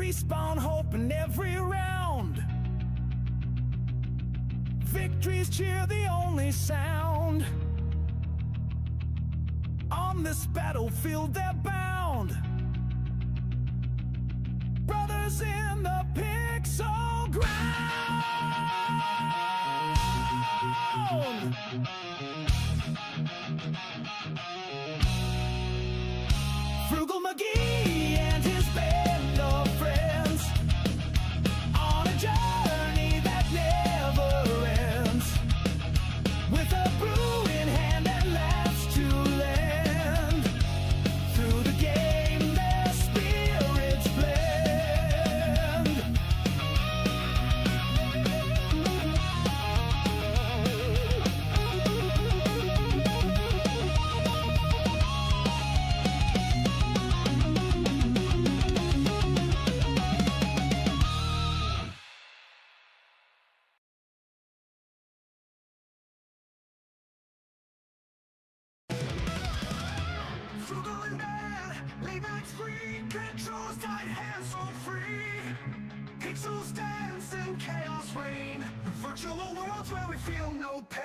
Respawn hope in every round. Victories cheer the only sound. On this battlefield they're bound. Brothers in the pixel ground. Frugal McGee and his band of friends on a journey that never ends, with a brew in hand and laughs to lend. Through the game their spirits blend. Frugal and bad, late nights free, controls tight, hands so free. Pixels dance and chaos reign, virtual worlds where we feel no pain.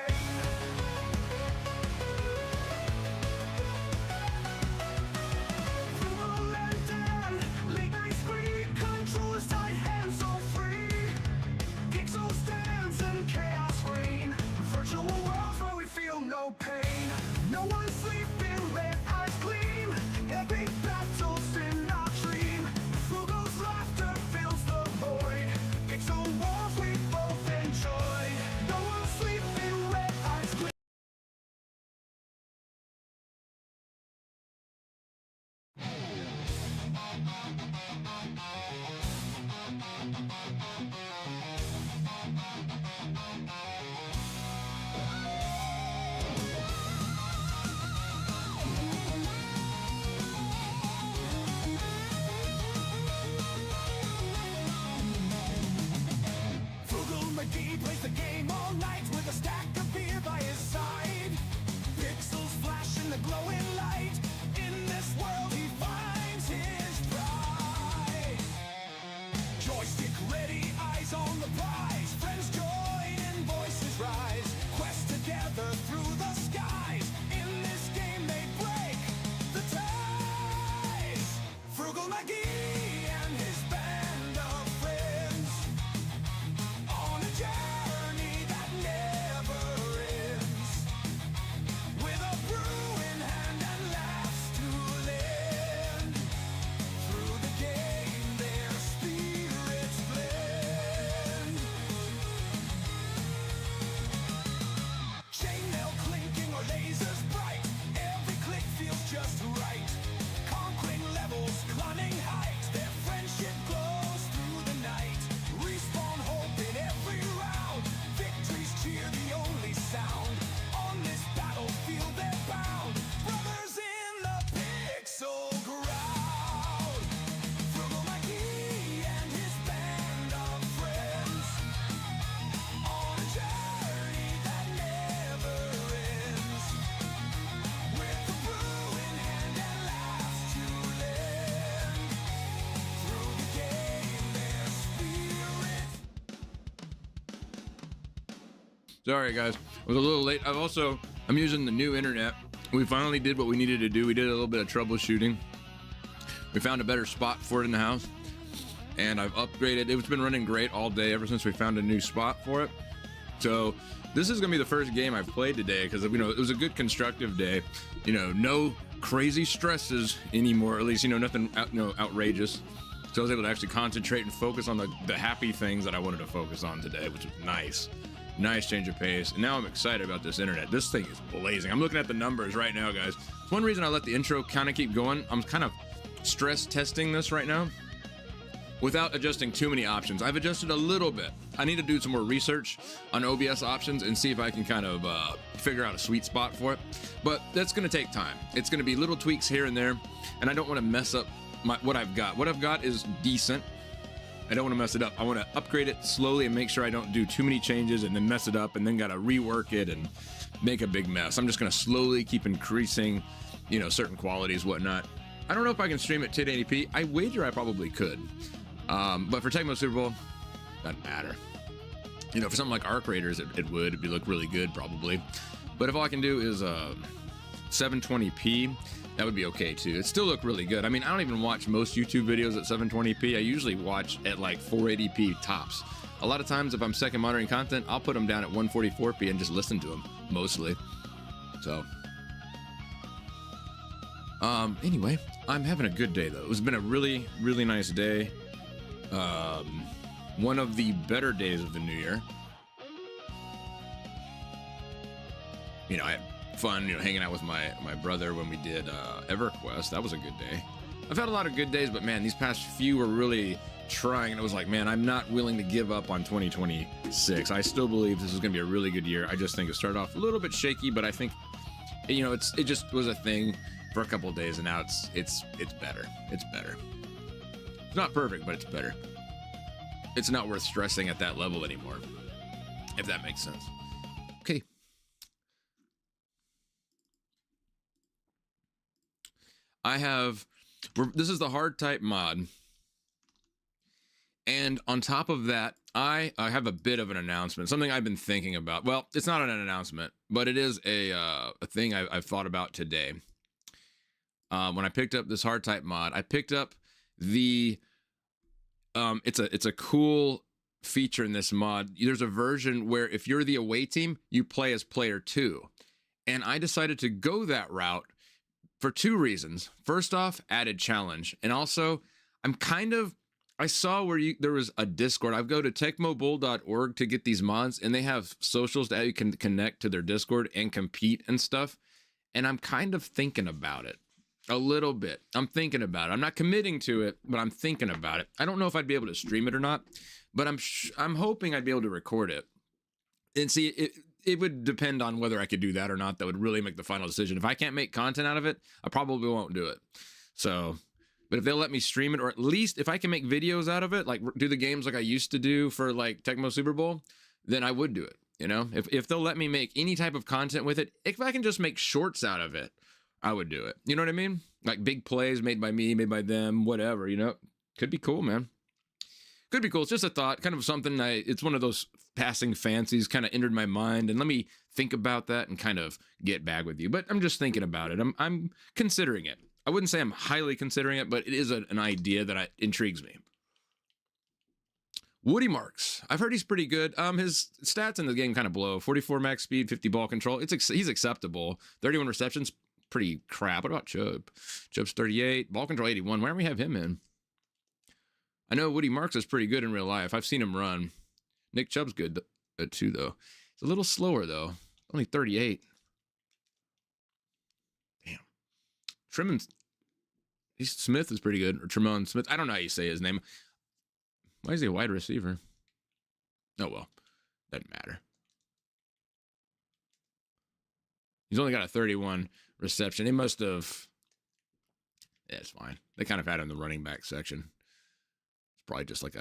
Frugal and bad, late nights free, controls tight, hands so free. Pixels dance and chaos reign, virtual worlds where we feel no pain. No one's sleeping, red eyes gleam. Epic battles in our dream. Frugal's laughter fills the void. Pixel worlds we both enjoy. No one's sleeping, red eyes gleam. Frugal McGee plays the game all night with a stack of beer by his side. Pixels flash in the glowing light. In this world he finds his pride. Joystick ready, eyes on the prize. Friends join and voices rise. Quest together through the skies. In this game they break the ties. Frugal McGee and his band of friends on a journey that never ends, with a brew in hand and laughs to lend. Through the game their spirits blend. Chainmail clinking or lasers bright, every click feels just right. Conquering levels, climbing heights, their friendship glows through the night. Respawn hope in every round, victories cheer the only sound. On this battlefield they're bound, brothers in the pixel ground. Frugal McGee and his band of friends on a journey that never ends, with the brew in hand and laughs to lend. Through the game their spirits. Sorry guys, I was a little late. I'm using the new internet. We finally did what we needed to do. We did a little bit of troubleshooting. We found a better spot for it in the house, and I've upgraded. It's been running great all day ever since we found a new spot for it. So this is gonna be the first game I've played today because, you know, it was a good constructive day. You know, no crazy stresses anymore, at least, you know, nothing outrageous. So I was able to actually concentrate and focus on the happy things that I wanted to focus on today, which was nice. Nice change of pace. And now I'm excited about this internet. This thing is blazing. I'm looking at the numbers right now, guys. It's one reason I let the intro kind of keep going. I'm kind of stress testing this right now without adjusting too many options. I've adjusted a little bit. I need to do some more research on OBS options and see if I can kind of figure out a sweet spot for it. But that's going to take time. It's going to be little tweaks here and there, and I don't want to mess up what I've got. What I've got is decent. I don't want to mess it up. I want to upgrade it slowly and make sure I don't do too many changes and then mess it up and then got to rework it and make a big mess. I'm just going to slowly keep increasing, you know, certain qualities, whatnot. I don't know if I can stream at 1080p. I wager I probably could. But for Tecmo Super Bowl, doesn't matter. You know, for something like Arc Raiders, it would. It'd look really good, probably. But if all I can do is 720p, that would be okay, too. It still look really good. I mean, I don't even watch most YouTube videos at 720p. I usually watch at, like, 480p tops. A lot of times, if I'm second monitoring content, I'll put them down at 144p and just listen to them, mostly. So, anyway, I'm having a good day, though. It's been a really, really nice day. One of the better days of the new year. You know, I had fun, you know, hanging out with my brother when we did EverQuest. That was a good day. I've had a lot of good days, but man, these past few were really trying, and it was like, man, I'm not willing to give up on 2026. I still believe this is going to be a really good year. I just think it started off a little bit shaky, but I think, you know, it just was a thing for a couple of days, and now it's better. It's better. It's not perfect, but it's better. It's not worth stressing at that level anymore, if that makes sense. Okay. This is the Hardtype mod. And on top of that, I have a bit of an announcement, something I've been thinking about. Well, it's not an announcement, but it is a thing I've thought about today. When I picked up this Hardtype mod, I picked up the it's a cool feature in this mod. There's a version where if you're the away team, you play as player 2. And I decided to go that route for 2 reasons. First off, added challenge. And also, I saw where there was a Discord. I go to tecmobull.org to get these mods, and they have socials that you can connect to their Discord and compete and stuff. And I'm kind of thinking about it. A little bit. I'm thinking about it. I'm not committing to it, but I'm thinking about it. I don't know if I'd be able to stream it or not, but I'm hoping I'd be able to record it. And see, it would depend on whether I could do that or not. That would really make the final decision. If I can't make content out of it, I probably won't do it. So, but if they'll let me stream it, or at least if I can make videos out of it, like do the games like I used to do for like Tecmo Super Bowl, then I would do it. You know, if they'll let me make any type of content with it, if I can just make shorts out of it, I would do it. You know what I mean? Like big plays made by me, made by them, whatever, you know? Could be cool, man. Could be cool. It's just a thought, kind of something it's one of those passing fancies kind of entered my mind, and let me think about that and kind of get back with you. But I'm just thinking about it. I'm considering it. I wouldn't say I'm highly considering it, but it is an idea that intrigues me. Woody Marks. I've heard he's pretty good. His stats in the game kind of blow. 44 max speed, 50 ball control. He's acceptable. 31 receptions. Pretty crap. What about Chubb? Chubb's 38, ball control 81. Why don't we have him in? I know Woody Marks is pretty good in real life. I've seen him run. Nick Chubb's good too, though. He's a little slower, though. Only 38. Damn. Smith is pretty good. Or Tremont Smith. I don't know how you say his name. Why is he a wide receiver? Oh, well. Doesn't matter. He's only got a 31 reception. They must have. Yeah, it's fine. They kind of had him in the running back section. It's probably just like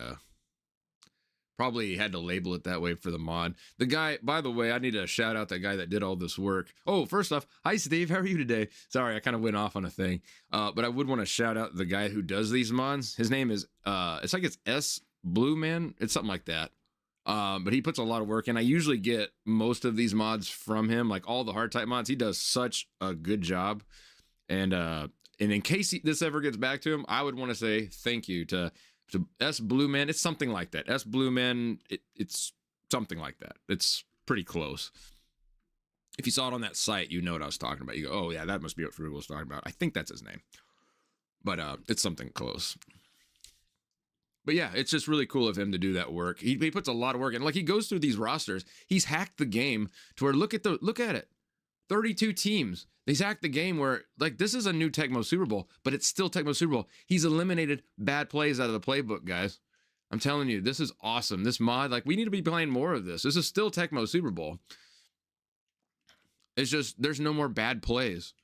probably had to label it that way for the mod. The guy, by the way, I need to shout out that guy that did all this work. Oh, first off, hi Steve, how are you today? Sorry, I kind of went off on a thing. But I would want to shout out the guy who does these mods. His name is it's like it's S Blue Man. It's something like that. But he puts a lot of work in. I usually get most of these mods from him, like all the Hardtype mods. He does such a good job. And in case this ever gets back to him, I would want to say thank you to S Blue Man. It's something like that. S Blue Man. It's something like that. It's pretty close. If you saw it on that site, you know what I was talking about. You go, oh yeah, that must be what Frugal was talking about. I think that's his name. But it's something close. But yeah, it's just really cool of him to do that work. He puts a lot of work in. Like he goes through these rosters. He's hacked the game to where look at it. 32 teams. He's hacked the game where like this is a new Tecmo Super Bowl, but it's still Tecmo Super Bowl. He's eliminated bad plays out of the playbook, guys. I'm telling you, this is awesome. This mod, like we need to be playing more of this. This is still Tecmo Super Bowl. It's just there's no more bad plays.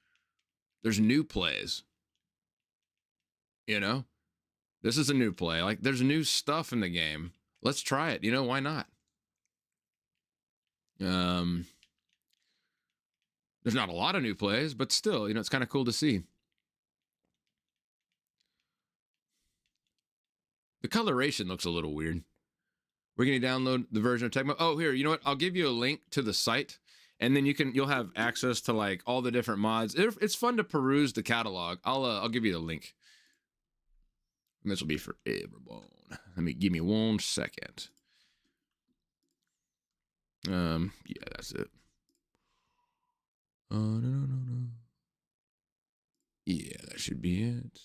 There's new plays. You know? This is a new play. Like, there's new stuff in the game. Let's try it. You know, why not? There's not a lot of new plays, but still, you know, it's kind of cool to see. The coloration looks a little weird. We're going to download the version of Tecmo. Oh, here, you know what? I'll give you a link to the site, and then you'll have access to like all the different mods. It's fun to peruse the catalog. I'll give you the link. And this will be for everyone. Give me 1 second. Yeah, that's it. No. Yeah, that should be it.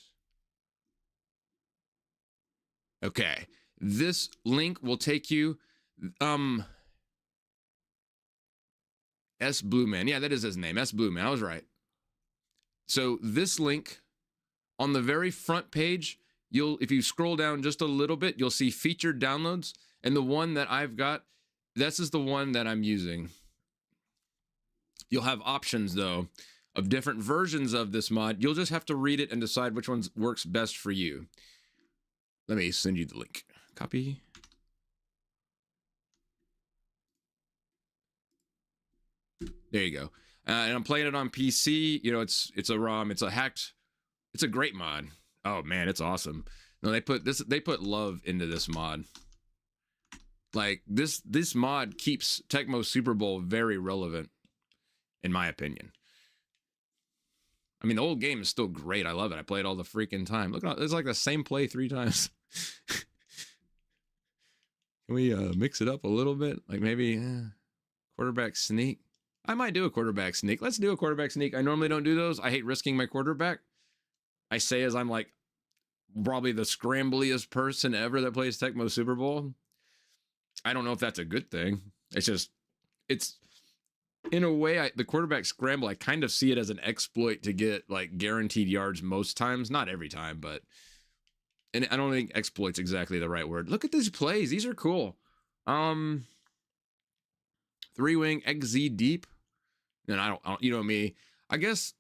Okay. This link will take you, S Blue Man. Yeah, that is his name. S Blue Man. I was right. So this link on the very front page, if you scroll down just a little bit, you'll see featured downloads. And the one that I've got, this is the one that I'm using. You'll have options though of different versions of this mod. You'll just have to read it and decide which one works best for you. Let me send you the link. Copy. There you go. And I'm playing it on PC. You know, it's a ROM. It's a great mod. Oh man, it's awesome. No, they put love into this mod. Like this mod keeps Tecmo Super Bowl very relevant, in my opinion. I mean, the old game is still great. I love it. I play it all the freaking time. Look, it's like the same play 3 times. Can we mix it up a little bit? Like maybe quarterback sneak. I might do a quarterback sneak. Let's do a quarterback sneak. I normally don't do those. I hate risking my quarterback. I say as I'm like probably the scrambliest person ever that plays Tecmo Super Bowl. I don't know if that's a good thing. It's in a way, the quarterback scramble, I kind of see it as an exploit to get like guaranteed yards most times. Not every time, but... And I don't think exploit's exactly the right word. Look at these plays. These are cool. 3-wing XZ deep. And I don't, you know me. I guess,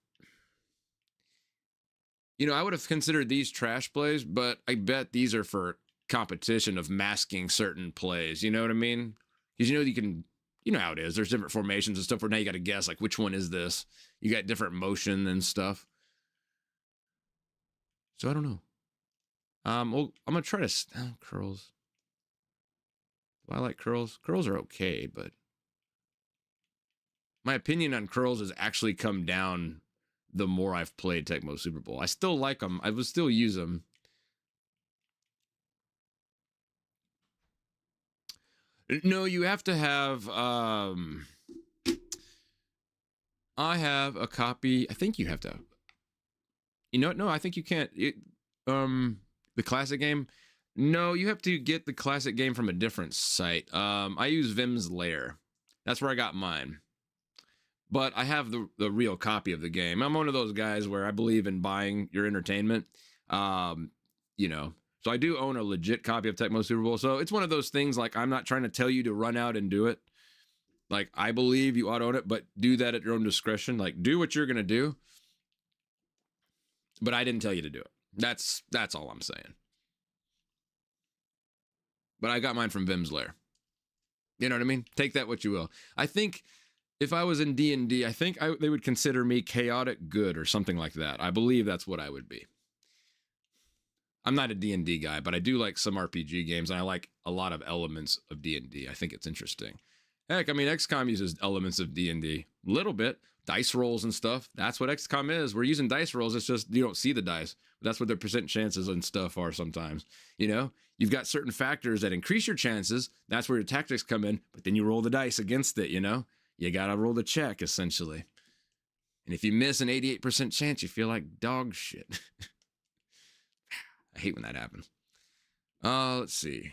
you know, I would have considered these trash plays, but I bet these are for competition of masking certain plays. You know what I mean? Because you know how it is. There's different formations and stuff where now you got to guess like which one is this. You got different motion and stuff. So I don't know. Well, I'm gonna try to curls. Do I like curls? Curls are okay, but my opinion on curls has actually come down the more I've played Tecmo Super Bowl. I still like them. I would still use them. No, you have to have. I have a copy. I think you have to. You know what? No, I think you can't. The classic game. No, you have to get the classic game from a different site. I use Vim's Lair. That's where I got mine. But I have the real copy of the game. I'm one of those guys where I believe in buying your entertainment. You know, so I do own a legit copy of Tecmo Super Bowl. So it's one of those things like I'm not trying to tell you to run out and do it. Like I believe you ought to own it, but do that at your own discretion. Like do what you're gonna do. But I didn't tell you to do it. That's all I'm saying. But I got mine from Vim's Lair. You know what I mean? Take that what you will. I think if I was in D&D, I think they would consider me chaotic good or something like that. I believe that's what I would be. I'm not a D&D guy, but I do like some RPG games, and I like a lot of elements of D&D. I think it's interesting. Heck, I mean, XCOM uses elements of D&D. A little bit. Dice rolls and stuff. That's what XCOM is. We're using dice rolls. It's just you don't see the dice. That's what their percent chances and stuff are sometimes. You know, you've got certain factors that increase your chances. That's where your tactics come in. But then you roll the dice against it, you know? You got to roll the check, essentially. And if you miss an 88% chance, you feel like dog shit. I hate when that happens. Let's see.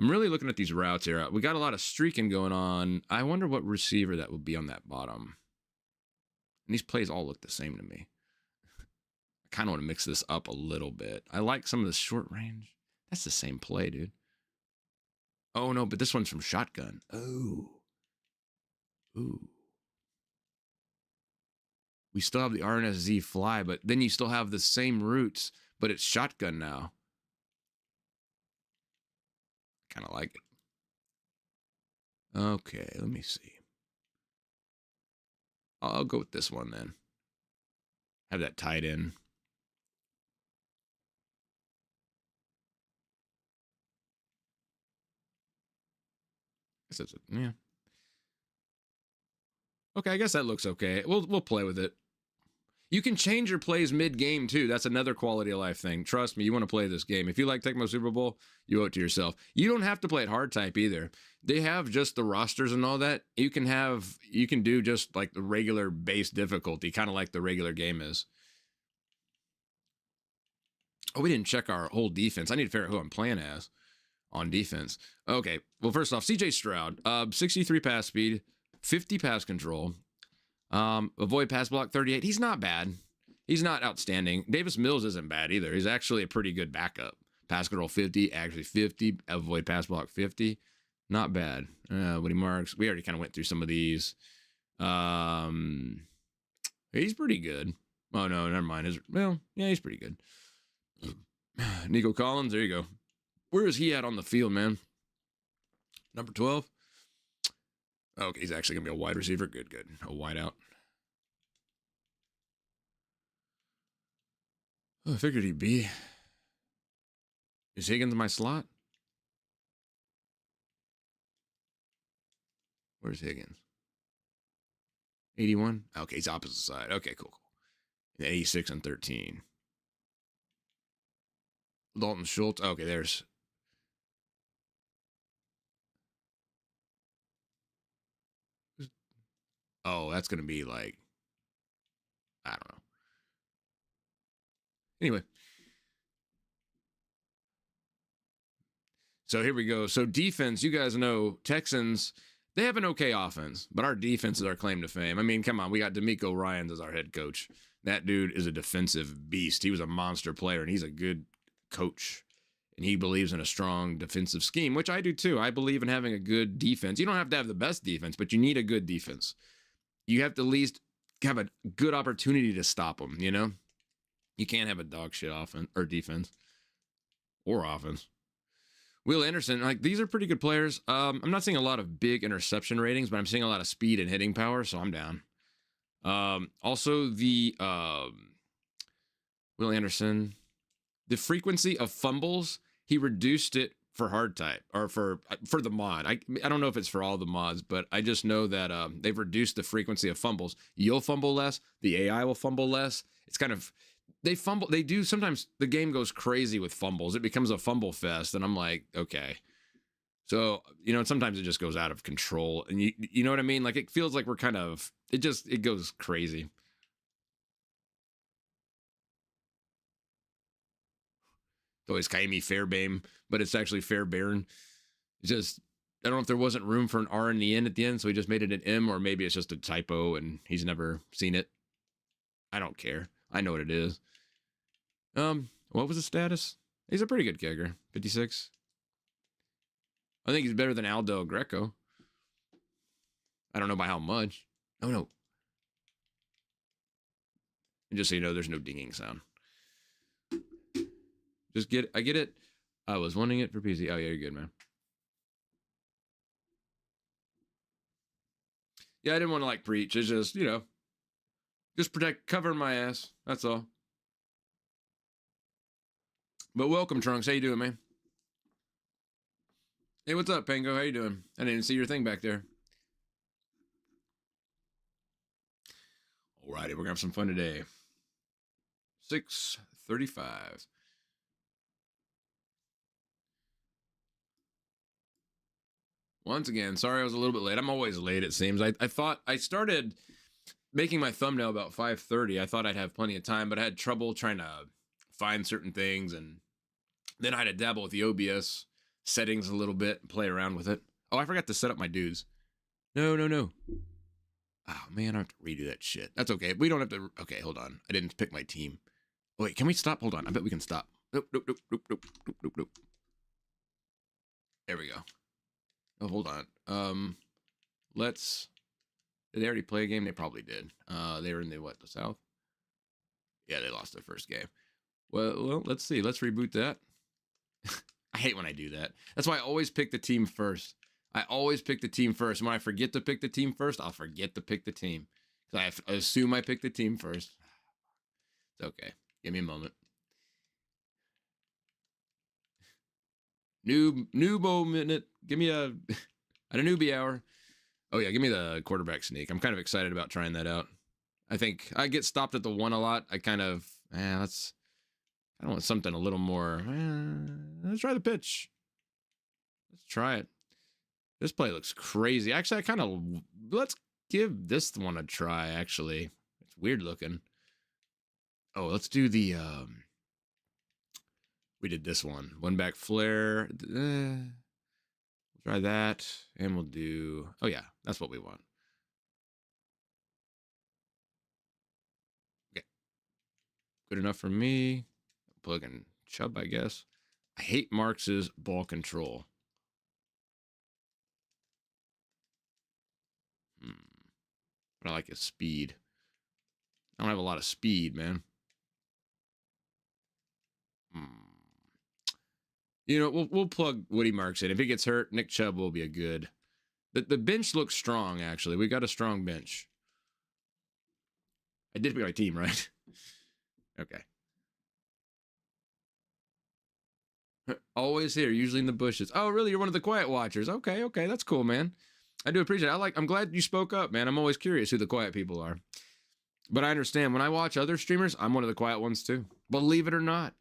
I'm really looking at these routes here. We got a lot of streaking going on. I wonder what receiver that would be on that bottom. And these plays all look the same to me. I kind of want to mix this up a little bit. I like some of the short range. That's the same play, dude. Oh, no, but this one's from shotgun. Oh. Ooh. We still have the RNSZ fly, but then you still have the same routes, but it's shotgun now. Kind of like it. Okay, let me see. I'll go with this one then. Have that tied in. guess that's it. Yeah. Okay, I guess that looks okay. We'll play with it. You can change your plays mid-game too. That's another quality of life thing. Trust me, you want to play this game. If you like Tecmo Super Bowl, you owe it to yourself. You don't have to play it Hardtype either. They have just the rosters and all that. You can do just like the regular base difficulty, kind of like the regular game is. Oh, we didn't check our whole defense. I need to figure out who I'm playing as on defense. Okay, well, first off, CJ Stroud, 63 pass speed, 50 pass control, avoid pass block 38. He's not bad. He's not outstanding. Davis Mills isn't bad either. He's actually a pretty good backup. Pass control 50, actually 50, avoid pass block 50. Not bad. Woody Marks, we already kind of went through some of these. He's pretty good. Oh, no, never mind. Well, yeah, he's pretty good. Nico Collins, there you go. Where is he at on the field, man? Number 12? Okay, he's actually going to be a wide receiver. Good. A wide out. Oh, I figured he'd be. Is Higgins my slot? Where's Higgins? 81? Okay, he's opposite side. Okay, cool. 86 and 13. Dalton Schultz. Okay, there's. Oh, that's going to be like. I don't know. Anyway. So here we go. So defense, you guys know Texans, they have an okay offense, but our defense is our claim to fame. I mean, come on, we got D'Amico Ryans as our head coach. That dude is a defensive beast. He was a monster player, and he's a good coach. And he believes in a strong defensive scheme, which I do too. I believe in having a good defense. You don't have to have the best defense, but you need a good defense. You have to at least have a good opportunity to stop them, you know? You can't have a dog shit offense or defense or offense. Will Anderson, like, these are pretty good players. I'm not seeing a lot of big interception ratings, but I'm seeing a lot of speed and hitting power, so I'm down. Also, the Will Anderson, the frequency of fumbles, he reduced it for Hardtype or for the mod. I don't know if it's for all the mods, but I just know that they've reduced the frequency of fumbles. You'll fumble less. The AI will fumble less. It's kind of. They fumble. They do. Sometimes the game goes crazy with fumbles. It becomes a fumble fest. And I'm like, okay. So, you know, sometimes it just goes out of control. And you know what I mean? Like, it feels like we're kind of, it goes crazy. It's always Kaimi Fairbame, but it's actually Fairbairn. It's just, I don't know if there wasn't room for an R in the end at the end. So he just made it an M, or maybe it's just a typo and he's never seen it. I don't care. I know what it is. What was his status? He's a pretty good kicker. 56. I think he's better than Aldo Greco. I don't know by how much. Oh, no. And just so you know, there's no dinging sound. I get it. I was wanting it for PC. Oh, yeah, you're good, man. Yeah, I didn't want to, like, preach. It's just, you know, just cover my ass. That's all. But welcome, Trunks. How you doing, man? Hey, what's up, Pango? How you doing? I didn't even see your thing back there. Alrighty, we're gonna have some fun today. 6:35. Once again, sorry I was a little bit late. I'm always late, it seems. I thought I started making my thumbnail about 5:30. I thought I'd have plenty of time, but I had trouble trying to find certain things, and then I had to dabble with the OBS settings a little bit and play around with it. Oh, I forgot to set up my dudes. No. Oh, man, I have to redo that shit. That's okay. We don't have to. Okay, hold on. I didn't pick my team. Oh, wait, can we stop? Hold on. I bet we can stop. Nope. There we go. Oh, hold on. Let's. Did they already play a game? They probably did. They were in the South? Yeah, they lost their first game. Well, let's see. Let's reboot that. I hate when I do that. That's why I always pick the team first. I always pick the team first. When I forget to pick the team first, I'll forget to pick the team. Because I assume I picked the team first. It's okay. Give me a moment. Noobo minute. Give me a At a newbie hour. Oh yeah, give me the quarterback sneak. I'm kind of excited about trying that out. I think I get stopped at the 1 a lot. I kind of, I want something a little more. Let's try the pitch. Let's try it. This play looks crazy. Actually, let's give this one a try, actually. It's weird looking. Oh, let's do the, we did this one. One back flare. Try that. And we'll do, oh yeah, that's what we want. Okay. Good enough for me. Plug in Chubb, I guess. I hate Marx's ball control. But I like his speed. I don't have a lot of speed, man. You know, we'll plug Woody Marks in. If he gets hurt, Nick Chubb will be a good. The bench looks strong, actually. We got a strong bench. I did pick my team, right? Okay. Always here, usually in the bushes. Oh, really? You're one of the quiet watchers. Okay, that's cool, man. I do appreciate it. I'm glad you spoke up, man. I'm always curious who the quiet people are. But I understand when I watch other streamers, I'm one of the quiet ones too. Believe it or not.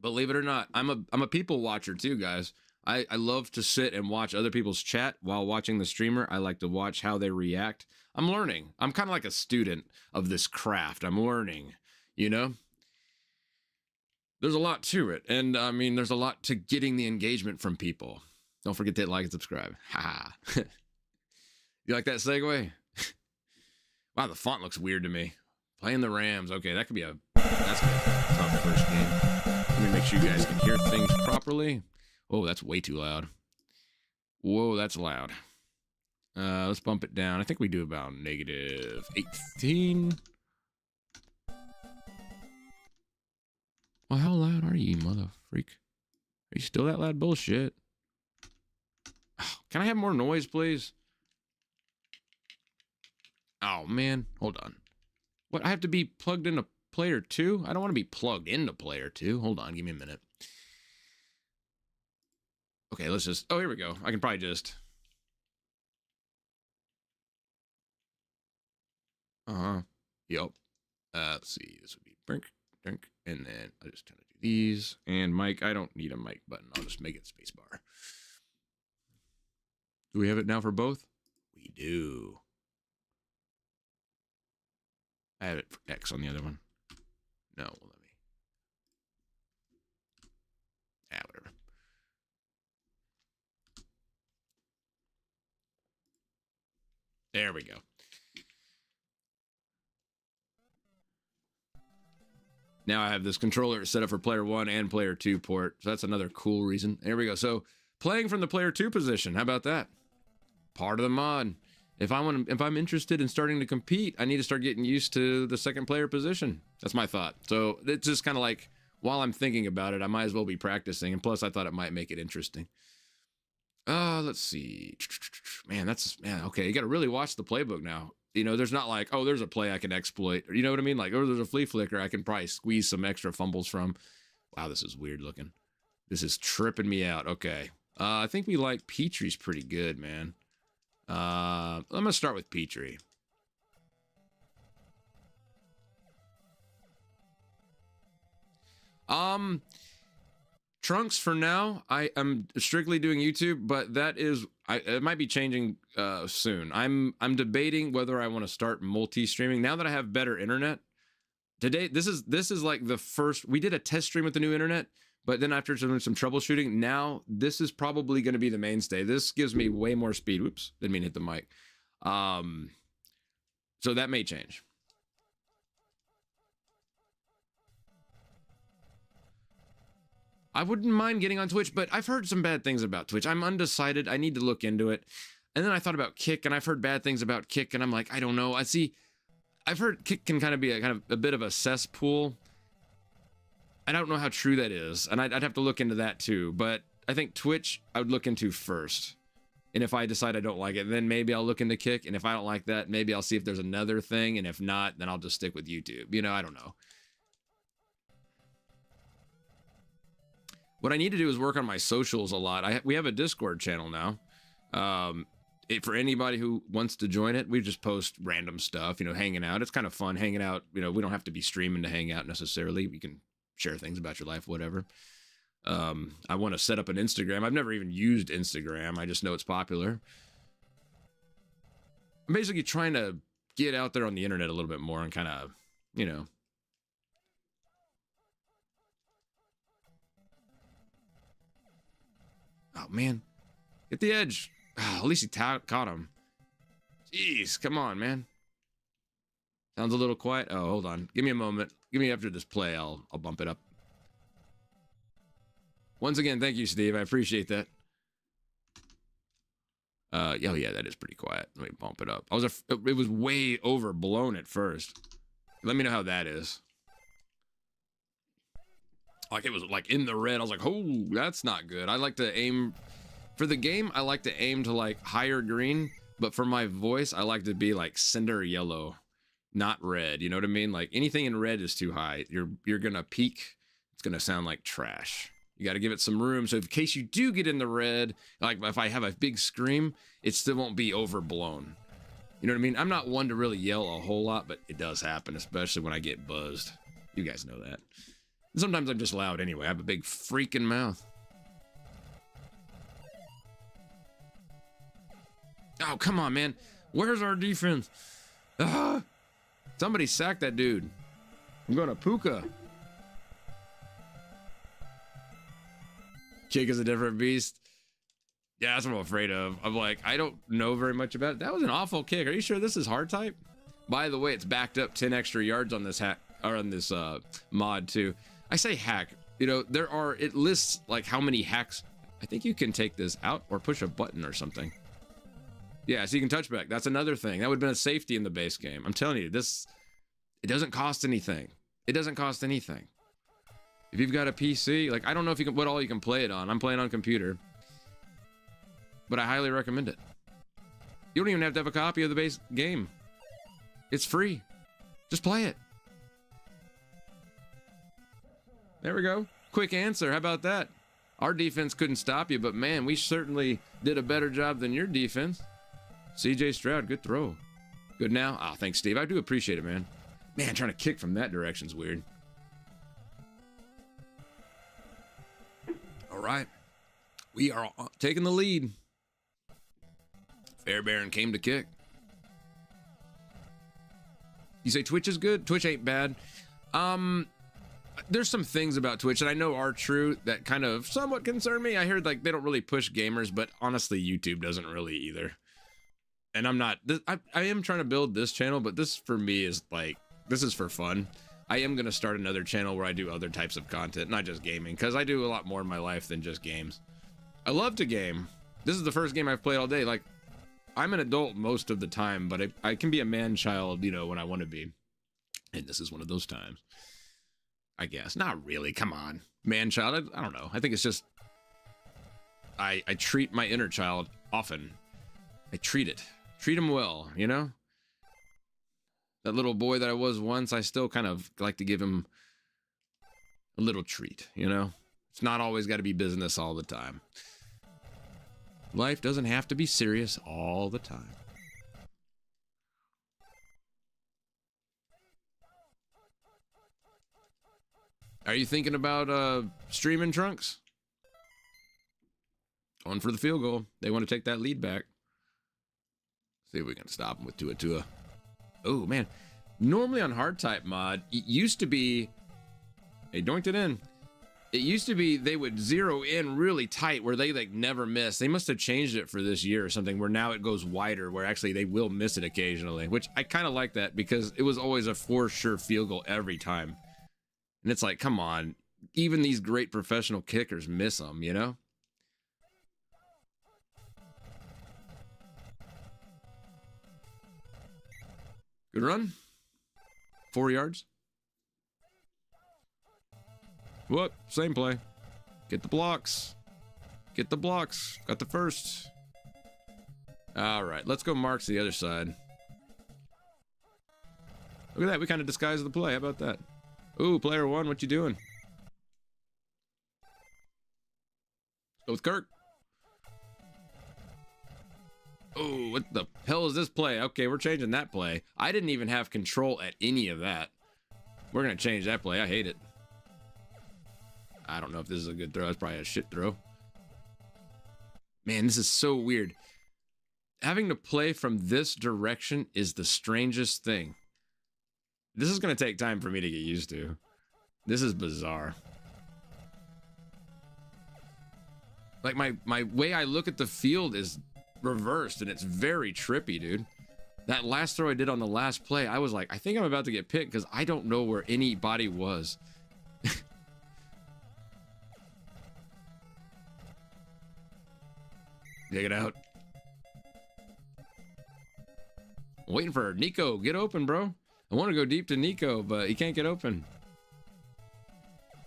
Believe it or not, I'm a people watcher too, guys. I love to sit and watch other people's chat while watching the streamer. I like to watch how they react. I'm learning. I'm kind of like a student of this craft. I'm learning, you know? There's a lot to it. And I mean, there's a lot to getting the engagement from people. Don't forget to hit like and subscribe. Ha. You like that segue? Wow, the font looks weird to me. Playing the Rams. Okay, that's gonna be a tough first game. Let me make sure you guys can hear things properly. Oh, that's way too loud. Whoa, that's loud. Let's bump it down. I think we do about -18. Well, how loud are you, mother freak? Are you still that loud? Bullshit. Oh, can I have more noise, please? Oh, man. Hold on. What? I have to be plugged into player 2? I don't want to be plugged into player 2. Hold on. Give me a minute. Okay, let's just... Oh, here we go. I can probably just... Yep. Let's see. This would be brink, drink, and then I'll just kind of do these. And mic, I don't need a mic button. I'll just make it spacebar. Do we have it now for both? We do. I have it for X on the other one. No, well, let me. Whatever. There we go. Now I have this controller set up for player 1 and player 2 port. So that's another cool reason. There we go. So playing from the player 2 position. How about that? Part of the mod. If I'm interested in starting to compete, I need to start getting used to the second player position. That's my thought. So it's just kind of like, while I'm thinking about it, I might as well be practicing. And plus, I thought it might make it interesting. Let's see. Man, okay. You got to really watch the playbook now. You know, there's not like, oh, there's a play I can exploit. Or, you know what I mean? Like, oh, there's a flea flicker I can probably squeeze some extra fumbles from. Wow, this is weird looking. This is tripping me out. Okay. I think we like Petrie's pretty good, man. I'm going to start with Petrie. Trunks for now. I am strictly doing YouTube, but that is it might be changing soon. I'm debating whether I want to start multi-streaming now that I have better internet. Today, this is like the first. We did a test stream with the new internet, but then after some troubleshooting, now this is probably going to be the mainstay. This gives me way more speed. Whoops, didn't mean to hit the mic. So that may change. I wouldn't mind getting on Twitch, but I've heard some bad things about Twitch. I'm undecided. I need to look into it. And then I thought about Kick, and I've heard bad things about Kick, and I'm like, I don't know. I've heard Kick can kind of be a bit of a cesspool. I don't know how true that is, and I'd have to look into that too. But I think Twitch I would look into first. And if I decide I don't like it, then maybe I'll look into Kick. And if I don't like that, maybe I'll see if there's another thing. And if not, then I'll just stick with YouTube. You know, I don't know. What I need to do is work on my socials a lot. We have a Discord channel now. For anybody who wants to join it, we just post random stuff, you know, hanging out. It's kind of fun hanging out. You know, we don't have to be streaming to hang out necessarily. You can share things about your life, whatever. I want to set up an Instagram. I've never even used Instagram. I just know it's popular. I'm basically trying to get out there on the internet a little bit more and kind of, you know. Oh, man. Get the edge. Oh, at least he caught him. Jeez, come on, man. Sounds a little quiet. Oh, hold on. Give me a moment. Give me after this play. I'll bump it up. Once again, thank you, Steve. I appreciate that. Oh yeah, that is pretty quiet. Let me bump it up. It was way overblown at first. Let me know how that is. Like it was like in the red. I was like, oh, that's not good. I like to aim for the game. I like to aim to like higher green, but for my voice, I like to be like cinder yellow, not red. You know what I mean? Like anything in red is too high. You're gonna peak. It's gonna sound like trash. You got to give it some room. So in case you do get in the red, like if I have a big scream, it still won't be overblown. You know what I mean? I'm not one to really yell a whole lot, but it does happen, especially when I get buzzed. You guys know that. And sometimes I'm just loud anyway. I have a big freaking mouth. Oh, come on, man. Where's our defense? Ah! Somebody sack that dude. I'm going to Puka. Kick is a different beast. Yeah, that's what I'm afraid of. I'm like, I don't know very much about it. That was an awful kick. Are you sure this is Hardtype? By the way, it's backed up 10 extra yards on this hack or on this mod too. I say hack. You know, it lists like how many hacks. I think you can take this out or push a button or something. Yeah, so you can touchback. That's another thing. That would have been a safety in the base game. I'm telling you, it doesn't cost anything. It doesn't cost anything. If you've got a PC, like, I don't know if you can, what all you can play it on. I'm playing on computer, but I highly recommend it. You don't even have to have a copy of the base game. It's free. Just play it. There we go. Quick answer. How about that? Our defense couldn't stop you, but man, we certainly did a better job than your defense. CJ Stroud, good throw. Good now. Oh, thanks, Steve. I do appreciate it, man. Man, trying to kick from that direction's weird. All right. We are taking the lead. Fairbairn came to kick. You say Twitch is good? Twitch ain't bad. There's some things about Twitch that I know are true that kind of somewhat concern me. I heard like they don't really push gamers, but honestly, YouTube doesn't really either. And I'm not, I am trying to build this channel, but this for me is like, this is for fun. I am going to start another channel where I do other types of content, not just gaming, because I do a lot more in my life than just games. I love to game. This is the first game I've played all day. Like, I'm an adult most of the time, but I can be a man-child, you know, when I want to be. And this is one of those times. I guess. Not really. Come on. Man-child. I don't know. I think it's just... I treat my inner child often. I treat it. Treat him well, you know? That little boy that I was once, I still kind of like to give him a little treat, you know? It's not always got to be business all the time. Life doesn't have to be serious all the time. Are you thinking about streaming, Trunks? Going for the field goal. They want to take that lead back. See if we can stop them with Tua. Oh, man. Normally on Hardtype mod, it used to be... Hey, doinked it in. It used to be they would zero in really tight where they like never miss. They must have changed it for this year or something where now it goes wider where actually they will miss it occasionally, which I kind of like that because it was always a for sure field goal every time. And it's like, come on, even these great professional kickers miss them, you know? Good run. 4 yards. What? Same play. Get the blocks. Get the blocks. Got the first. All right, let's go marks the other side. Look at that. We kind of disguised the play. How about that? Ooh, player one, what you doing? Let's go with Kirk. Oh, what the hell is this play? Okay, we're changing that play. I didn't even have control at any of that. We're going to change that play. I hate it. I don't know if this is a good throw. It's probably a shit throw. Man, this is so weird. Having to play from this direction is the strangest thing. This is going to take time for me to get used to. This is bizarre. Like, my way I look at the field is reversed, and it's very trippy, dude. That last throw I did on the last play, I was like, I think I'm about to get picked because I don't know where anybody was. Dig it out. I'm waiting for Nico. Get open, bro. I want to go deep to Nico, but he can't get open.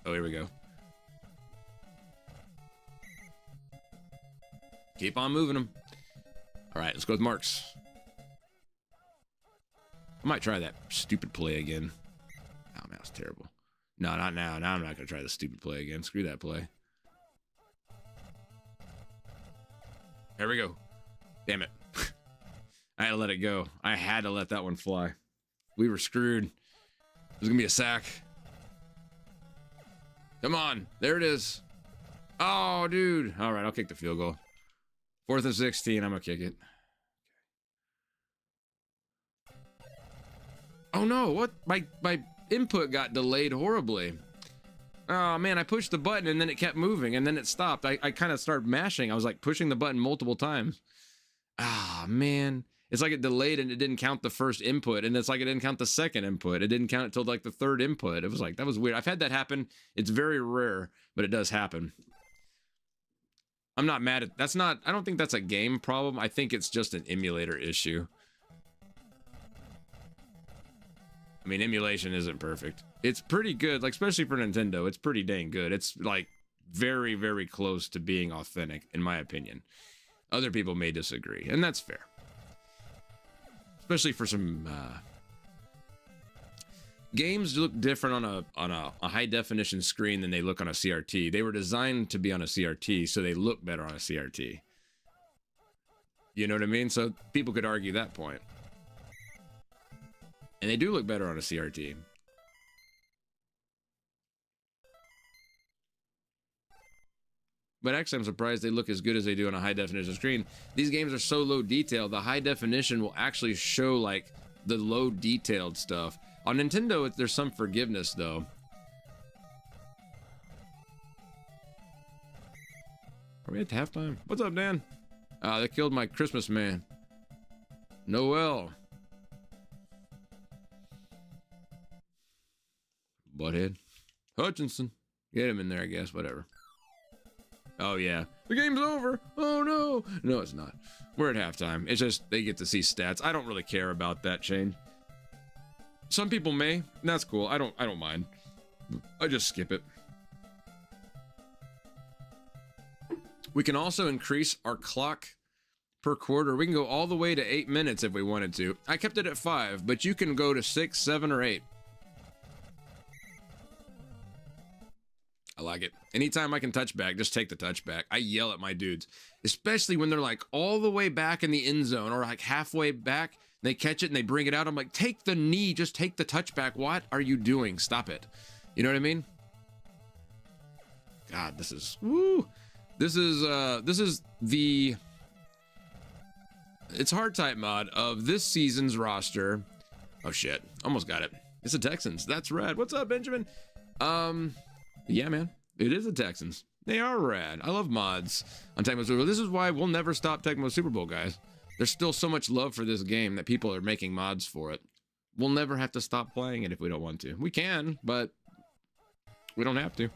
Oh, here we go. Keep on moving him. All right, let's go with Marks. I might try that stupid play again. Oh, man, that was terrible. No, not now. Now I'm not going to try the stupid play again. Screw that play. There we go. Damn it. I had to let it go. I had to let that one fly. We were screwed. It was going to be a sack. Come on. There it is. Oh, dude. All right, I'll kick the field goal. 4th and 16. I'm going to kick it. Oh, no. What? My input got delayed horribly. Oh, man. I pushed the button, and then it kept moving, and then it stopped. I kind of started mashing. I was, like, pushing the button multiple times. Ah, man. It's like it delayed and it didn't count the first input, and it's like it didn't count the second input. It didn't count until like the third input. It was like, that was weird. I've had that happen. It's very rare, but it does happen. I'm not mad at, that's not, I don't think that's a game problem. I think it's just an emulator issue. I mean, emulation isn't perfect. It's pretty good, like especially for Nintendo, it's pretty dang good. It's like very, very close to being authentic, in my opinion. Other people may disagree, and that's fair. Especially for some games look different on a high definition screen than they look on a CRT. They were designed to be on a CRT, so they look better on a CRT. You know what I mean? So people could argue that point. And they do look better on a CRT. But actually, I'm surprised they look as good as they do on a high definition screen. These games are so low detail, the high definition will actually show like the low detailed stuff. On Nintendo, there's some forgiveness though. Are we at halftime? What's up, Dan? They killed my Christmas man. Noel. Butthead. Hutchinson. Get him in there, I guess. Whatever. Oh, yeah. The game's over. Oh, no. No, it's not. We're at halftime. It's just they get to see stats. I don't really care about that change. Some people may. And that's cool. I don't mind. I just skip it. We can also increase our clock per quarter. We can go all the way to 8 minutes if we wanted to. I kept it at 5, but you can go to 6, 7, or 8. I like it. Anytime I can touch back, just take the touchback. I yell at my dudes, especially when they're like all the way back in the end zone or like halfway back. They catch it and they bring it out. I'm like, take the knee, just take the touchback. What are you doing? Stop it. You know what I mean? God, this is woo. This is the it's Hardtype mod of this season's roster. Oh shit, almost got it. It's the Texans. That's rad. What's up, Benjamin? Yeah, man, it is the Texans. They are rad. I love mods on Tecmo Super Bowl. This is why we'll never stop Tecmo Super Bowl, guys. There's still so much love for this game that people are making mods for it. We'll never have to stop playing it if we don't want to. We can, but we don't have to.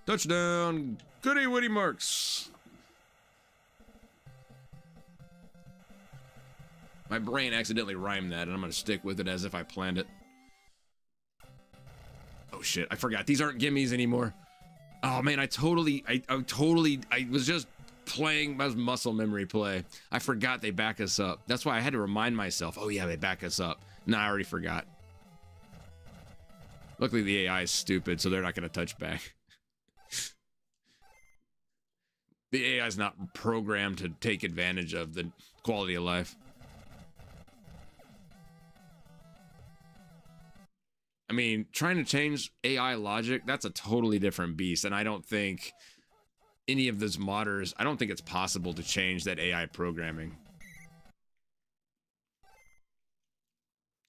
Touchdown, goody Woody Marks. My brain accidentally rhymed that, and I'm gonna stick with it as if I planned it. Oh shit, I forgot. These aren't gimmies anymore. Oh man, I was just playing my muscle memory play. I forgot they back us up. That's why I had to remind myself, oh yeah, they back us up. Nah, I already forgot. Luckily the AI is stupid, so they're not gonna touch back. The AI is not programmed to take advantage of the quality of life. I mean, trying to change AI logic, that's a totally different beast. And I don't think any of those modders, I don't think it's possible to change that AI programming.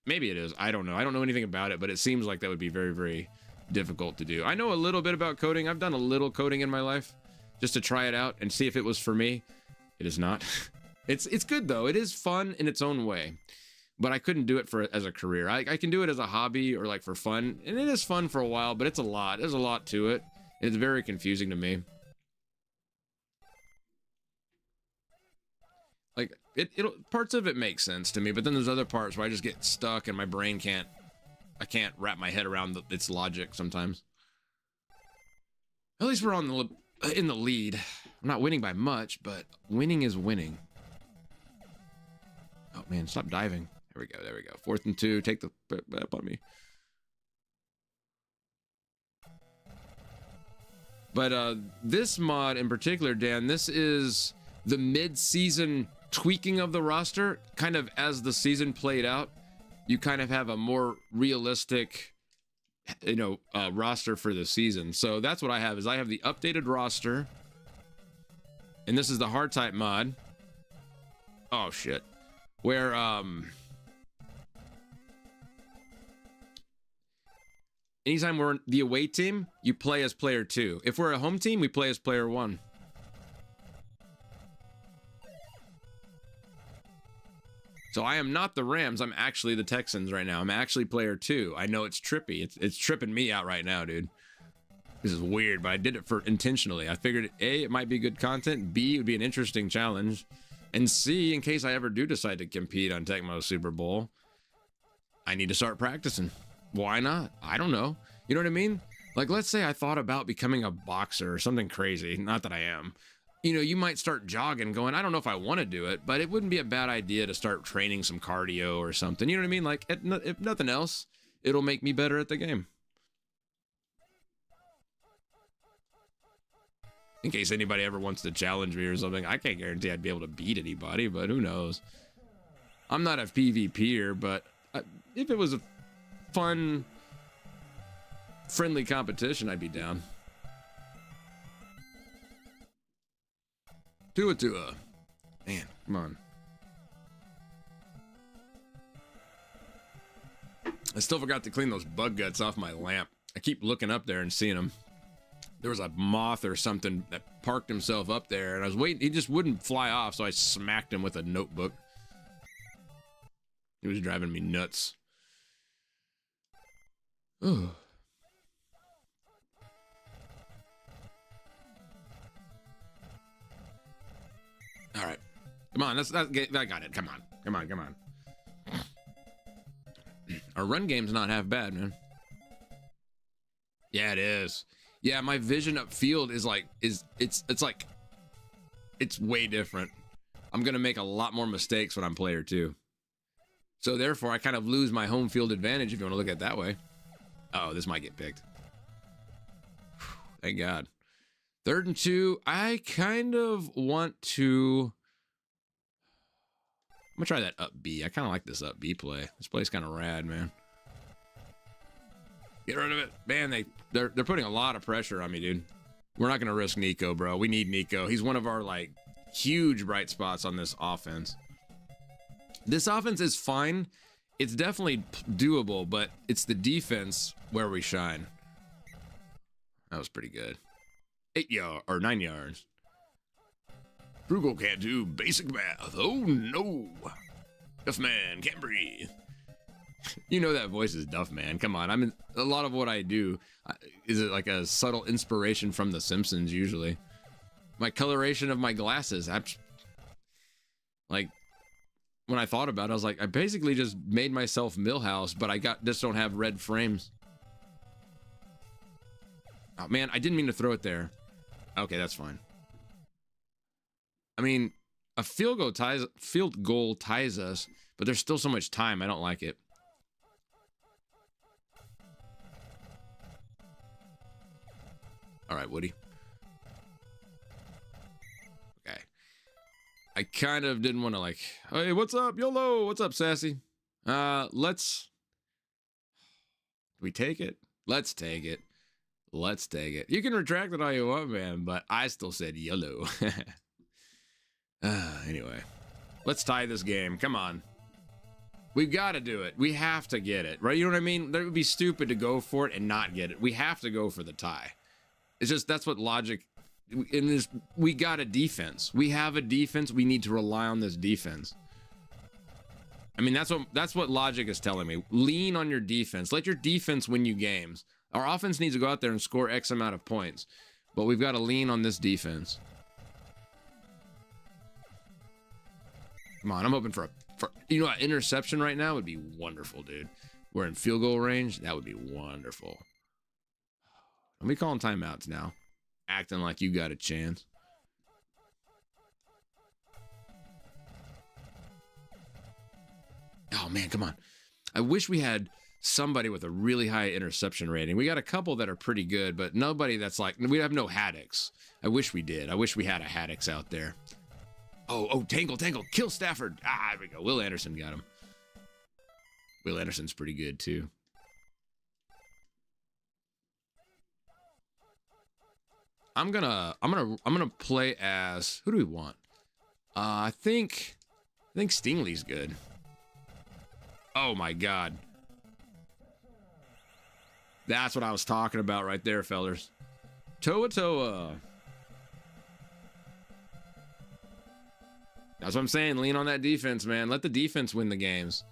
Maybe it is. I don't know. I don't know anything about it, but it seems like that would be very, very difficult to do. I know a little bit about coding. I've done a little coding in my life just to try it out and see if it was for me. It is not. It's good though. It is fun in its own way. But I couldn't do it as a career. I can do it as a hobby or like for fun. And it is fun for a while, but it's a lot. There's a lot to it. It's very confusing to me. Like parts of it make sense to me, but then there's other parts where I just get stuck and my brain I can't wrap my head around its logic sometimes. At least we're in the lead. I'm not winning by much, but winning is winning. Oh man, stop diving. There we go. There we go. 4th and 2. Take the up on me. But this mod in particular, Dan, this is the mid-season tweaking of the roster. Kind of as the season played out, you kind of have a more realistic, roster for the season. So that's what I have. Is I have the updated roster, and this is the Hardtype mod. Oh shit. Where anytime we're the away team, you play as player 2. If we're a home team, we play as player 1. So I am not the Rams. I'm actually the Texans right now. I'm actually player 2. I know it's trippy. It's tripping me out right now, dude. This is weird, but I did it intentionally. I figured A, it might be good content. B, it would be an interesting challenge. And C, in case I ever do decide to compete on Tecmo Super Bowl, I need to start practicing. Why not? I don't know. You know what I mean? Like, let's say I thought about becoming a boxer or something crazy. Not that I am. You might start jogging going, I don't know if I want to do it, but it wouldn't be a bad idea to start training some cardio or something. You know what I mean? Like, if nothing else, it'll make me better at the game. In case anybody ever wants to challenge me or something, I can't guarantee I'd be able to beat anybody, but who knows? I'm not a PvPer, but if it was a fun, friendly competition, I'd be down. Tua. Man, come on. I still forgot to clean those bug guts off my lamp. I keep looking up there and seeing them. There was a moth or something that parked himself up there, and I was waiting. He just wouldn't fly off, so I smacked him with a notebook. He was driving me nuts. Ooh. All right. Come on, I got it. Come on. Our run game's not half bad, man. Yeah, it is. Yeah, my vision upfield is like it's way different. I'm gonna make a lot more mistakes when I'm player 2. So therefore I kind of lose my home field advantage if you want to look at it that way. Oh, this might get picked. Thank God. 3rd and 2. I kind of want to. I'm gonna try that up B. I kind of like this up B play. This play's kind of rad, man. Get rid of it. Man, they're putting a lot of pressure on me, dude. We're not gonna risk Nico, bro. We need Nico. He's one of our like huge bright spots on this offense. This offense is fine. It's definitely doable, but it's the defense where we shine. That was pretty good. 9 yards. Frugal can't do basic math. Oh no. Duff man can't breathe. You know that voice is Duff man. Come on. I mean, a lot of what I do is it like a subtle inspiration from The Simpsons usually. My coloration of my glasses. Like when I thought about it, I was like, I basically just made myself Millhouse, but I just don't have red frames. Oh man, I didn't mean to throw it there. Okay, that's fine. I mean, a field goal ties us, but there's still so much time. I don't like it. All right, Woody. kind of didn't want to like, hey, what's up, YOLO? What's up, Sassy? Let's we take it. Let's take it. Let's take it. You can retract it all you want, man, but I still said YOLO. Anyway, let's tie this game. Come on. We've got to do it. We have to get it, right? You know what I mean? That would be stupid to go for it and not get it. We have to go for the tie. It's just, that's what logic in this. We got a defense. We have a defense. We need to rely on this defense. I mean, that's what logic is telling me. Lean on your defense. Let your defense win you games. Our offense needs to go out there and score X amount of points, but we've got to lean on this defense. Come on, I'm hoping for you know, an interception right now would be wonderful, dude. We're in field goal range. That would be wonderful. Let me call timeouts now, acting like you got a chance. Oh man, come on. I wish we had somebody with a really high interception rating. We got a couple that are pretty good, but nobody that's like, we have no Haddocks. I wish we did. I wish we had a Haddocks out there. Oh, Tangle, kill Stafford. There we go. Will Anderson got him. Will Anderson's pretty good too. I'm gonna play as, who do we want? I think Stingley's good. Oh my God. That's what I was talking about right there, fellers. Toa. That's what I'm saying. Lean on that defense, man. Let the defense win the games.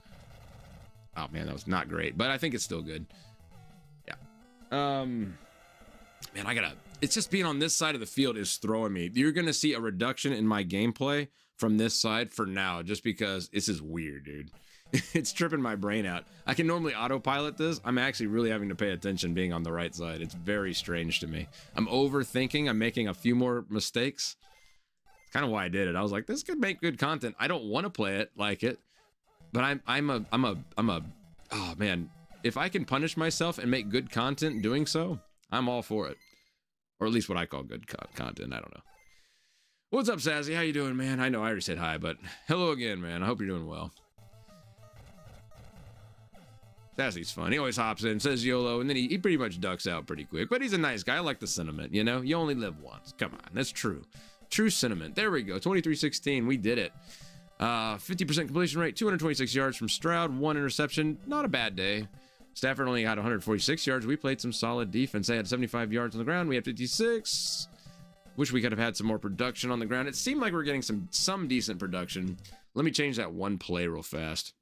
Oh man, that was not great, but I think it's still good. Yeah. Man, it's just being on this side of the field is throwing me. You're gonna see a reduction in my gameplay from this side for now, just because this is weird, dude. It's tripping my brain out. I can normally autopilot this. I'm actually really having to pay attention being on the right side. It's very strange to me. I'm overthinking. I'm making a few more mistakes. It's kind of why I did it. I was like, this could make good content. I don't want to play it like it, but I'm a oh man, if I can punish myself and make good content doing so, I'm all for it. Or at least what I call good content. I don't know. What's up, Sassy? How you doing, man? I know I already said hi, but hello again, man. I hope you're doing well. Sassy's fun. He always hops in, says YOLO, and then he pretty much ducks out pretty quick. But he's a nice guy. I like the sentiment, you know? You only live once. Come on. That's true. True sentiment. There we go. 23-16. We did it. 50% completion rate, 226 yards from Stroud, 1 interception. Not a bad day. Stafford only had 146 yards. We played some solid defense. They had 75 yards on the ground. We had 56. Wish we could have had some more production on the ground. It seemed like we're getting some decent production. Let me change that one play real fast.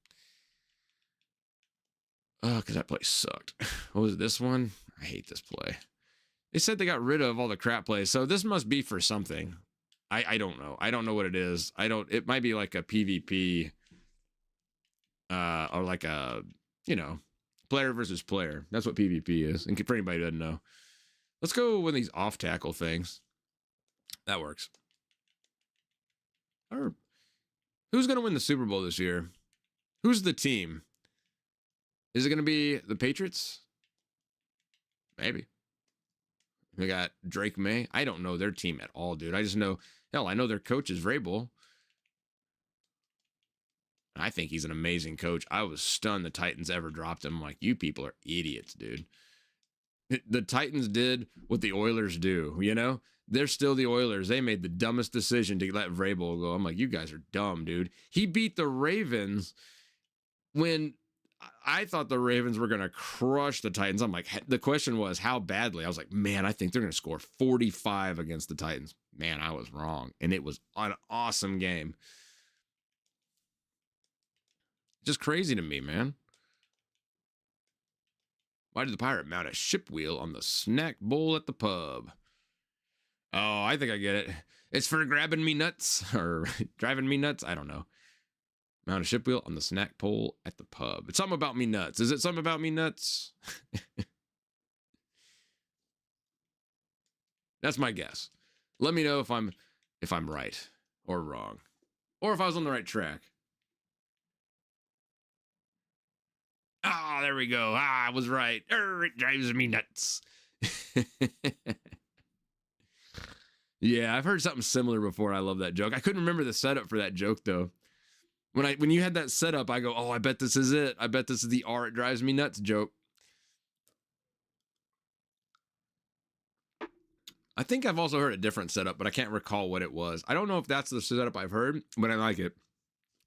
Oh, because that play sucked. What was it, this one? I hate this play. They said they got rid of all the crap plays, so this must be for something. I don't know. I don't know what it is. It might be like a PvP, or like a, you know, player versus player. That's what PvP is. And for anybody who doesn't know, let's go with these off tackle things. That works. Or who's going to win the Super Bowl this year? Who's the team? Is it going to be the Patriots? Maybe. We got Drake May. I don't know their team at all, dude. I just know, hell, I know their coach is Vrabel. I think he's an amazing coach. I was stunned the Titans ever dropped him. I'm like, you people are idiots, dude. The Titans did what the Oilers do, you know? They're still the Oilers. They made the dumbest decision to let Vrabel go. I'm like, you guys are dumb, dude. He beat the Ravens when I thought the Ravens were going to crush the Titans. I'm like, the question was how badly? I was like, man, I think they're going to score 45 against the Titans. Man, I was wrong. And it was an awesome game. Just crazy to me, man. Why did the pirate mount a ship wheel on the snack bowl at the pub? Oh, I think I get it. It's for grabbing me nuts or driving me nuts. I don't know. Mount a ship wheel on the snack pole at the pub. It's something about me nuts. Is it something about me nuts? That's my guess. Let me know if I'm right or wrong, or if I was on the right track. Ah, there we go. I was right. It drives me nuts. Yeah, I've heard something similar before. I love that joke. I couldn't remember the setup for that joke though. When you had that setup, I go, oh, I bet this is it. I bet this is the R it drives me nuts joke. I think I've also heard a different setup, but I can't recall what it was. I don't know if that's the setup I've heard, but I like it.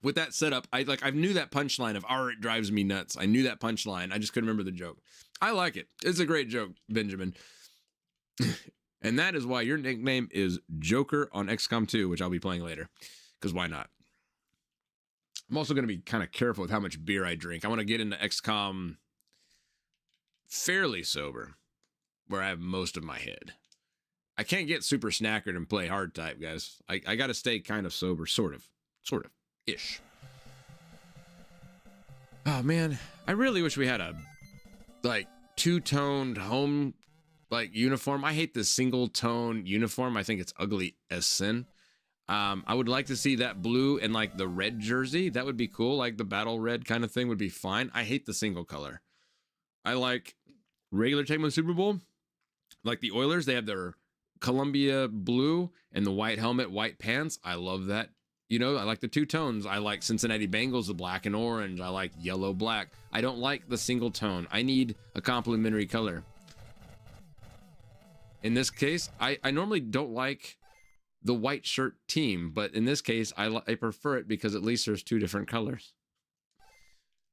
With that setup, I knew that punchline of R it drives me nuts. I knew that punchline. I just couldn't remember the joke. I like it. It's a great joke, Benjamin. And that is why your nickname is Joker on XCOM 2, which I'll be playing later. Because why not? I'm also going to be kind of careful with how much beer I drink. I want to get into XCOM fairly sober, where I have most of my head. I can't get super snackered and play Hardtype, guys. I got to stay kind of sober, sort of-ish. Oh, man. I really wish we had a, two-toned home, uniform. I hate the single-tone uniform. I think it's ugly as sin. I would like to see that blue and the red jersey. That would be cool. The battle red kind of thing would be fine. I hate the single color. I like regular Tecmo Super Bowl. Like the Oilers, they have their Columbia blue and the white helmet, white pants. I love that. I like the two tones. I like Cincinnati Bengals, the black and orange. I like yellow, black. I don't like the single tone. I need a complementary color. In this case, I normally don't like the white shirt team, but in this case, I prefer it because at least there's two different colors.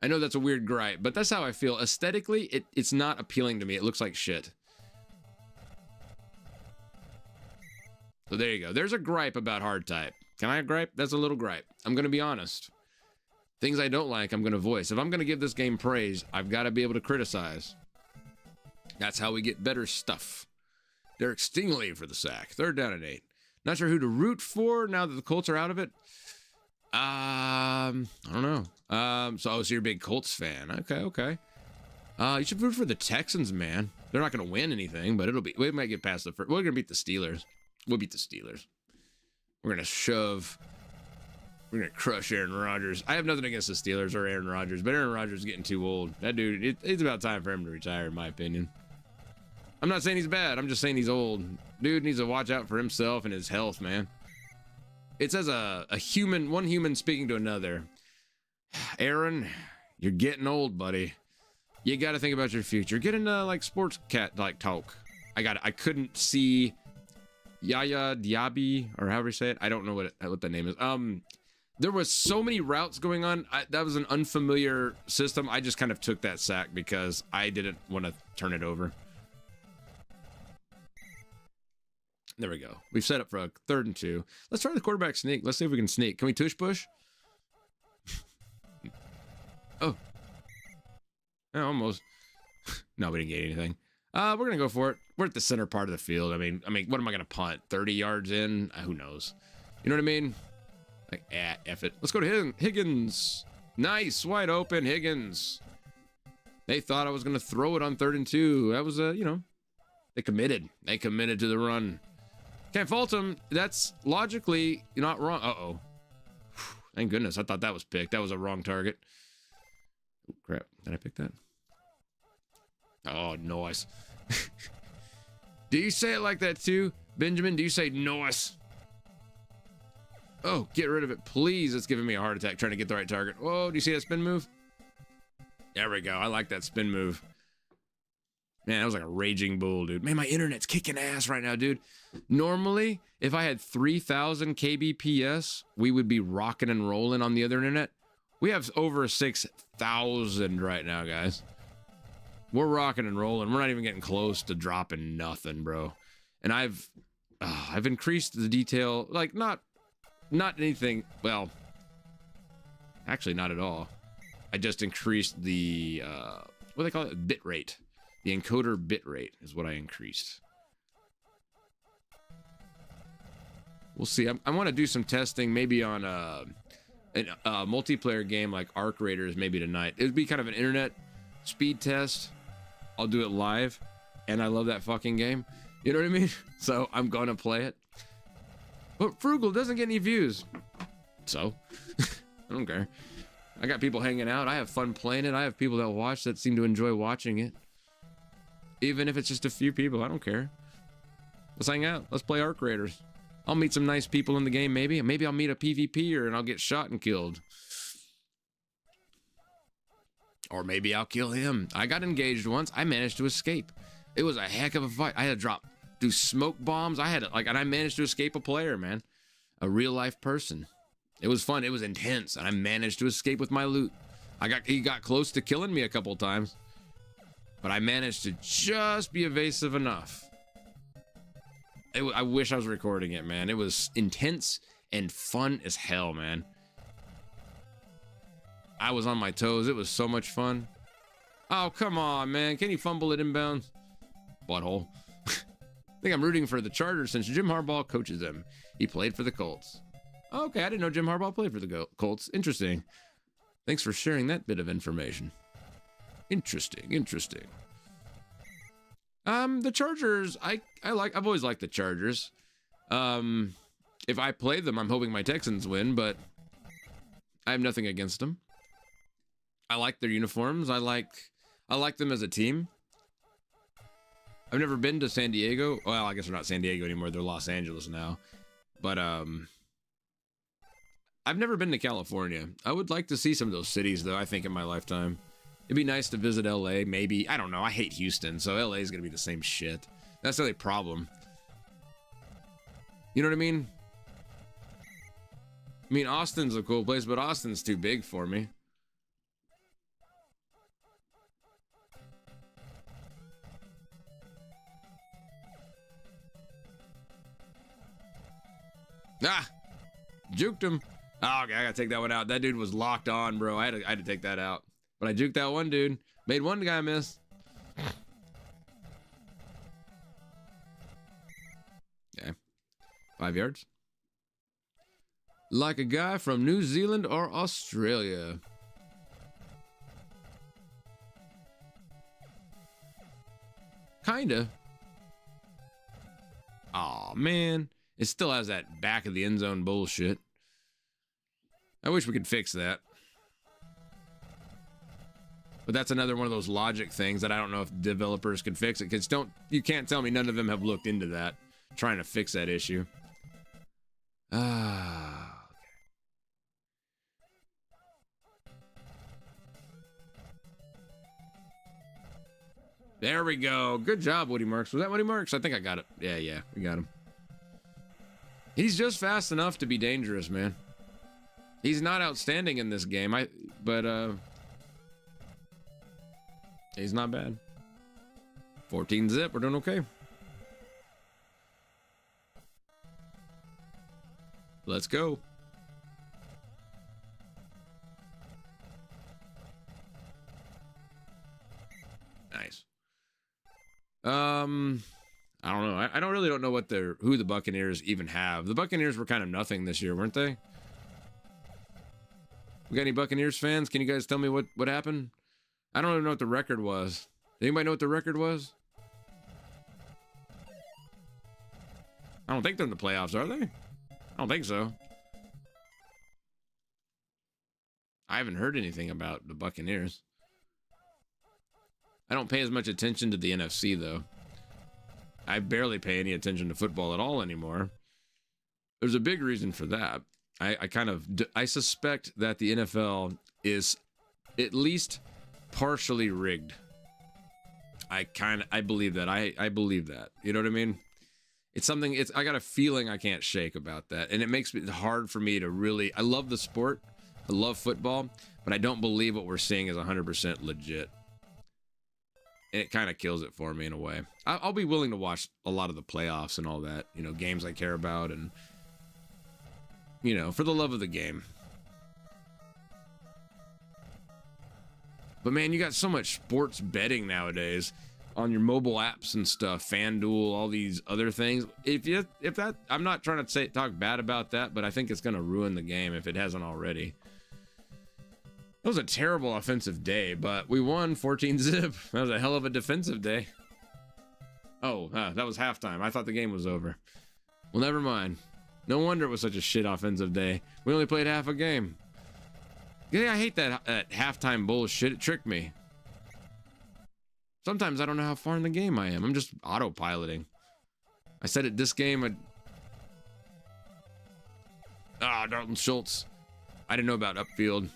I know that's a weird gripe, but that's how I feel. Aesthetically, it's not appealing to me. It looks like shit. So there you go. There's a gripe about Hardtype. Can I gripe? That's a little gripe. I'm going to be honest. Things I don't like, I'm going to voice. If I'm going to give this game praise, I've got to be able to criticize. That's how we get better stuff. Derek Stingley for the sack. 3rd down and 8. Not sure who to root for now that the Colts are out of it. I don't know. So you're a big Colts fan. Okay. You should root for the Texans, man. They're not going to win anything, but we might get past the first. We're going to beat the Steelers. We'll beat the Steelers. We're going to crush Aaron Rodgers. I have nothing against the Steelers or Aaron Rodgers, but Aaron Rodgers is getting too old. That dude, it's about time for him to retire, in my opinion. I'm not saying he's bad. I'm just saying he's old. Dude needs to watch out for himself and his health, man. It says one human speaking to another. Aaron, you're getting old, buddy. You got to think about your future. Get into sports cat talk. I couldn't see Yaya Diaby or however you say it. I don't know what that name is. There was so many routes going on. That was an unfamiliar system. I just kind of took that sack because I didn't want to turn it over. There we go. We've set up for a 3rd and 2. Let's try the quarterback sneak. Let's see if we can sneak. Can we tush push? Oh. Almost. No, we didn't get anything. We're going to go for it. We're at the center part of the field. I mean, what am I going to punt? 30 yards in? Who knows? You know what I mean? F it. Let's go to Higgins. Nice. Wide open, Higgins. They thought I was going to throw it on 3rd and 2. That was, they committed. They committed to the run. Can't fault them. That's logically not wrong. Uh-oh. Thank goodness. I thought that was picked. That was a wrong target. Oh, crap. Did I pick that? Oh, nice. Do you say it like that too, Benjamin? Do you say nice? Oh, get rid of it, please. It's giving me a heart attack trying to get the right target. Whoa, do you see that spin move? There we go. I like that spin move. Man, that was like a raging bull, dude. Man, my internet's kicking ass right now, dude. Normally, if I had 3,000 kbps, we would be rocking and rolling on the other internet. We have over 6,000 right now, guys. We're rocking and rolling. We're not even getting close to dropping nothing, bro. And I've increased the detail, not anything. Well, actually, not at all. I just increased the what do they call it? Bit rate. The encoder bit rate is what I increased. We'll see. I want to do some testing, maybe on a multiplayer game like Arc Raiders, maybe tonight. It would be kind of an internet speed test. I'll do it live, and I love that fucking game. You know what I mean? So I'm gonna play it. But Frugal doesn't get any views, so I don't care. I got people hanging out. I have fun playing it. I have people that watch that seem to enjoy watching it. Even if it's just a few people, I don't care. Let's hang out. Let's play Arc Raiders. I'll meet some nice people in the game, maybe. Maybe I'll meet a PvPer and I'll get shot and killed. Or maybe I'll kill him. I got engaged once. I managed to escape. It was a heck of a fight. I had to do smoke bombs. And I managed to escape a player, man. A real life person. It was fun. It was intense. And I managed to escape with my loot. He got close to killing me a couple times. But I managed to just be evasive enough. I wish I was recording it, man. It was intense and fun as hell, man. I was on my toes. It was so much fun. Oh, come on, man. Can you fumble it inbounds? Butthole. I think I'm rooting for the Chargers since Jim Harbaugh coaches them. He played for the Colts. Okay, I didn't know Jim Harbaugh played for the Colts. Interesting. Thanks for sharing that bit of information. Interesting. The Chargers, I've always liked the Chargers. If I play them, I'm hoping my Texans win, but I have nothing against them. I like their uniforms. I like them as a team. I've never been to San Diego. Well, I guess they're not San Diego anymore. They're Los Angeles now. But I've never been to California. I would like to see some of those cities, though, I think, in my lifetime. It'd be nice to visit LA, maybe. I don't know. I hate Houston, so LA is going to be the same shit. That's the only problem. You know what I mean? I mean, Austin's a cool place, but Austin's too big for me. Ah! Juked him. Oh, okay, I gotta take that one out. That dude was locked on, bro. I had to take that out. But I juked that one dude. Made one guy miss. Okay. 5 yards. Like a guy from New Zealand or Australia. Kinda. Aw, man. It still has that back of the end zone bullshit. I wish we could fix that. But that's another one of those logic things that I don't know if developers can fix it. Because you can't tell me none of them have looked into that, trying to fix that issue. Ah. There we go. Good job, Woody Marks. Was that Woody Marks? I think I got it. Yeah, we got him. He's just fast enough to be dangerous, man. He's not outstanding in this game, but he's not bad. 14 zip, we're doing okay. Let's go. Nice. I don't know. I really don't know who the Buccaneers even have. The Buccaneers were kind of nothing this year, weren't they? We got any Buccaneers fans? Can you guys tell me what happened? I don't even know what the record was. Does anybody know what the record was? I don't think they're in the playoffs, are they? I don't think so. I haven't heard anything about the Buccaneers. I don't pay as much attention to the NFC, though. I barely pay any attention to football at all anymore. There's a big reason for that. I suspect that the NFL is at least partially rigged. I believe that. I believe that. You know what I mean? I got a feeling I can't shake about that. And it makes it hard for me to really, I love the sport. I love football, but I don't believe what we're seeing is 100% legit. And it kind of kills it for me in a way. I'll be willing to watch a lot of the playoffs and all that, games I care about and, for the love of the game. But man, you got so much sports betting nowadays on your mobile apps and stuff, FanDuel, all these other things. I'm not trying to talk bad about that, but I think it's going to ruin the game if it hasn't already. That was a terrible offensive day, but we won 14 zip. That was a hell of a defensive day. Oh, that was halftime. I thought the game was over. Well, never mind. No wonder it was such a shit offensive day. We only played half a game. Yeah, I hate that halftime bullshit. It tricked me. Sometimes I don't know how far in the game I am. I'm just autopiloting. I said it this game. Ah, Dalton Schultz. I didn't know about upfield.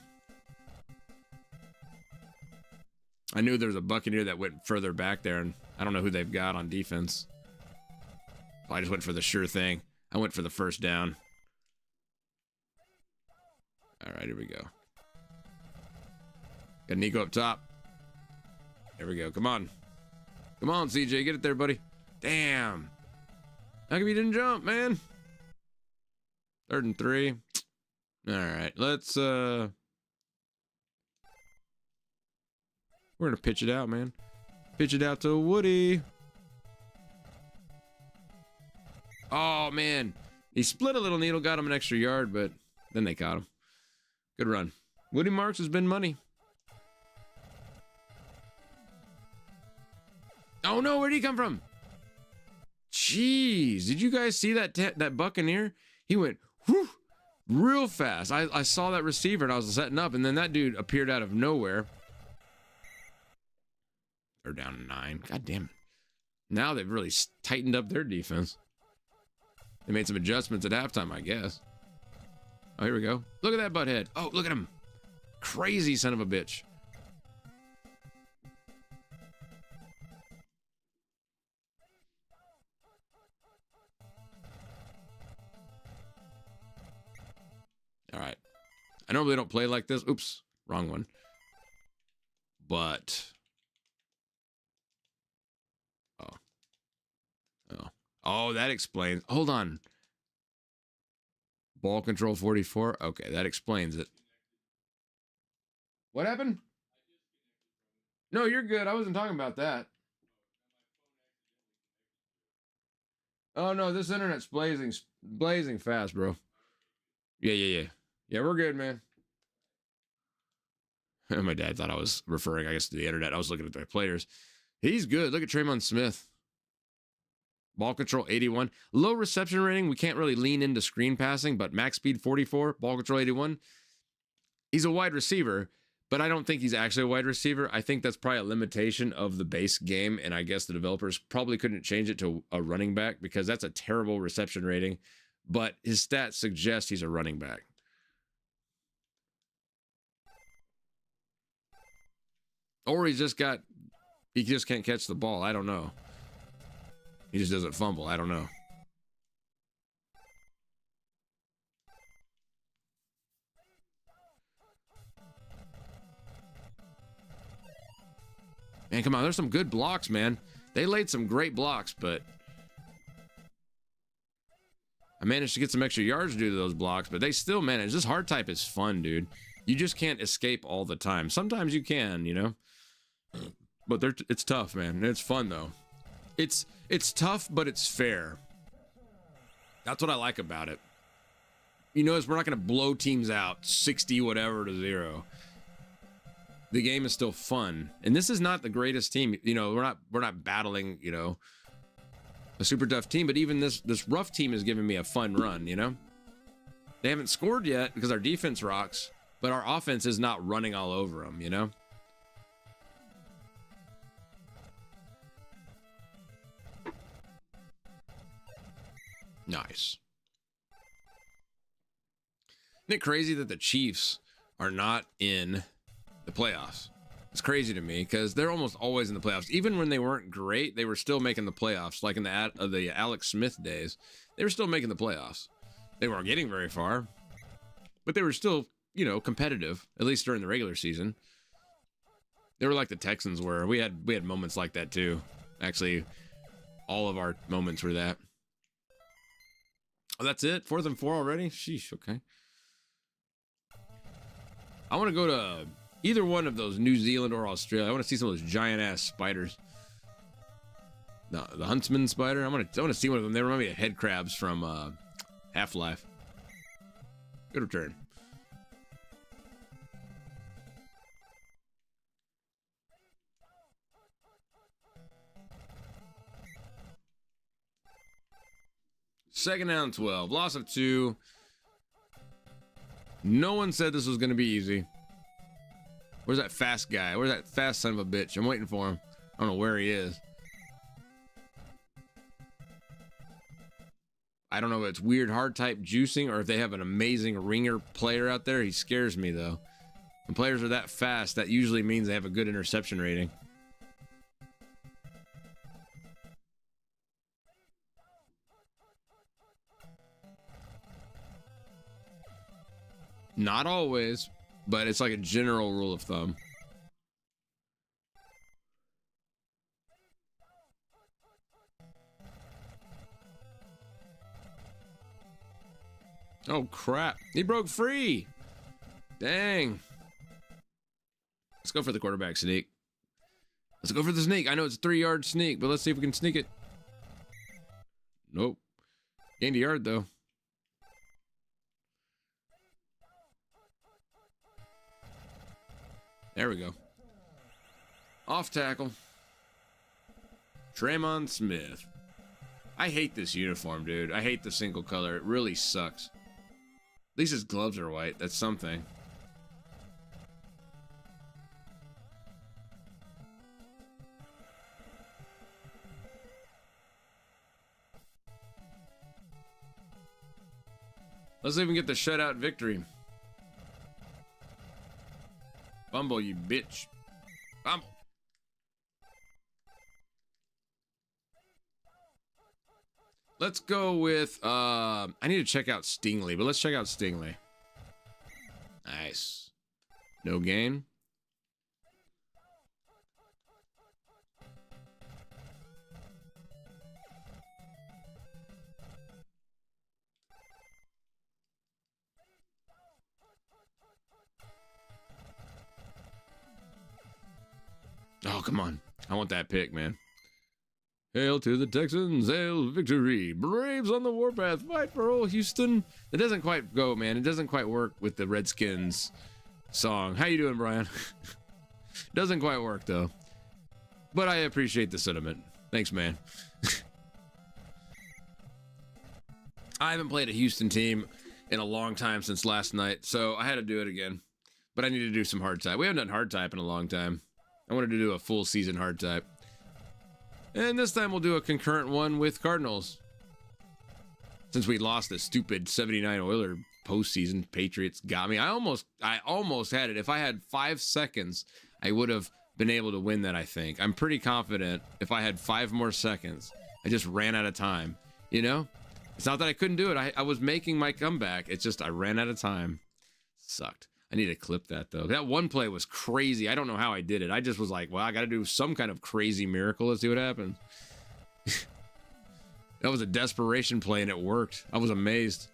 I knew there was a Buccaneer that went further back there, and I don't know who they've got on defense. So I just went for the sure thing. I went for the first down. All right, here we go. Got Nico up top. There we go. Come on. Come on, CJ. Get it there, buddy. Damn. How come you didn't jump, man? 3rd and 3. All right, let's we're gonna pitch it out, man. Pitch it out to Woody. Oh man, he split a little needle, got him an extra yard, but then they caught him. Good run. Woody Marks has been money. Oh no, where'd he come from? Jeez, did you guys see that Buccaneer? He went whew, real fast. I saw that receiver and I was setting up, and then that dude appeared out of nowhere. They're down to 9. God damn it. Now they've really tightened up their defense. They made some adjustments at halftime, I guess. Oh, here we go. Look at that butthead. Oh, look at him. Crazy son of a bitch. All right. I normally don't play like this. Oops, wrong one. But oh, that explains. Hold on. Ball control 44. Okay, that explains it. What happened? No, you're good. I wasn't talking about that. Oh no, this internet's blazing fast, bro. Yeah, we're good, man. My dad thought I was referring, I guess, to the internet. I was looking at the players. He's good. Look at Tremon Smith. Ball control 81. Low reception rating. We can't really lean into screen passing, but max speed 44. Ball control 81. He's a wide receiver, but I don't think he's actually a wide receiver. I think that's probably a limitation of the base game, and I guess the developers probably couldn't change it to a running back because that's a terrible reception rating, but his stats suggest he's a running back. Or he just can't catch the ball. I don't know. He just doesn't fumble. I don't know. Man, come on. There's some good blocks, man. They laid some great blocks, but I managed to get some extra yards due to those blocks, but they still managed. This Hardtype is fun, dude. You just can't escape all the time. Sometimes you can, you know? But it's tough, man. It's fun, though. It's tough, but it's fair. That's what I like about it. You notice we're not going to blow teams out 60 whatever to 0. The game is still fun, and this is not the greatest team. You know, we're not battling, you know, a super tough team, but even this rough team is giving me a fun run. You know, they haven't scored yet because our defense rocks, but our offense is not running all over them. You know. Nice. Isn't it crazy that the Chiefs are not in the playoffs? It's crazy to me because they're almost always in the playoffs. Even when they weren't great, they were still making the playoffs. Like in the Alex Smith days, they were still making the playoffs. They weren't getting very far, but they were still, you know, competitive, at least during the regular season. They were like the Texans were. We had moments like that too. Actually, all of our moments were that. Oh, that's it? 4th and 4 already? Sheesh, okay. I want to go to either one of those, New Zealand or Australia. I want to see some of those giant-ass spiders. The huntsman spider. I want to see one of them. They remind me of head crabs from Half-Life. Good return. Second down 12. Loss of 2. No one said this was going to be easy. Where's that fast guy? Where's that fast son of a bitch? I'm waiting for him. I don't know where he is. I don't know if it's weird hard type juicing or if they have an amazing ringer player out there. He scares me though. When players are that fast, that usually means they have a good interception rating. Not always, but it's like a general rule of thumb. Oh crap, he broke free. Dang. Let's go for the quarterback sneak. Let's go for the sneak. I know it's a 3-yard sneak, but let's see if we can sneak it. Nope. Gained a yard though. There we go. Off tackle. Tremon Smith. I hate this uniform, dude. I hate the single color. It really sucks. At least his gloves are white. That's something. Let's see if we can get the shutout victory. Bumble, you bitch. Bumble. Let's go with, I need to check out Stingley, but let's check out Stingley. Nice. No gain. Oh, come on. I want that pick, man. Hail to the Texans, hail victory. Braves on the warpath, fight for old Houston. It doesn't quite go, man. It doesn't quite work with the Redskins song. How you doing, Brian? Doesn't quite work, though. But I appreciate the sentiment. Thanks, man. I haven't played a Houston team in a long time since last night, so I had to do it again. But I need to do some Hardtype. We haven't done Hardtype in a long time. I wanted to do a full season Hardtype. And this time we'll do a concurrent one with Cardinals. Since we lost the stupid 79 Oiler postseason, Patriots got me. I almost had it. If I had 5 seconds, I would have been able to win that, I think. I'm pretty confident if I had 5 more seconds. I just ran out of time. You know? It's not that I couldn't do it. I was making my comeback. It's just I ran out of time. Sucked. I need to clip that, though. That one play was crazy. I don't know how I did it. I just was like, well, I got to do some kind of crazy miracle. Let's see what happens. That was a desperation play, and it worked. I was amazed.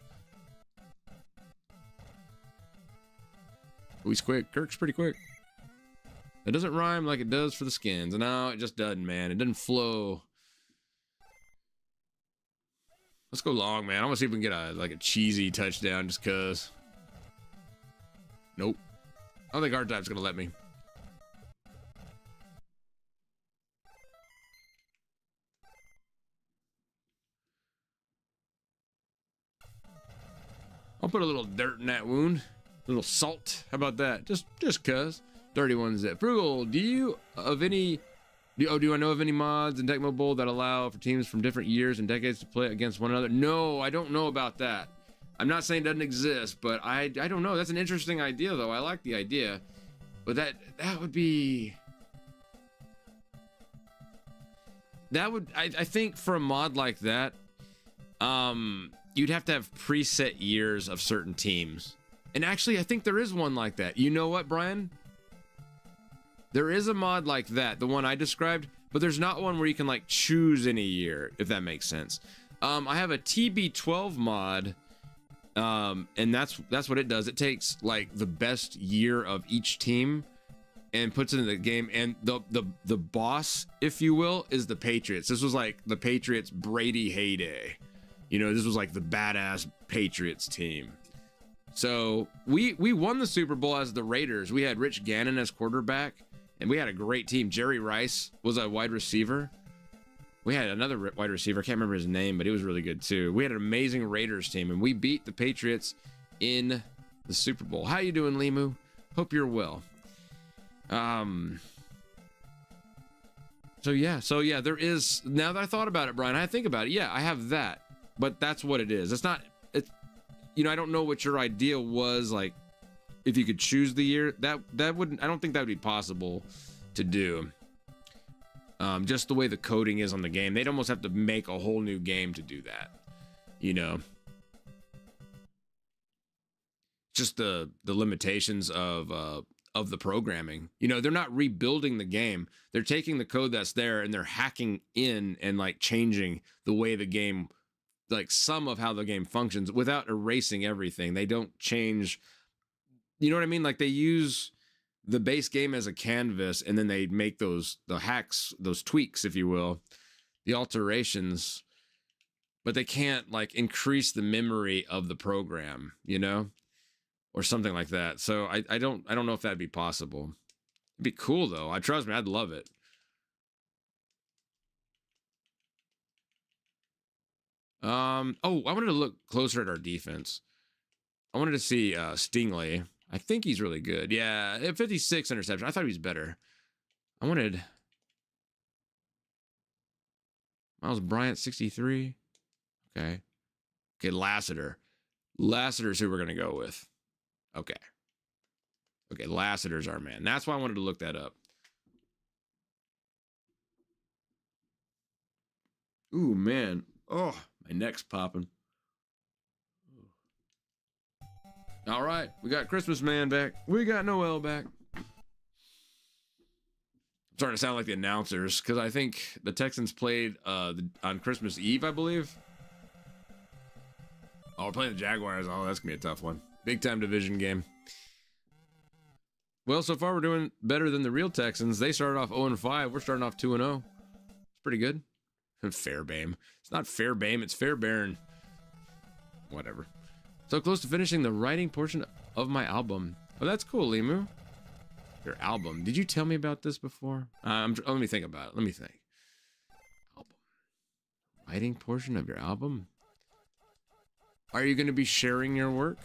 Oh, he's quick. Kirk's pretty quick. It doesn't rhyme like it does for the Skins. No, it just doesn't, man. It doesn't flow. Let's go long, man. I want to see if we can get a cheesy touchdown just because. Nope. I don't think Hardtype's gonna let me. I'll put a little dirt in that wound. A little salt. How about that? Just cuz. 31 zip. Frugal, do I know of any mods in Tecmo Bowl that allow for teams from different years and decades to play against one another? No, I don't know about that. I'm not saying it doesn't exist, but I don't know. That's an interesting idea, though. I like the idea. But that would be... I think for a mod like that, you'd have to have preset years of certain teams. And actually, I think there is one like that. You know what, Brian? There is a mod like that, the one I described, but there's not one where you can, like, choose any year, if that makes sense. I have a TB12 mod... and that's what it does. It takes like the best year of each team and puts it in the game. And the boss, if you will, is the Patriots. This was like the Patriots Brady heyday. You know, this was like the badass Patriots team. So we won the Super Bowl as the Raiders. We had Rich Gannon as quarterback, and we had a great team. Jerry Rice was a wide receiver. We had another wide receiver. I can't remember his name, but he was really good too. We had an amazing Raiders team, and we beat the Patriots in the Super Bowl. How you doing, Limu? Hope you're well. So yeah, there is, now that I thought about it, Brian, I think about it. Yeah, I have that. but that's what it is. It's not, it's, you know, I don't know what your idea was, like, if you could choose the year, that wouldn't, I don't think that would be possible to do. Just the way the coding is on the game, they'd almost have to make a whole new game to do that, you know. Just the limitations of the programming. You know, they're not rebuilding the game. They're taking the code that's there and they're hacking in and like changing the way the game, like some of how the game functions without erasing everything. They don't change, you know what I mean? Like they use the base game as a canvas and then they make the hacks, those tweaks, if you will, the alterations, but they can't like increase the memory of the program, you know? Or something like that. So I don't know if that'd be possible. It'd be cool though. Trust me, I'd love it. Oh, I wanted to look closer at our defense. I wanted to see Stingley. I think he's really good. Yeah, 56 interception. I thought he was better. I wanted Miles Bryant 63. Okay. Lassiter. Lassiter's who we're gonna go with. Okay, Lassiter's our man. That's why I wanted to look that up. Ooh, man. Oh, my neck's popping. All right, we got Christmas Man back. We got Noel back. I'm starting to sound like the announcers because I think the Texans played on Christmas Eve, I believe. Oh, we're playing the Jaguars. Oh, that's going to be a tough one. Big time division game. Well, so far we're doing better than the real Texans. They started off 0-5. We're starting off 2-0. It's pretty good. Fairbame. It's not Fairbame. It's Fairbairn. Whatever. So close to finishing the writing portion of my album. Oh, that's cool, Limu. Your album. Did you tell me about this before? Let me think about it. Let me think. Album. Writing portion of your album? Are you going to be sharing your work?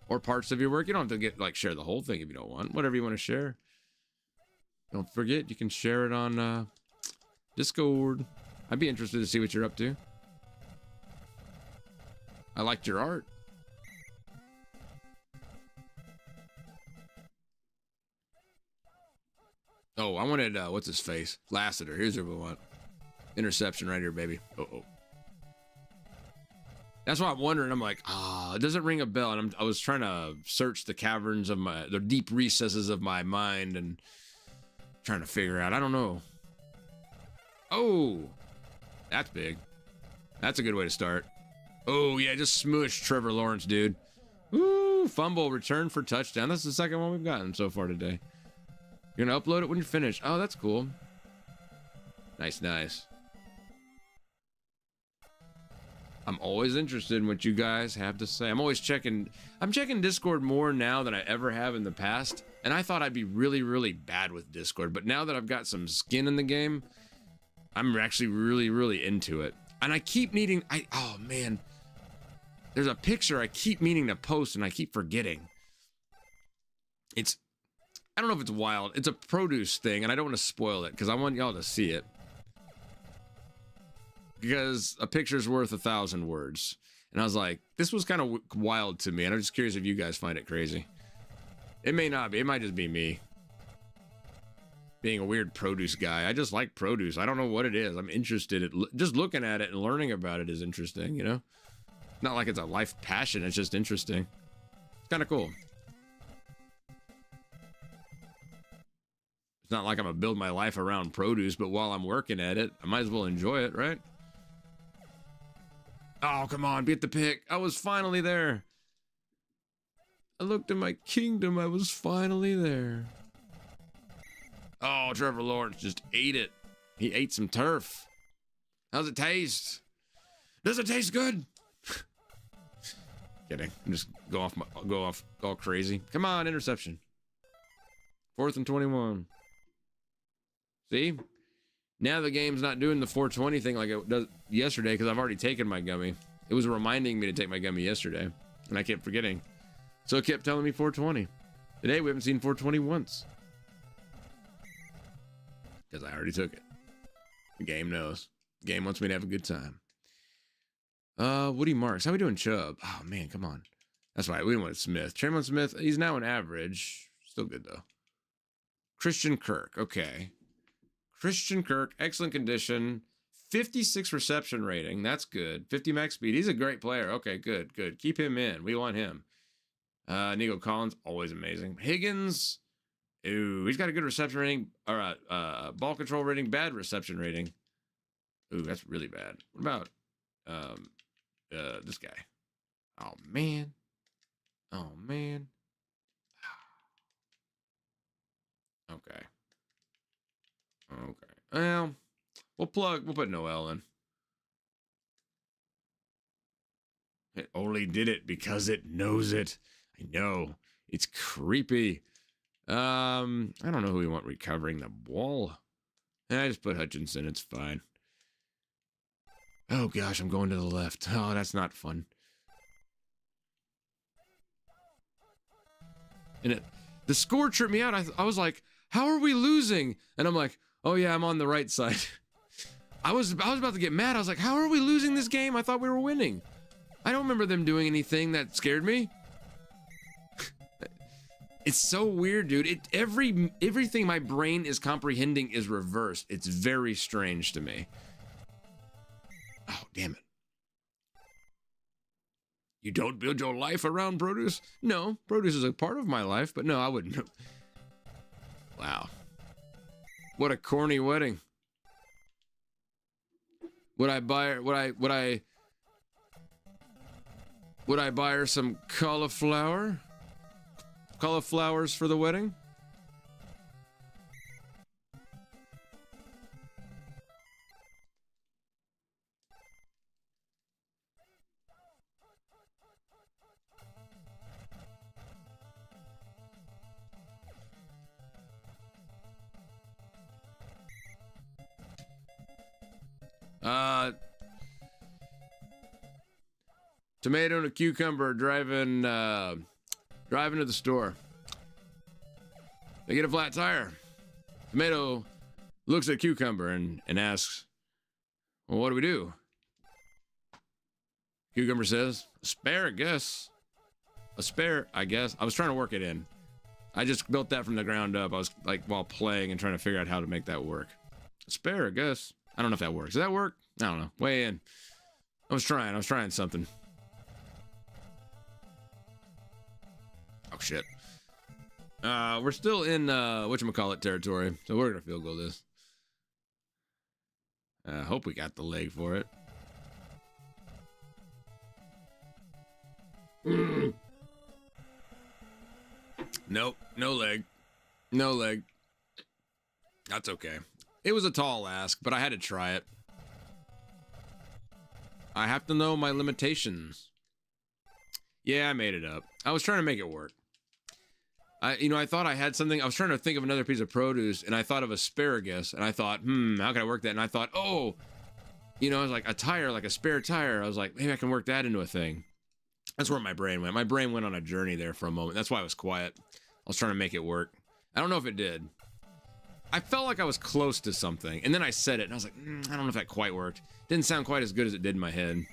Or parts of your work? You don't have to share the whole thing if you don't want. Whatever you want to share. Don't forget, you can share it on Discord. I'd be interested to see what you're up to. I liked your art. Oh, I wanted, what's his face? Lassiter. Here's what we want. Interception right here, baby. Uh-oh. That's why I'm wondering. I'm like, it doesn't ring a bell. And I was trying to search the caverns of the deep recesses of my mind and trying to figure out. I don't know. Oh, that's big. That's a good way to start. Oh, yeah, just smush Trevor Lawrence, dude. Woo, fumble, return for touchdown. That's the second one we've gotten so far today. You're going to upload it when you finish. Oh, that's cool. Nice, nice. I'm always interested in what you guys have to say. I'm always checking. I'm checking Discord more now than I ever have in the past. And I thought I'd be really, really bad with Discord. But now that I've got some skin in the game, I'm actually really, really into it. And I keep needing, oh man, there's a picture I keep meaning to post and I keep forgetting. I don't know if it's wild. It's a produce thing and I don't want to spoil it because I want y'all to see it. Because a picture's worth 1,000 words. And I was like, this was kind of wild to me. And I'm just curious if you guys find it crazy. It may not be. It might just be me. Being a weird produce guy. I just like produce. I don't know what it is. I'm interested in just looking at it and learning about it is interesting, you know? Not like it's a life passion. It's just interesting. It's kind of cool. It's not like I'm going to build my life around produce, but while I'm working at it, I might as well enjoy it, right? Oh, come on, beat the pick. I was finally there. I looked at my kingdom. I was finally there. Oh, Trevor Lawrence just ate it. He ate some turf. How's it taste? Does it taste good? Kidding. I'm just go off all crazy. Come on, interception. 4th and 21. See? Now the game's not doing the 420 thing like it does yesterday because I've already taken my gummy. It was reminding me to take my gummy yesterday, and I kept forgetting. So it kept telling me 420. Today we haven't seen 420 once. Because I already took it. The game knows. The game wants me to have a good time. Woody Marks. How we doing, Chubb? Oh man, come on. That's right. We don't want Smith. Tremont Smith. He's now an average. Still good though. Christian Kirk. Okay. Christian Kirk. Excellent condition. 56 reception rating. That's good. 50 max speed. He's a great player. Okay, good, good. Keep him in. We want him. Nico Collins, always amazing. Higgins. Ooh, he's got a good reception rating. Or ball control rating. Bad reception rating. Ooh, that's really bad. What about this guy? Oh man. Oh man. Okay. Okay. Well, we'll put Noel in. It only did it because it knows it. I know. It's creepy. I don't know who we want recovering the ball. I just put Hutchinson. It's fine. Oh gosh, I'm going to the left. Oh, that's not fun. And the score tripped me out. I was like, how are we losing? And I'm like, oh yeah, I'm on the right side. I was about to get mad. I was like, how are we losing this game? I thought we were winning. I don't remember them doing anything that scared me. It's so weird, dude. Everything my brain is comprehending is reversed. It's very strange to me. Oh, damn it. You don't build your life around produce? No, produce is a part of my life, but no, I wouldn't. Wow. What a corny wedding. Would I buy her, would I buy her some cauliflower? Cauliflowers for the wedding? Tomato and a cucumber driving to the store. They get a flat tire. Tomato looks at cucumber and asks, well, what do we do? Cucumber says, asparagus. A spare, I guess. I was trying to work it in. I just built that from the ground up. I was like while playing and trying to figure out how to make that work. Asparagus. I don't know if that works. Does that work? I don't know. Way in. I was trying something. Oh shit. We're still in whatchamacallit territory, so we're gonna field goal this. Hope we got the leg for it. Nope, no leg. No leg. That's okay. It was a tall ask, but I had to try it. I have to know my limitations. Yeah, I made it up. I was trying to make it work. I thought I had something. I was trying to think of another piece of produce, and I thought of asparagus, and I thought, how can I work that? And I thought, I was like a tire, like a spare tire. I was like, maybe I can work that into a thing. That's where my brain went. My brain went on a journey there for a moment. That's why I was quiet. I was trying to make it work. I don't know if it did. I felt like I was close to something, and then I said it, and I was like, I don't know if that quite worked. Didn't sound quite as good as it did in my head.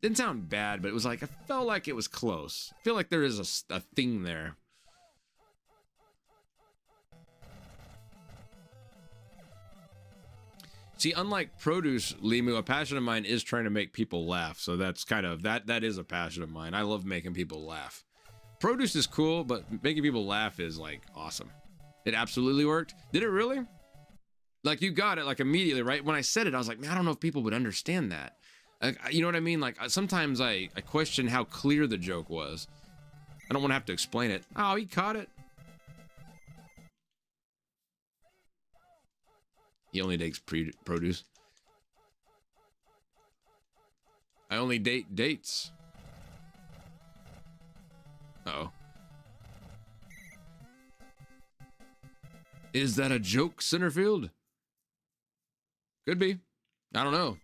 Didn't sound bad, but it was like, I felt like it was close. I feel like there is a thing there. See, unlike produce, Limu, a passion of mine is trying to make people laugh. So that's kind of, that is a passion of mine. I love making people laugh. Produce is cool, but making people laugh is like awesome. It absolutely worked. Did it really? Like you got it like immediately, right? When I said it, I was like, man, I don't know if people would understand that. You know what I mean? Like sometimes I question how clear the joke was. I don't want to have to explain it. Oh, he caught it. He only dates produce. I only date dates. Uh-oh. Is that a joke, Centerfield? Could be. I don't know.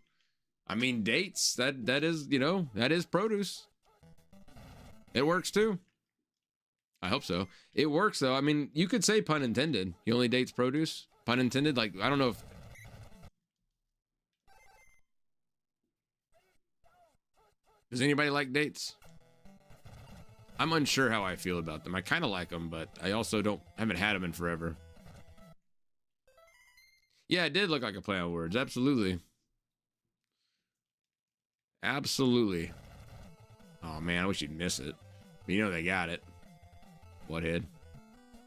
I mean, dates, that is, that is produce. It works too. I hope so. It works though. I mean, you could say pun intended. He only dates produce. Pun intended. Like, I don't know if... Does anybody like dates? I'm unsure how I feel about them. I kind of like them, but I also haven't had them in forever. Yeah, it did look like a play on words. Absolutely. Absolutely. Oh man, I wish you'd miss it. But you know they got it. Butthead.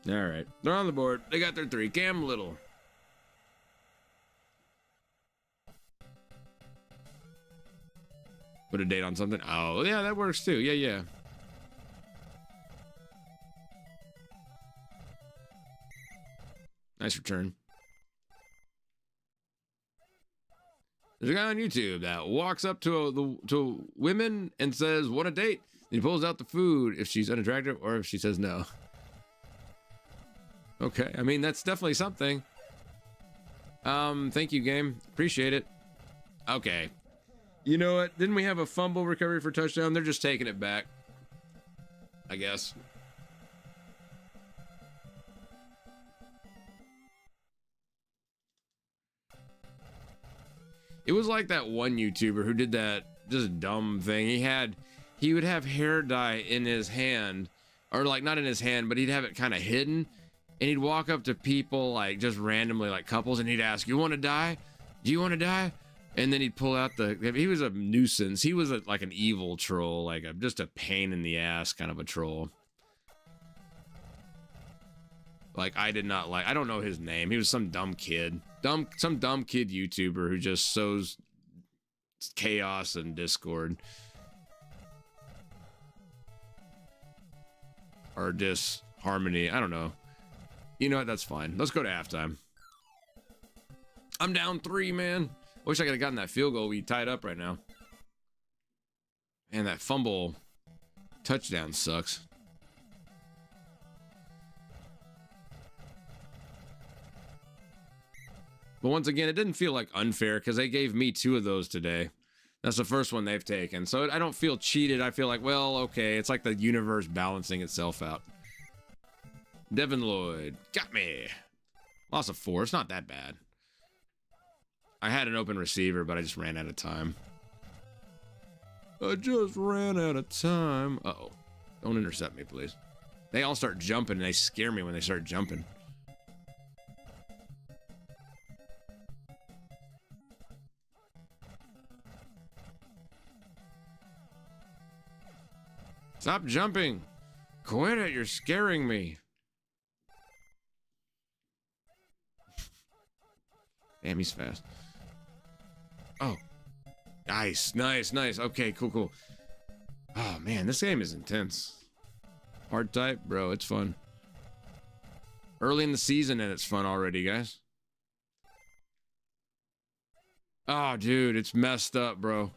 All right, they're on the board. They got their 3. Cam Little. Put a date on something. Oh yeah, that works too. Yeah. Nice return. There's a guy on YouTube that walks up to women and says, "Want a date?" And he pulls out the food if she's unattractive or if she says no. Okay, I mean, that's definitely something. Thank you, game. Appreciate it. Okay. You know what? Didn't we have a fumble recovery for touchdown? They're just taking it back, I guess. It was like that one YouTuber who did that just dumb thing. He would have hair dye in his hand, or like not in his hand, but he'd have it kind of hidden, and he'd walk up to people like just randomly, like couples, and he'd ask, "You want to die? Do you want to die?" And then he'd pull out he was a nuisance. He was like an evil troll, like just a pain in the ass kind of a troll. Like I don't know his name. He was some dumb kid. Some dumb kid YouTuber who just sows chaos and discord. Or disharmony. I don't know. You know what? That's fine. Let's go to halftime. I'm down 3, man. Wish I could have gotten that field goal. We tied up right now. Man, that fumble touchdown sucks. But once again, it didn't feel like unfair because they gave me 2 of those today. That's the first one they've taken. So I don't feel cheated. I feel like, well, okay. It's like the universe balancing itself out. Devin Lloyd. Got me. Loss of 4. It's not that bad. I had an open receiver, but I just ran out of time. Uh-oh. Don't intercept me, please. They all start jumping, and they scare me when they start jumping. Stop jumping. Quit it. You're scaring me. Damn, he's fast. Oh. Nice. Okay, cool. Oh, man, this game is intense. Hardtype, bro, it's fun. Early in the season, and it's fun already, guys. Oh, dude, it's messed up, bro.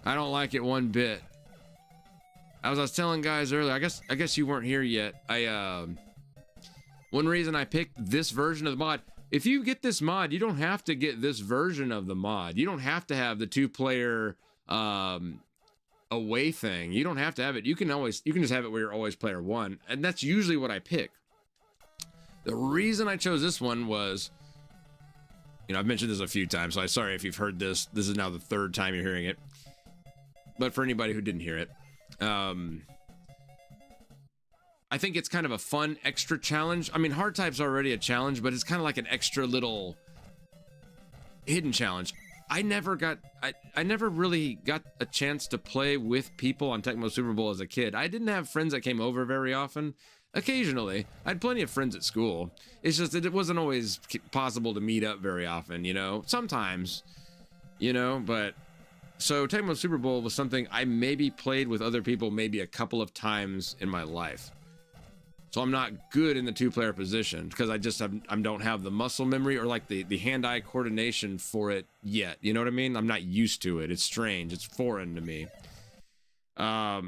I don't like it one bit. As I was telling guys earlier, I guess you weren't here yet. One reason I picked this version of the mod, if you get this mod, you don't have to get this version of the mod. You don't have to have the 2-player away thing. You don't have to have it. You can just have it where you're always player 1, and that's usually what I pick. The reason I chose this one was, you know, I've mentioned this a few times, so I'm sorry if you've heard this. This is now the 3rd time you're hearing it. But for anybody who didn't hear it, I think it's kind of a fun extra challenge. I mean, Hardtype's already a challenge, but it's kind of like an extra little hidden challenge. I never really got a chance to play with people on Tecmo Super Bowl as a kid. I didn't have friends that came over very often. Occasionally, I had plenty of friends at school. It's just that it wasn't always possible to meet up very often, you know? Sometimes, you know, but... So Tecmo Super Bowl was something I maybe played with other people maybe a couple of times in my life. So I'm not good in the 2-player position because I don't have the muscle memory or like the hand-eye coordination for it yet. You know what I mean? I'm not used to it. It's strange. It's foreign to me. I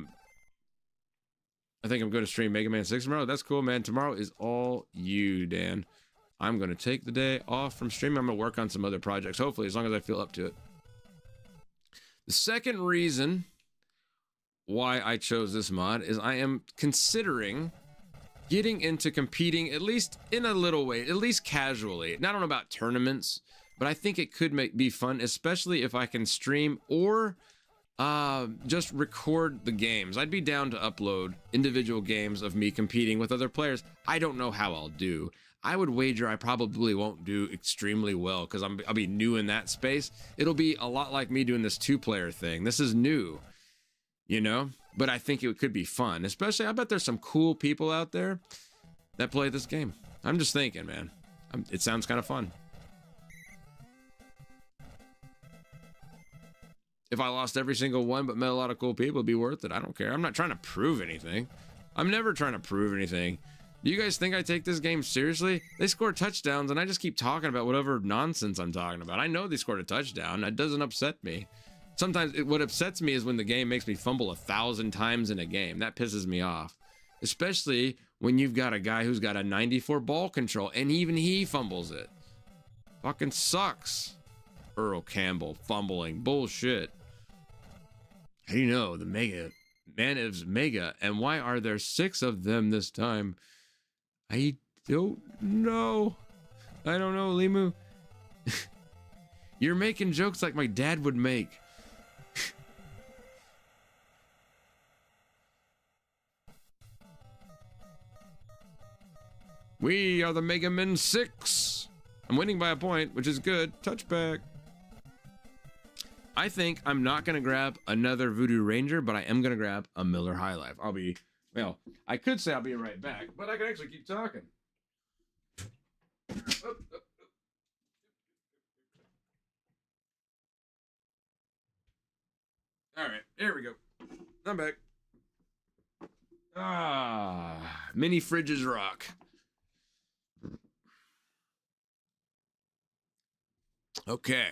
think I'm going to stream Mega Man 6 tomorrow. That's cool, man. Tomorrow is all you, Dan. I'm going to take the day off from streaming. I'm going to work on some other projects, hopefully, as long as I feel up to it. The second reason why I chose this mod is I am considering getting into competing, at least in a little way, at least casually. Not about tournaments, but I think it could be fun, especially if I can stream or Just record the games. I'd be down to upload individual games of me competing with other players. I don't know how I'll do. I would wager I probably won't do extremely well because I'll be new in that space. It'll be a lot like me doing this 2-player thing. This is new, you know? But I think it could be fun. Especially, I bet there's some cool people out there that play this game. I'm just thinking, man. It sounds kind of fun. If I lost every single one but met a lot of cool people, it'd be worth it. I don't care. I'm not trying to prove anything. I'm never trying to prove anything. Do you guys think I take this game seriously? They score touchdowns and I just keep talking about whatever nonsense I'm talking about. I know they scored a touchdown. That doesn't upset me. Sometimes what upsets me is when the game makes me fumble 1,000 times in a game. That pisses me off. Especially when you've got a guy who's got a 94 ball control and even he fumbles it. Fucking sucks. Earl Campbell fumbling. Bullshit. How do you know the mega man is mega and why are there 6 of them this time? I don't know. I don't know, Limu. You're making jokes like my dad would make. We are the Mega Men 6. I'm winning by a point, which is good. Touchback. I think I'm not going to grab another Voodoo Ranger, but I am going to grab a Miller High Life. Well, I could say I'll be right back, but I can actually keep talking. All right, here we go. I'm back. Mini fridges rock. Okay,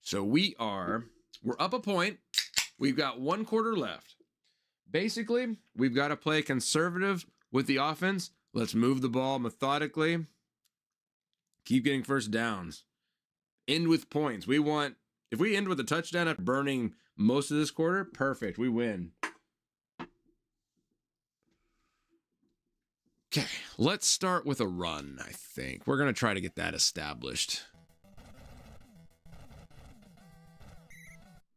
so we're up a point. We've got 1 quarter left. Basically, we've got to play conservative with the offense. Let's move the ball methodically. Keep getting first downs. End with points. If we end with a touchdown after burning most of this quarter, perfect. We win. Okay, let's start with a run, I think. We're going to try to get that established.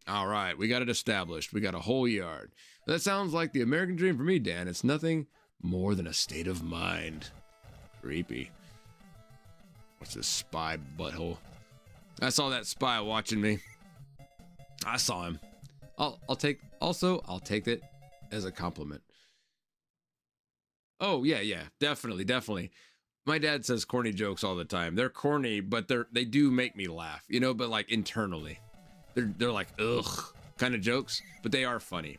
All right, we got it established. We got a whole yard. That sounds like the American dream for me, Dan. It's nothing more than a state of mind. Creepy. What's this spy butthole? I saw that spy watching me. I saw him. I'll take it as a compliment. Oh, yeah, definitely. My dad says corny jokes all the time. They're corny, but they do make me laugh, you know, but like internally. They're like ugh kind of jokes, but they are funny.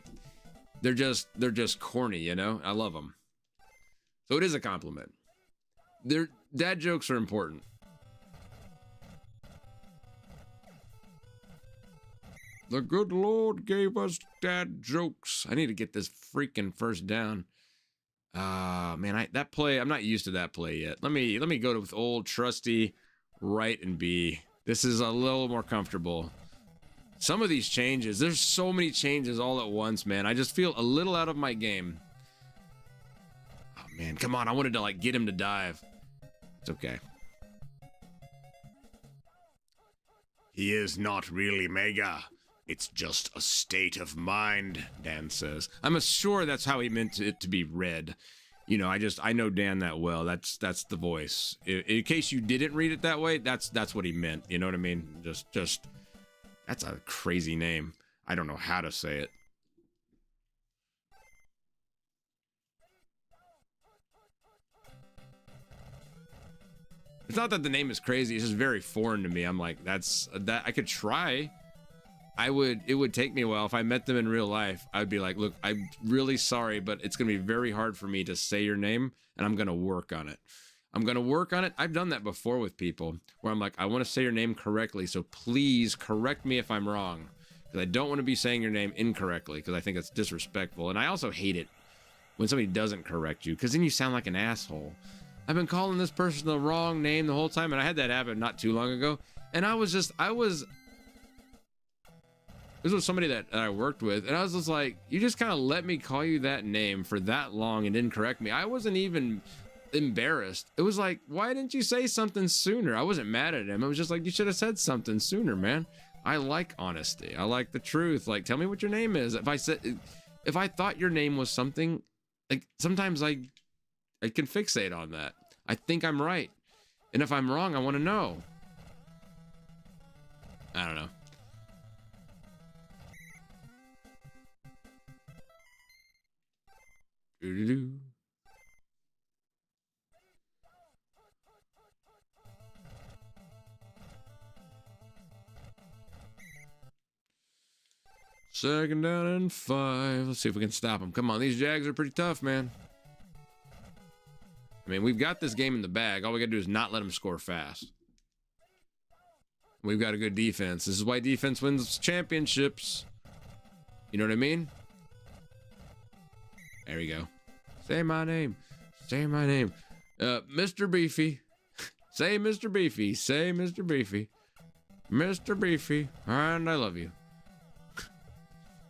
They're just corny, you know? I love them. So it is a compliment. Dad jokes are important. The good Lord gave us dad jokes. I need to get this freaking first down. Man, that play, I'm not used to that play yet. Let me go with old trusty right and B. This is a little more comfortable. Some of these changes, there's so many changes all at once, man. I just feel a little out of my game. Oh man, come on. I wanted to like get him to dive. It's okay. He is not really mega. It's just a state of mind, Dan says. I'm sure that's how he meant it to be read. You know, I know Dan that well. That's the voice. In case you didn't read it that way, that's what he meant. You know what I mean? Just that's a crazy name. I don't know how to say it. It's not that the name is crazy. It's just very foreign to me. I'm like, that I could try. It would take me a while. If I met them in real life, I'd be like, look, I'm really sorry, but it's going to be very hard for me to say your name, and I'm going to work on it. I've done that before with people where I'm like, I want to say your name correctly, so please correct me if I'm wrong. Because I don't want to be saying your name incorrectly, because I think it's disrespectful. And I also hate it when somebody doesn't correct you, because then you sound like an asshole. I've been calling this person the wrong name the whole time, and I had that happen not too long ago. And this was somebody that I worked with, and I was just like, you just kind of let me call you that name for that long and didn't correct me. I wasn't even embarrassed. It was like, why didn't you say something sooner? I wasn't mad at him. I was just like, you should have said something sooner, man. I like honesty. I like the truth. Like, tell me what your name is. If I thought your name was something, like sometimes I can fixate on that. I think I'm right. And if I'm wrong, I want to know. I don't know. Doo-doo-doo. Second down and 5. Let's see if we can stop them. Come on, these Jags are pretty tough, man. I mean, we've got this game in the bag. All we got to do is not let them score fast. We've got a good defense. This is why defense wins championships. You know what I mean? There we go. Say my name. Say my name. Mr. Beefy. Say Mr. Beefy. Say Mr. Beefy. Mr. Beefy. And I love you.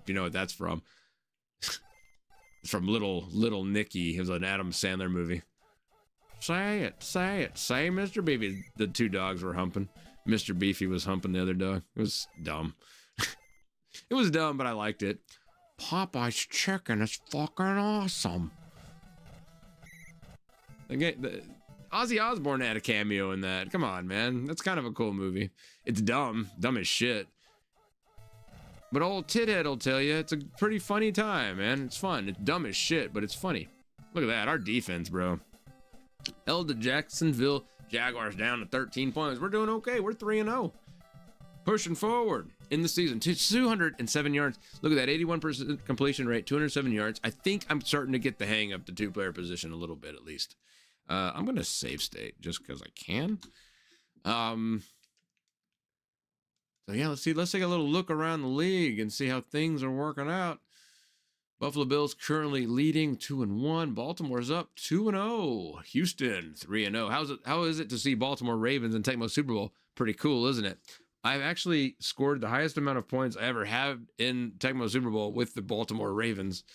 You know what that's from? It's from Little Nicky. It was an Adam Sandler movie. Say it. Say it. Say Mr. Beefy. The two dogs were humping. Mr. Beefy was humping the other dog. It was dumb. It was dumb, but I liked it. Popeye's chicken is fucking awesome. Ozzy Osbourne had a cameo in that. Come on, man. That's kind of a cool movie. It's dumb. Dumb as shit. But old Tithead will tell you it's a pretty funny time, man. It's fun. It's dumb as shit, but it's funny. Look at that. Our defense, bro. Held the Jacksonville Jaguars down to 13 points. We're doing okay. We're 3-0. Pushing forward in the season. 207 yards. Look at that. 81% completion rate. 207 yards. I think I'm starting to get the hang of the two-player position a little bit, at least. I'm going to save state just because I can. So yeah, let's see. Let's take a little look around the league and see how things are working out. Buffalo Bills currently leading 2-1. Baltimore's up 2-0. Houston 3-0. How is it to see Baltimore Ravens in Tecmo Super Bowl? Pretty cool, isn't it? I've actually scored the highest amount of points I ever have in Tecmo Super Bowl with the Baltimore Ravens.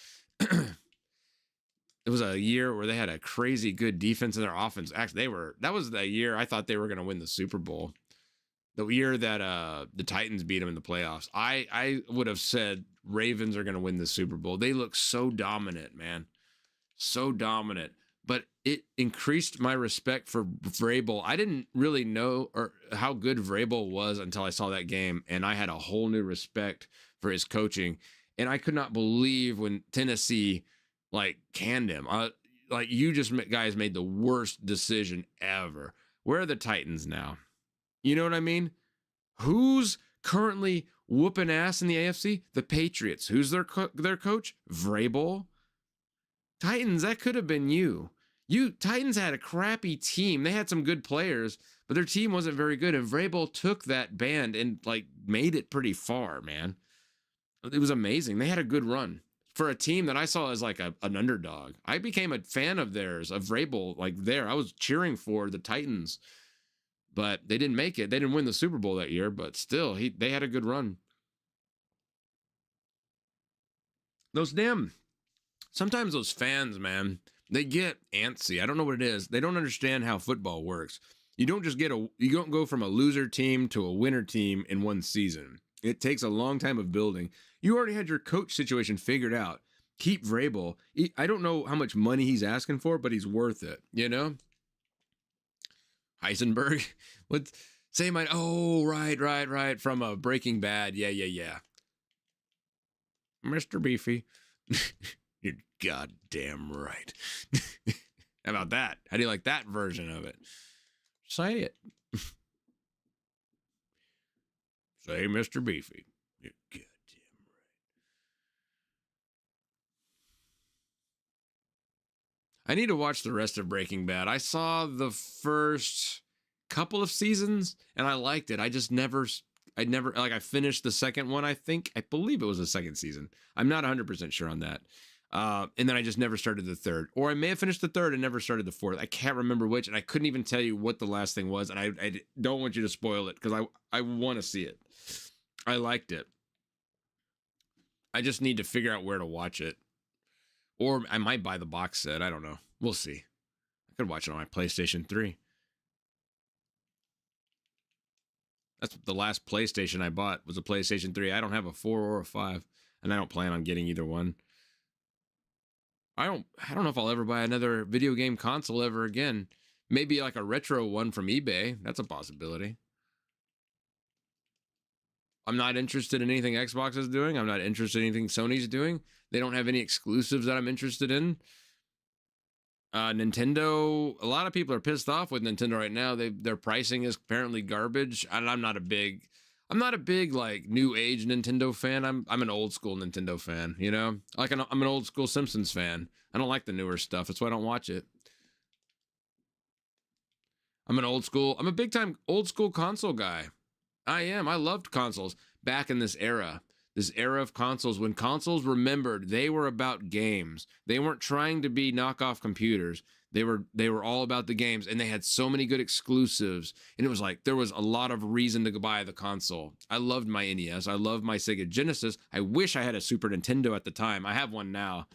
It was a year where they had a crazy good defense in their offense. Actually, that was the year I thought they were going to win the Super Bowl. The year that the Titans beat them in the playoffs. I would have said Ravens are going to win the Super Bowl. They look so dominant, man. So dominant. But it increased my respect for Vrabel. I didn't really know how good Vrabel was until I saw that game, and I had a whole new respect for his coaching. And I could not believe when Tennessee canned him. You guys made the worst decision ever. Where are the Titans now? You know what I mean? Who's currently whooping ass in the AFC? The Patriots. Who's their coach? Vrabel. Titans, that could have been you. Titans had a crappy team. They had some good players, but their team wasn't very good. And Vrabel took that band and made it pretty far, man. It was amazing. They had a good run for a team that I saw as an underdog. I became a fan of theirs, of Vrabel. I was cheering for the Titans. But they didn't make it. They didn't win the Super Bowl that year, but still, they had a good run. Sometimes those fans, man, they get antsy. I don't know what it is. They don't understand how football works. You don't go from a loser team to a winner team in one season. It takes a long time of building. You already had your coach situation figured out. Keep Vrabel. I don't know how much money he's asking for, but he's worth it, you know? Heisenberg? What? Say my... Oh, right. From a Breaking Bad. Yeah. Mr. Beefy. You're goddamn right. How about that? How do you like that version of it? Say it. Say Mr. Beefy. You're goddamn right. I need to watch the rest of Breaking Bad. I saw the first couple of seasons and I liked it. I finished the second one, I believe it was the second season. I'm not 100% sure on that. And then I just never started the third. Or I may have finished the third and never started the fourth. I can't remember which, and I couldn't even tell you what the last thing was, and I don't want you to spoil it because I want to see it. I liked it. I just need to figure out where to watch it. Or I might buy the box set. I don't know. We'll see. I could watch it on my PlayStation 3. That's the last PlayStation I bought was a PlayStation 3. I don't have a 4 or a 5, and I don't plan on getting either one. I don't know if I'll ever buy another video game console ever again. Maybe like a retro one from eBay. That's a possibility. I'm not interested in anything Xbox is doing. I'm not interested in anything Sony's doing. They don't have any exclusives that I'm interested in. Nintendo, a lot of people are pissed off with Nintendo right now. Their pricing is apparently garbage. And I'm not a big like new age Nintendo fan. I'm an old school Nintendo fan, you know? Like I'm an old school Simpsons fan. I don't like the newer stuff. That's why I don't watch it. I'm a big time old school console guy. I am. I loved consoles back in this era of consoles, when consoles remembered they were about games. They weren't trying to be knockoff computers. They were all about the games, and they had so many good exclusives. And it was like there was a lot of reason to buy the console. I loved my NES. I loved my Sega Genesis. I wish I had a Super Nintendo at the time. I have one now.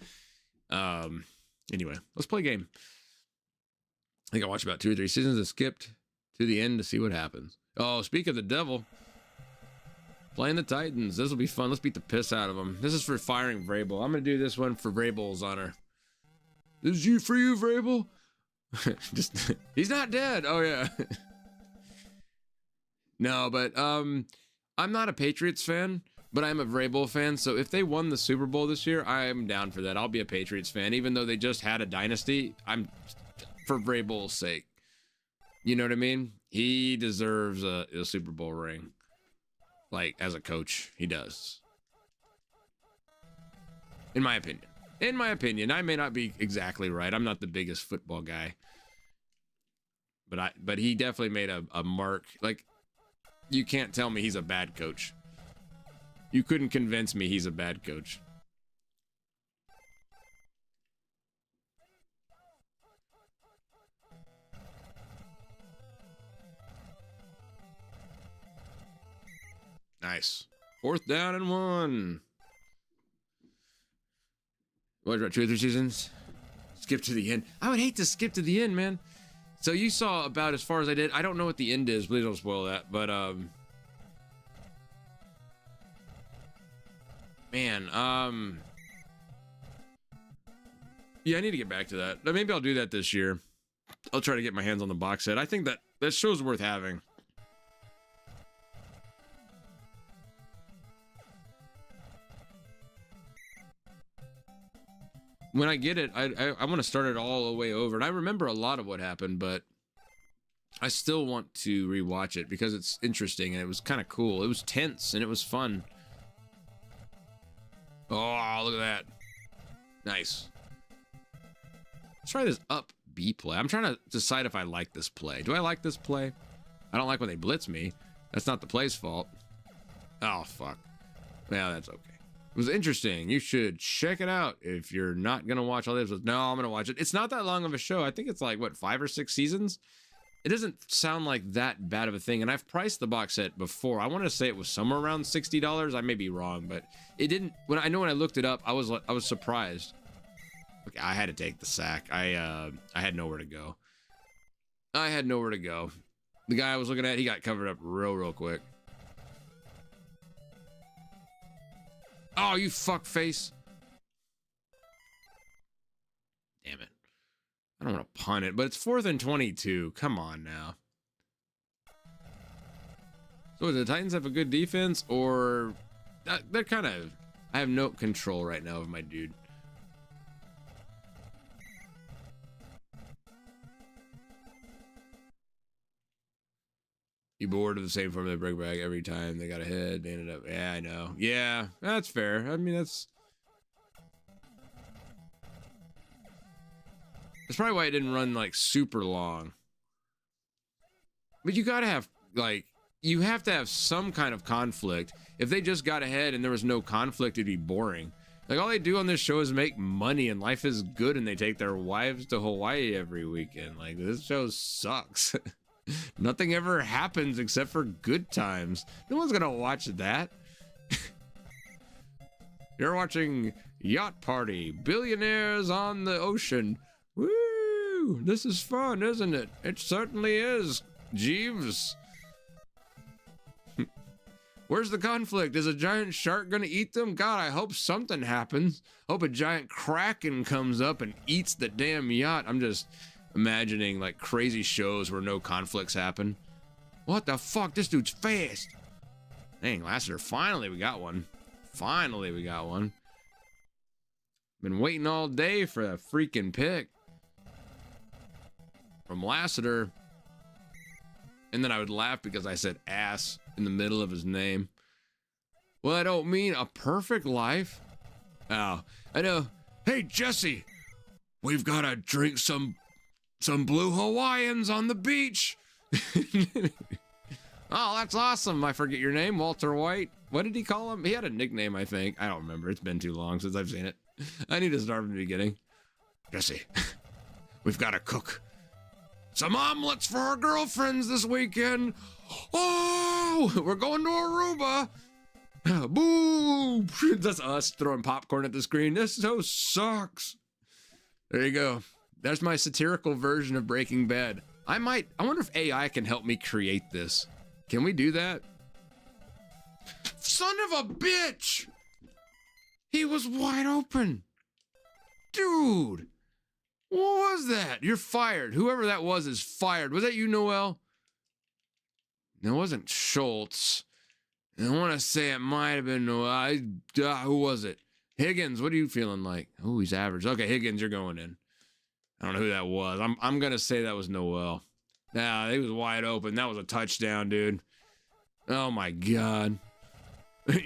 Anyway, let's play a game. I think I watched about 2 or 3 seasons and skipped to the end to see what happens. Oh, speak of the devil. Playing the Titans. This will be fun. Let's beat the piss out of them. This is for firing Vrabel. I'm going to do this one for Vrabel's honor. This is for you, Vrabel. Just, he's not dead. Oh, yeah. No, but I'm not a Patriots fan, but I'm a Vrabel fan. So if they won the Super Bowl this year, I'm down for that. I'll be a Patriots fan. Even though they just had a dynasty, I'm for Vrabel's sake. You know what I mean? He deserves a Super Bowl ring. Like, as a coach, he does. In my opinion. I may not be exactly right. I'm not the biggest football guy. But he definitely made a mark. Like, you can't tell me he's a bad coach. You couldn't convince me he's a bad coach. Nice. 4th down and 1. What, about 2 or 3 seasons? Skip to the end. I would hate to skip to the end, man. So you saw about as far as I did. I don't know what the end is. Please don't spoil that. But, man, yeah, I need to get back to that. Maybe I'll do that this year. I'll try to get my hands on the box set. I think that show's worth having. When I get it, I want to start it all the way over. And I remember a lot of what happened, but I still want to rewatch it because it's interesting and it was kind of cool. It was tense and it was fun. Oh, look at that. Nice. Let's try this up B play. I'm trying to decide if I like this play. Do I like this play? I don't like when they blitz me. That's not the play's fault. Oh, fuck. Yeah, that's okay. It was interesting. You should check it out if you're not going to watch all this. No, I'm going to watch it. It's not that long of a show. I think it's like, what, 5 or 6 seasons? It doesn't sound like that bad of a thing. And I've priced the box set before. I want to say it was somewhere around $60. I may be wrong, but it didn't. When I looked it up, I was surprised. Okay, I had to take the sack. I had nowhere to go. The guy I was looking at, he got covered up real quick. Oh, you fuck face. Damn it. I don't want to punt it, but it's 4th and 22. Come on now. So do the Titans have a good defense, or they're kind of... I have no control right now of my dude. You bored of the same form they bring back every time they got ahead. They ended up... Yeah, I know. Yeah, that's fair. I mean, that's probably why it didn't run, like, super long. But you gotta have, like... You have to have some kind of conflict. If they just got ahead and there was no conflict, it'd be boring. Like, all they do on this show is make money and life is good and they take their wives to Hawaii every weekend. Like, this show sucks. Nothing ever happens except for good times. No one's gonna watch that. You're watching Yacht Party, billionaires on the ocean. Woo! This is fun, isn't it? It certainly is, Jeeves. Where's the conflict? Is a giant shark gonna eat them? God, I hope something happens. Hope a giant kraken comes up and eats the damn yacht. I'm just imagining like crazy shows where no conflicts happen. What the fuck? This dude's fast. Dang, Lassiter, finally we got one. Finally we got one. Been waiting all day for a freaking pick from Lassiter. And then I would laugh because I said ass in the middle of his name. Well, I don't mean a perfect life. Oh, I know. Hey, Jesse, we've got to drink some blue Hawaiians on the beach. Oh, that's awesome. I forget your name, Walter White. What did he call him? He had a nickname, I think. I don't remember. It's been too long since I've seen it. I need to start from the beginning. Jesse, we've got to cook some omelets for our girlfriends this weekend. Oh, we're going to Aruba. Boo! That's us throwing popcorn at the screen. This so sucks. There you go. That's my satirical version of Breaking Bad. I wonder if AI can help me create this. Can we do that? Son of a bitch! He was wide open. Dude, what was that? You're fired. Whoever that was is fired. Was that you, Noel? No, it wasn't Schultz. I want to say it might have been Noel. Who was it? Higgins, what are you feeling like? Oh, he's average. Okay, Higgins, you're going in. I don't know who that was. I'm going to say that was Noel. Nah, he was wide open. That was a touchdown, dude. Oh, my God.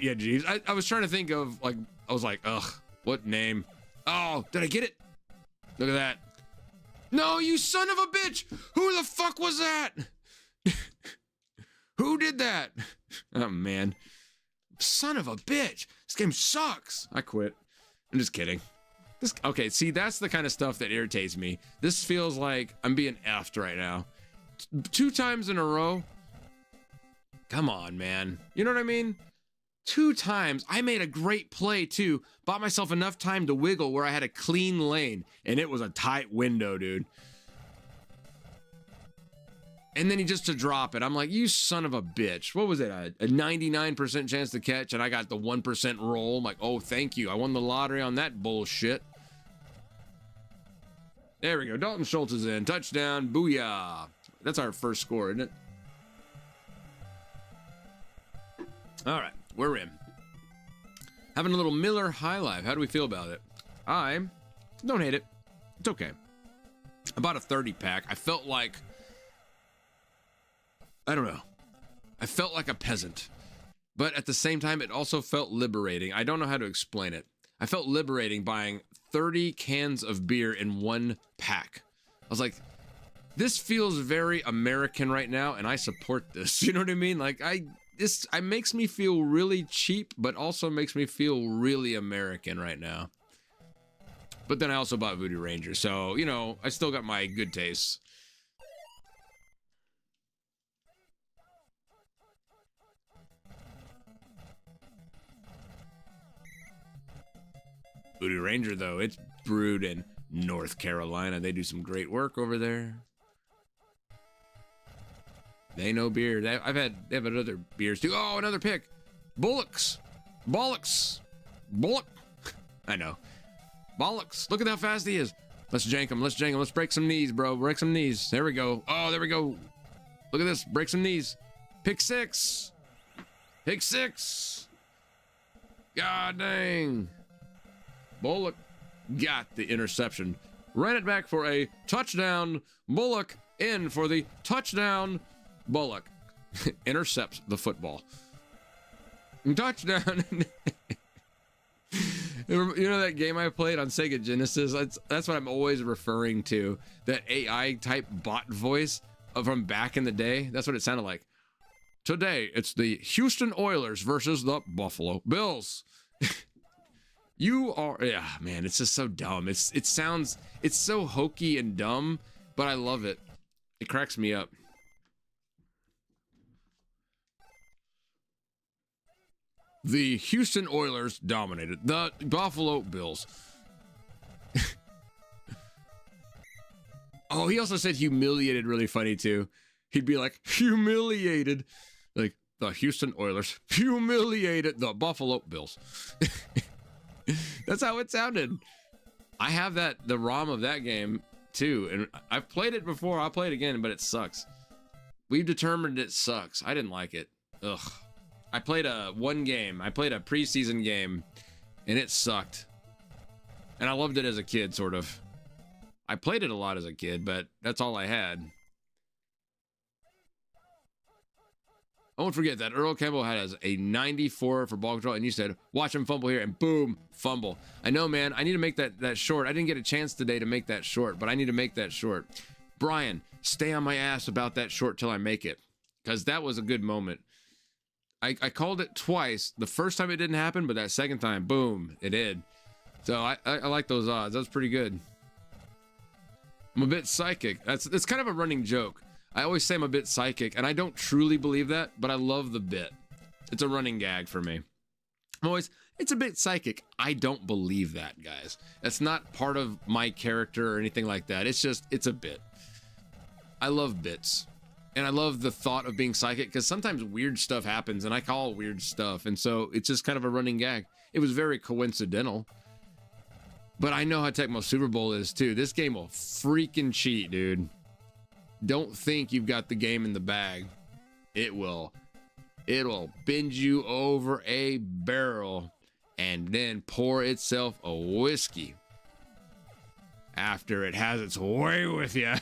Yeah, geez. I was trying to think of, like, I was like, ugh, what name? Oh, did I get it? Look at that. No, you son of a bitch. Who the fuck was that? Who did that? Oh, man. Son of a bitch. This game sucks. I quit. I'm just kidding. Okay, see, that's the kind of stuff that irritates me. This feels like I'm being effed right now. 2 times in a row. Come on, man. You know what I mean? 2 times. I made a great play, too. Bought myself enough time to wiggle where I had a clean lane. And it was a tight window, dude. And then he just to drop it. I'm like, you son of a bitch. What was it? A 99% chance to catch, and I got the 1% roll. I'm like, oh, thank you. I won the lottery on that bullshit. There we go. Dalton Schultz is in. Touchdown. Booyah. That's our first score, isn't it? All right. We're in. Having a little Miller High Life. How do we feel about it? I don't hate it. It's okay. I bought a 30 pack. I felt like, I don't know. I felt like a peasant. But at the same time, it also felt liberating. I don't know how to explain it. I felt liberating buying 30 cans of beer in 1 pack. I was like, this feels very American right now, and I support this. You know what I mean? Like, this makes me feel really cheap, but also makes me feel really American right now. But then I also bought Voodoo Ranger, so, you know, I still got my good tastes. Voodoo Ranger, though, it's brewed in North Carolina. They do some great work over there. They know beer. They have other beers too. Oh, another pick. Bullocks. Bollocks. Bullock. I know. Bollocks. Look at how fast he is. Let's jank him. Let's jank him. Let's break some knees, bro. Break some knees. There we go. Oh, there we go. Look at this. Break some knees. Pick 6. Pick 6. God dang. Bullock got the interception. Ran it back for a touchdown. Bullock in for the touchdown. Bullock intercepts the football. Touchdown. You know that game I played on Sega Genesis? That's what I'm always referring to. That AI type bot voice from back in the day. That's what it sounded like. Today, it's the Houston Oilers versus the Buffalo Bills. You are, yeah, man, it's just so dumb. It's so hokey and dumb, but I love it. It cracks me up. The Houston Oilers dominated the Buffalo Bills. Oh, he also said humiliated really funny too. He'd be like, humiliated. Like, the Houston Oilers humiliated the Buffalo Bills. That's how it sounded. I have the ROM of that game too, and I've played it before. I'll play it again, but it sucks. We've determined it sucks. I didn't like it. Ugh. I played one game. I played a preseason game, and it sucked. And I loved it as a kid, sort of. I played it a lot as a kid, but that's all I had. I won't forget that Earl Campbell had a 94 for ball control, and you said, watch him fumble here, and boom, fumble. I know, man. I need to make that short. I didn't get a chance today to make that short, but I need to make that short. Brian, stay on my ass about that short till I make it, because that was a good moment. I called it twice. The first time it didn't happen, but that second time, boom, it did. So I like those odds. That was pretty good. I'm a bit psychic. It's kind of a running joke. I always say I'm a bit psychic, and I don't truly believe that, but I love the bit. It's a running gag for me. I'm always, it's a bit psychic. I don't believe that, guys. That's not part of my character or anything like that. It's just, it's a bit. I love bits. And I love the thought of being psychic, because sometimes weird stuff happens, and I call weird stuff. And so it's just kind of a running gag. It was very coincidental. But I know how Tecmo Super Bowl is, too. This game will freaking cheat, dude. Don't think you've got the game in the bag. It'll bend you over a barrel and then pour itself a whiskey after it has its way with you.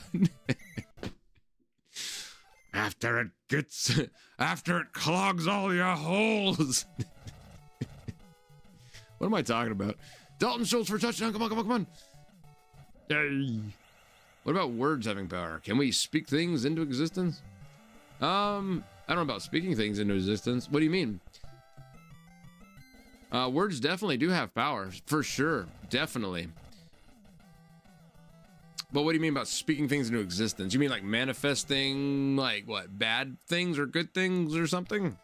after it clogs all your holes. What am I talking about? Dalton Schultz for touchdown. Come on. Yay. What about words having power? Can we speak things into existence? I don't know about speaking things into existence. What do you mean? Words definitely do have power, for sure. Definitely. But what do you mean about speaking things into existence? You mean like manifesting, like what, bad things or good things or something?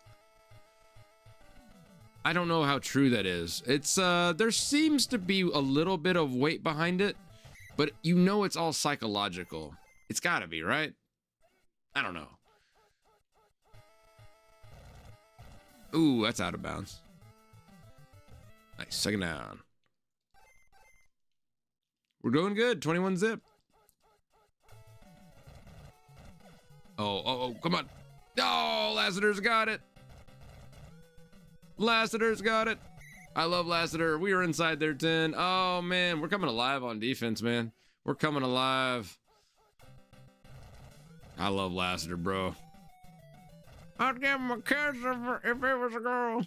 I don't know how true that is. It's, there seems to be a little bit of weight behind it. But you know it's all psychological. It's gotta be, right? I don't know. Ooh, that's out of bounds. Nice, second down. We're doing good, 21 zip. Oh, come on. Oh, Lassiter's got it. Lassiter's got it. I love Lassiter. We were inside their 10. Oh, man. We're coming alive on defense, man. We're coming alive. I love Lassiter, bro. I'd give him a kiss if it was a girl.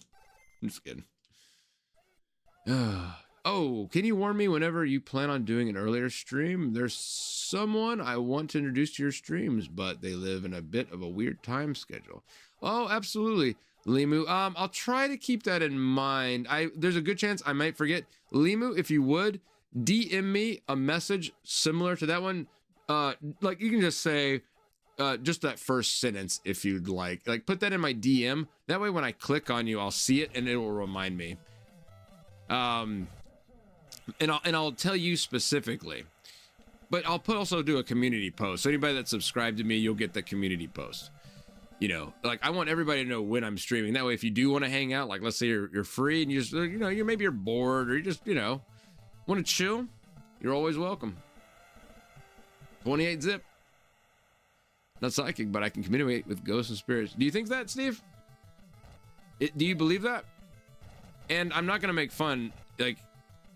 I'm just kidding. Oh, can you warn me whenever you plan on doing an earlier stream? There's someone I want to introduce to your streams, but they live in a bit of a weird time schedule. Oh, absolutely. Limu, I'll try to keep that in mind. There's a good chance I might forget. Limu, if you would, DM me a message similar to that one. Like you can just say, just that first sentence if you'd like. Like put that in my DM. That way when I click on you, I'll see it and it will remind me. And I'll tell you specifically. But I'll also do a community post. So anybody that's subscribed to me, you'll get the community post. You know, like I want everybody to know when I'm streaming. That way, if you do want to hang out, like let's say you're free and you just, you know, maybe you're bored or you just, you know, want to chill, you're always welcome. 28 zip. Not psychic, but I can communicate with ghosts and spirits. Do you think that, Steve? Do you believe that? And I'm not gonna make fun. Like,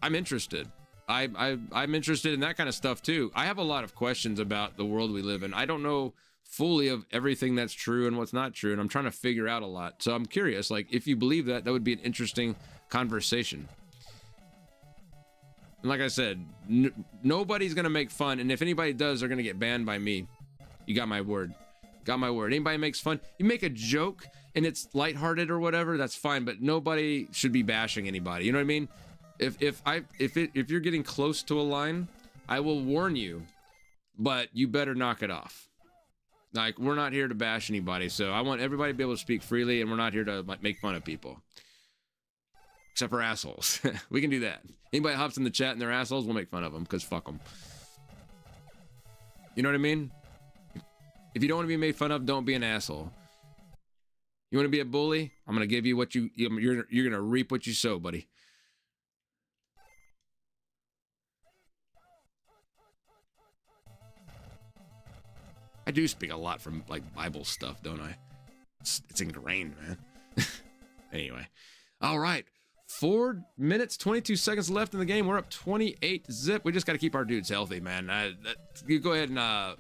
I'm interested. I'm interested in that kind of stuff too. I have a lot of questions about the world we live in. I don't know fully of everything that's true and what's not true, and I'm trying to figure out a lot. So I'm curious, like if you believe that, that would be an interesting conversation. And like I said, nobody's gonna make fun, and if anybody does, they're gonna get banned by me. You got my word. Got my word. Anybody makes fun, you make a joke and it's lighthearted or whatever, that's fine, but nobody should be bashing anybody. You know what I mean? If you're getting close to a line, I will warn you, but you better knock it off. Like, we're not here to bash anybody, so I want everybody to be able to speak freely, and we're not here to like make fun of people. Except for assholes. We can do that. Anybody hops in the chat and they're assholes, we'll make fun of them, because fuck them. You know what I mean? If you don't want to be made fun of, don't be an asshole. You want to be a bully? I'm gonna give you what you're gonna reap what you sow, buddy. I do speak a lot from like Bible stuff, don't I? It's ingrained, man. Anyway, all right. 4 minutes, 22 seconds left in the game. We're up 28 zip. We just got to keep our dudes healthy, man. You go ahead and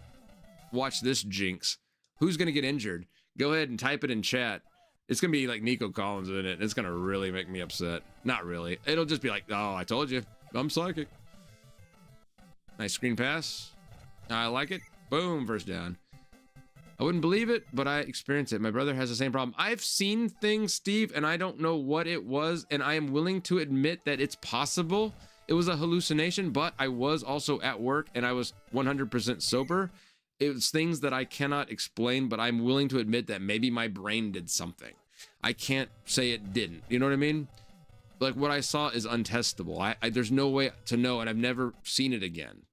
watch this jinx. Who's going to get injured? Go ahead and type it in chat. It's going to be like Nico Collins in it. It's going to really make me upset. Not really. It'll just be like, oh, I told you. I'm psychic. Nice screen pass. I like it. Boom, first down. I wouldn't believe it, but I experienced it. My brother has the same problem. I've seen things, Steve, and I don't know what it was, and I am willing to admit that it's possible it was a hallucination, but I was also at work, and I was 100% sober. It was things that I cannot explain, but I'm willing to admit that maybe my brain did something. I can't say it didn't. You know what I mean? Like, what I saw is untestable. There's no way to know, and I've never seen it again.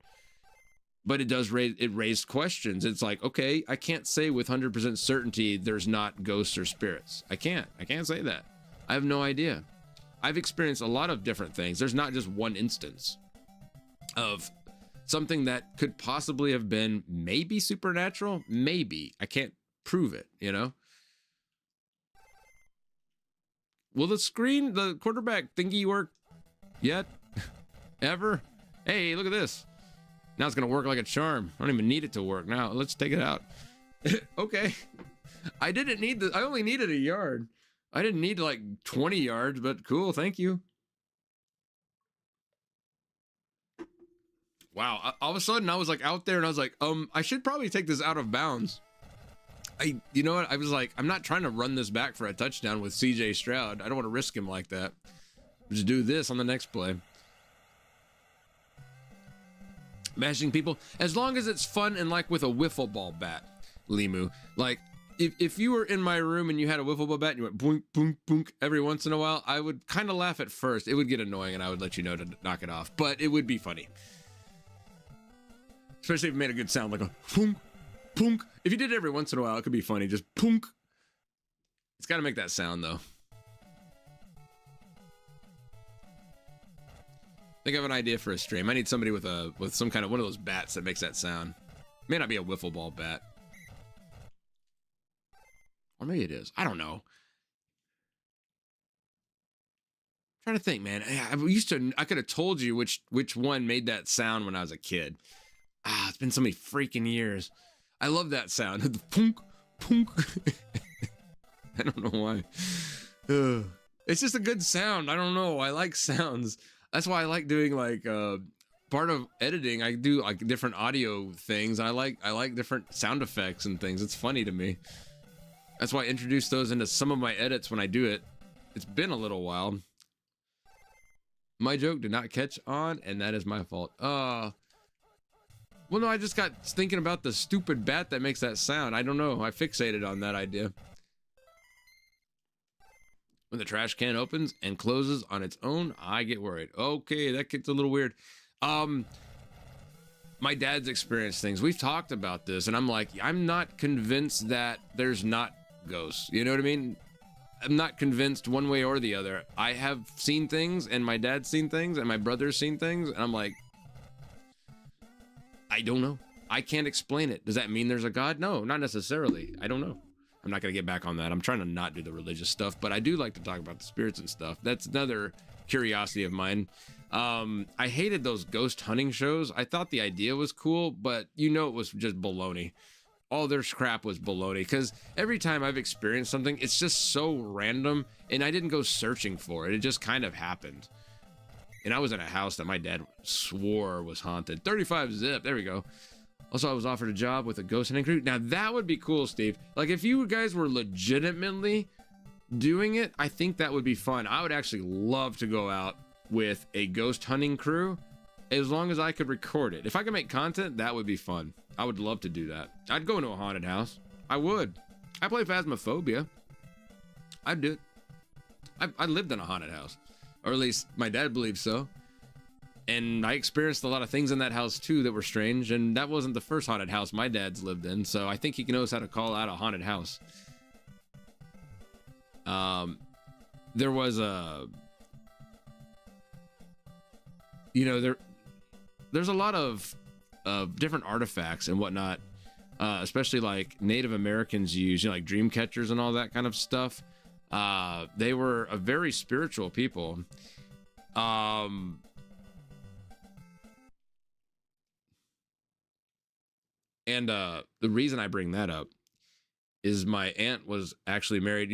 But it does raised questions. It's like, okay, I can't say with 100% certainty there's not ghosts or spirits. I can't say that. I have no idea. I've experienced a lot of different things. There's not just one instance of something that could possibly have been maybe supernatural. Maybe. I can't prove it, you know? Will the quarterback thingy work yet? Ever? Hey, look at this. Now it's gonna work like a charm. I don't even need it to work now. Let's take it out. Okay. I only needed a yard. I didn't need like 20 yards, but cool, thank you. Wow, all of a sudden I was like out there and I was like, I should probably take this out of bounds. You know what? I was like, I'm not trying to run this back for a touchdown with CJ Stroud. I don't want to risk him like that. Just do this on the next play. Mashing people, as long as it's fun and like with a wiffle ball bat, Limu. Like, if you were in my room and you had a wiffle ball bat and you went boink, boink, boink every once in a while, I would kind of laugh at first. It would get annoying and I would let you know to knock it off, but it would be funny. Especially if it made a good sound, like a punk, punk. If you did it every once in a while, it could be funny. Just punk. It's got to make that sound though. I think I have an idea for a stream. I need somebody with some kind of one of those bats that makes that sound. May not be a wiffle ball bat. Or maybe it is. I don't know. I'm trying to think, man. I could have told you which one made that sound when I was a kid. It's been so many freaking years. I love that sound. The punk, punk. I don't know why. It's just a good sound. I don't know. I like sounds. That's why I like doing like part of editing. I do like different audio things. I like different sound effects and things. It's funny to me. That's why I introduce those into some of my edits when I do it. It's been a little while. My joke did not catch on, and that is my fault. Well, no, I just got thinking about the stupid bat that makes that sound. I don't know. I fixated on that idea. When the trash can opens and closes on its own, I get worried. Okay, that gets a little weird. My dad's experienced things. We've talked about this, and I'm like, I'm not convinced that there's not ghosts. You know what I mean? I'm not convinced one way or the other. I have seen things, and my dad's seen things, and my brother's seen things, and I'm like, I don't know. I can't explain it. Does that mean there's a God? No, not necessarily. I don't know. I'm not going to get back on that. I'm trying to not do the religious stuff, but I do like to talk about the spirits and stuff. That's another curiosity of mine. I hated those ghost hunting shows. I thought the idea was cool, but you know it was just baloney. All their crap was baloney, because every time I've experienced something, it's just so random, and I didn't go searching for it. It just kind of happened. And I was in a house that my dad swore was haunted. 35 zip. There we go. Also, I was offered a job with a ghost hunting crew. Now, that would be cool, Steve. Like, if you guys were legitimately doing it, I think that would be fun. I would actually love to go out with a ghost hunting crew, as long as I could record it. If I could make content, that would be fun. I would love to do that. I'd go into a haunted house. I would. I play Phasmophobia. I'd do it. I lived in a haunted house. Or at least my dad believes so. And I experienced a lot of things in that house too that were strange, and that wasn't the first haunted house my dad's lived in, so I think he knows how to call out a haunted house. There was a, there's a lot of different artifacts and whatnot, especially like Native Americans use, like dream catchers and all that kind of stuff. They were a very spiritual people. And the reason I bring that up is my aunt was actually married.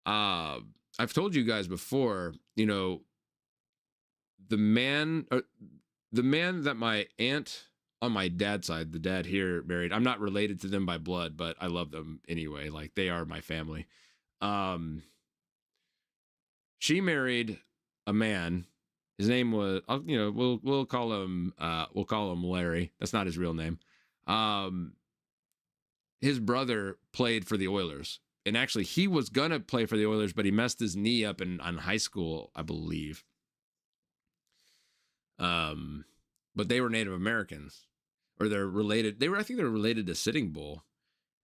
I've told you guys before, the man that my aunt on my dad's side, the dad here, married. I'm not related to them by blood, but I love them anyway. Like, they are my family. She married a man. His name was, we'll call him Larry. That's not his real name. His brother played for the Oilers, and actually he was gonna play for the Oilers, but he messed his knee up on high school, I believe. But they were Native Americans, or they're related. I think they're related to Sitting Bull,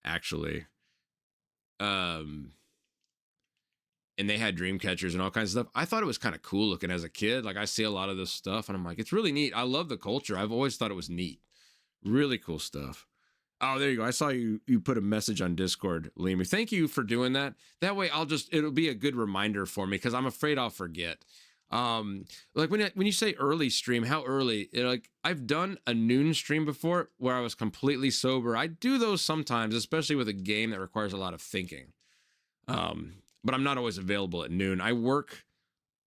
actually. And they had dream catchers and all kinds of stuff. I thought it was kind of cool looking as a kid. Like, I see a lot of this stuff and I'm like, it's really neat. I love the culture. I've always thought it was neat. Really cool stuff. Oh, there you go. I saw you put a message on Discord, Liam. Thank you for doing that. That way it'll be a good reminder for me, because I'm afraid I'll forget. Like when you say early stream, how early? Like, I've done a noon stream before where I was completely sober. I do those sometimes, especially with a game that requires a lot of thinking. But I'm not always available at noon. I work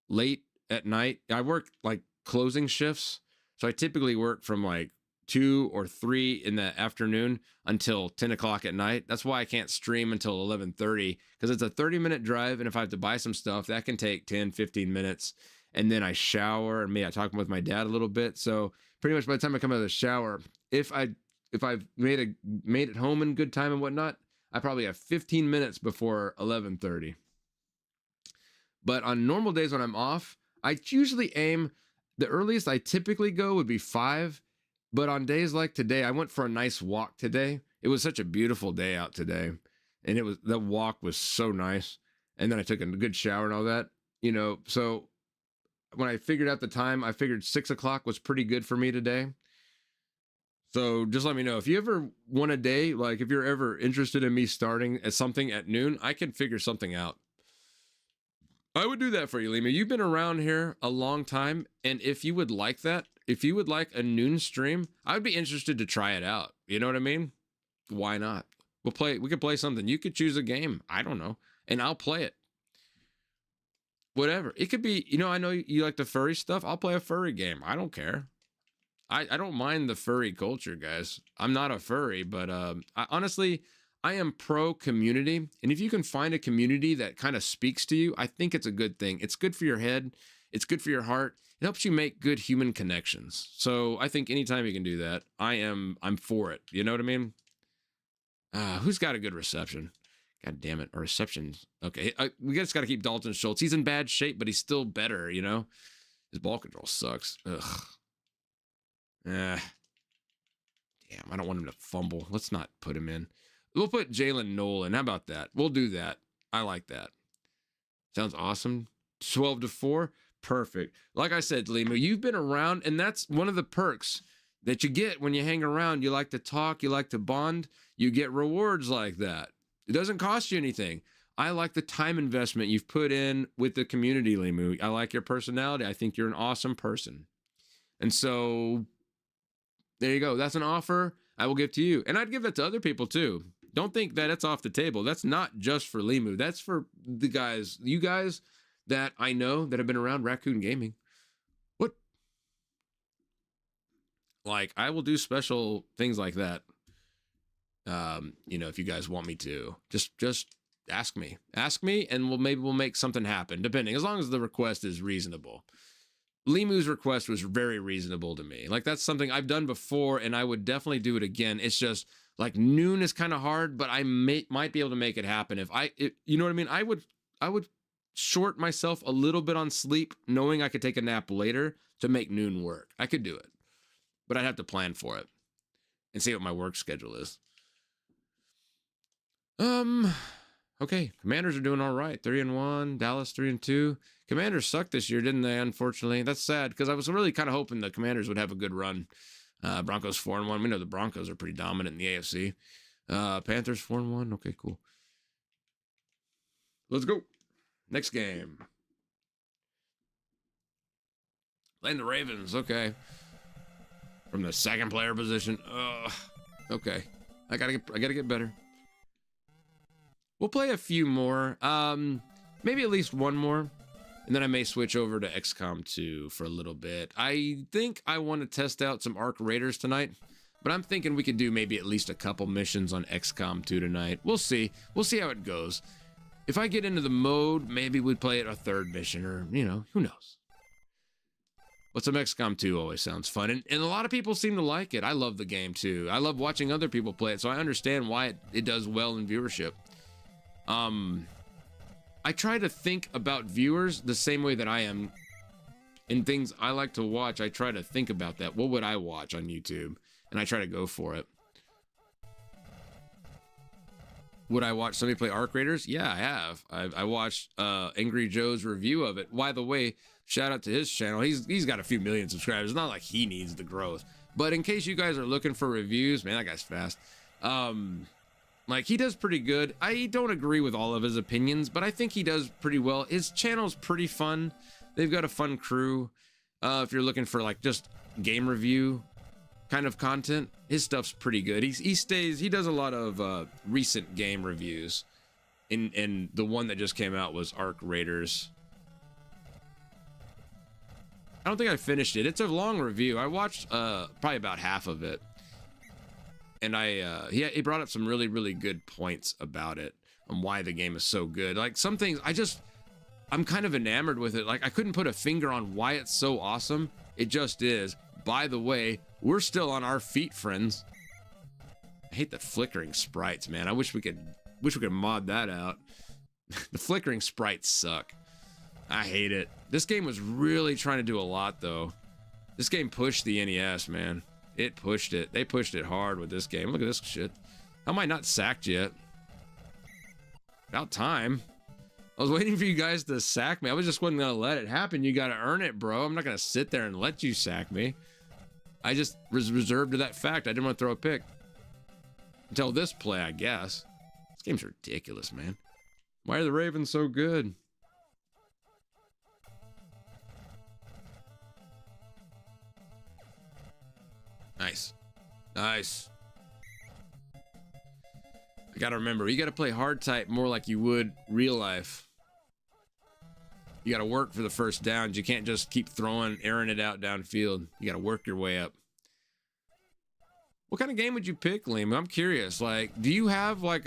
late at night. I work like closing shifts. So I typically work from like 2 or 3 in the afternoon until 10 o'clock at night. That's why I can't stream until 11:30, because it's a 30-minute drive. And if I have to buy some stuff, that can take 10, 15 minutes. And then I shower, and maybe I talk with my dad a little bit. So pretty much by the time I come out of the shower, if I've made it home in good time and whatnot, I probably have 15 minutes before 11:30. But on normal days when I'm off, I usually aim, the earliest I typically go would be 5. But on days like today, I went for a nice walk today. It was such a beautiful day out today. And the walk was so nice. And then I took a good shower and all that, so when I figured out the time, I figured 6 o'clock was pretty good for me today. So just let me know if you ever want a day, like if you're ever interested in me starting at something at noon, I can figure something out. I would do that for you, Lima. You've been around here a long time, and if you would like that, if you would like a noon stream, I would be interested to try it out. You know what I mean? Why not? We could play something. You could choose a game. I don't know. And I'll play it. Whatever. It could be, I know you like the furry stuff. I'll play a furry game. I don't care. I don't mind the furry culture, guys. I'm not a furry, but honestly, I am pro community. And if you can find a community that kind of speaks to you, I think it's a good thing. It's good for your head. It's good for your heart. It helps you make good human connections. So I think anytime you can do that, I'm for it. You know what I mean? Who's got a good reception? God damn it. Our reception's okay. We just got to keep Dalton Schultz. He's in bad shape, but he's still better, His ball control sucks. Ugh. Damn, I don't want him to fumble. Let's not put him in. We'll put Jalen Nolan. How about that? We'll do that. I like that. Sounds awesome. 12-4. Perfect. Like I said, Lima, you've been around, and that's one of the perks that you get when you hang around. You like to talk. You like to bond. You get rewards like that. It doesn't cost you anything. I like the time investment you've put in with the community, Limu. I like your personality. I think you're an awesome person. And so there you go. That's an offer I will give to you. And I'd give that to other people too. Don't think that it's off the table. That's not just for Limu. That's for the guys, you guys that I know that have been around Raccoon Gaming. What? Like, I will do special things like that. If you guys want me to, just ask me, and we'll make something happen, depending, as long as the request is reasonable. Limu's request was very reasonable to me. Like, that's something I've done before, and I would definitely do it again. It's just like noon is kind of hard, but I might be able to make it happen if you know what I mean. I would short myself a little bit on sleep, knowing I could take a nap later to make noon work. I could do it, but I'd have to plan for it and see what my work schedule is. Okay, Commanders are doing all right. 3-1. Dallas 3-2. Commanders sucked this year, didn't they? Unfortunately, that's sad because I was really kind of hoping the Commanders would have a good run. Broncos 4-1. We know the Broncos are pretty dominant in the AFC. Panthers 4-1. Okay, cool. Let's go. Next game. Playing the Ravens. Okay. From the second player position. Okay. I gotta get better. We'll play a few more. Maybe at least one more. And then I may switch over to XCOM 2 for a little bit. I think I want to test out some Arc Raiders tonight. But I'm thinking we could do maybe at least a couple missions on XCOM 2 tonight. We'll see. We'll see how it goes. If I get into the mode, maybe we'd play it a third mission or, you know, who knows. But some XCOM 2 always sounds fun. And a lot of people seem to like it. I love the game too. I love watching other people play it. So I understand why it does well in viewership. I try to think about viewers the same way that I am in things I like to watch. I try to think about that. What would I watch on YouTube? And I try to go for it. Would I watch somebody play Arc Raiders? Yeah, I have. I watched Angry Joe's review of it. By the way, shout out to his channel. He's got a few million subscribers. It's not like he needs the growth. But in case you guys are looking for reviews, man, that guy's fast. Like, he does pretty good. I don't agree with all of his opinions, but I think he does pretty well. His channel's pretty fun. They've got a fun crew. If you're looking for, like, just game review kind of content, his stuff's pretty good. He does a lot of recent game reviews. And the one that just came out was Arc Raiders. I don't think I finished it. It's a long review. I watched probably about half of it. And he brought up some really, really good points about it and why the game is so good. Like, some things I'm kind of enamored with it. Like, I couldn't put a finger on why it's so awesome. It just is. By the way, we're still on our feet, friends. I hate the flickering sprites, man. I wish we could mod that out. The flickering sprites suck. I hate it. This game was really trying to do a lot, though. This game pushed the NES, man. It pushed it. They pushed it hard with this game. Look at this shit. How am I not sacked yet? About time. I was waiting for you guys to sack me. I was just wasn't gonna let it happen. You gotta earn it, bro. I'm not gonna sit there and let you sack me. I just was reserved to that fact. I didn't want to throw a pick. Until this play, I guess. This game's ridiculous, man. Why are the Ravens so good? Nice. Nice. I gotta remember, you gotta play Hardtype more like you would real life. You gotta work for the first downs. You can't just keep airing it out downfield. You gotta work your way up. What kind of game would you pick, Liam? I'm curious. Like, do you have like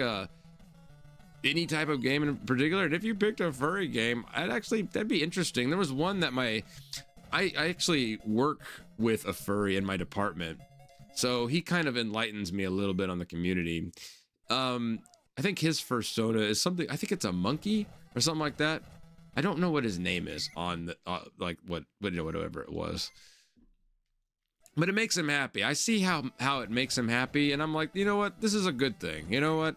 any type of game in particular? And if you picked a furry game, that'd be interesting. There was one that I actually work with a furry in my department. So he kind of enlightens me a little bit on the community. I think his persona is something, I think it's a monkey or something like that. I don't know what his name is on the, whatever it was. But it makes him happy. I see how it makes him happy, and I'm like, you know what? This is a good thing. You know what?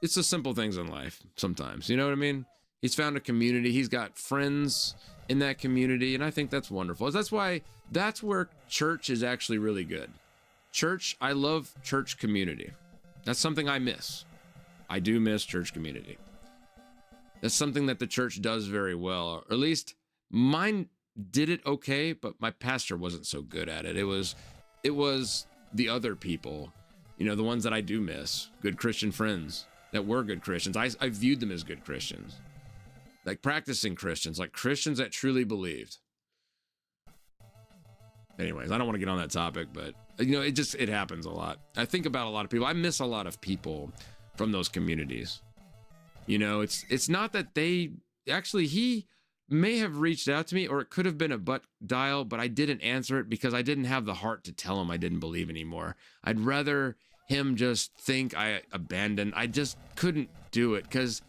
It's the simple things in life sometimes. You know what I mean? He's found a community. He's got friends in that community, and I think that's wonderful. That's where church is actually really good. Church, I love church community. That's something I miss. I do miss church community. That's something that the church does very well, or at least mine did it okay, but my pastor wasn't so good at it. It was the other people, you know, the ones that I do miss, good Christian friends that were good Christians. I viewed them as good Christians, like practicing Christians, like Christians that truly believed. Anyways, I don't want to get on that topic, but you know, it happens a lot. I think about a lot of people. I miss a lot of people from those communities. You know, it's not that he may have reached out to me, or it could have been a butt dial, but I didn't answer it because I didn't have the heart to tell him I didn't believe anymore. I'd rather him just think I abandoned. I just couldn't do it because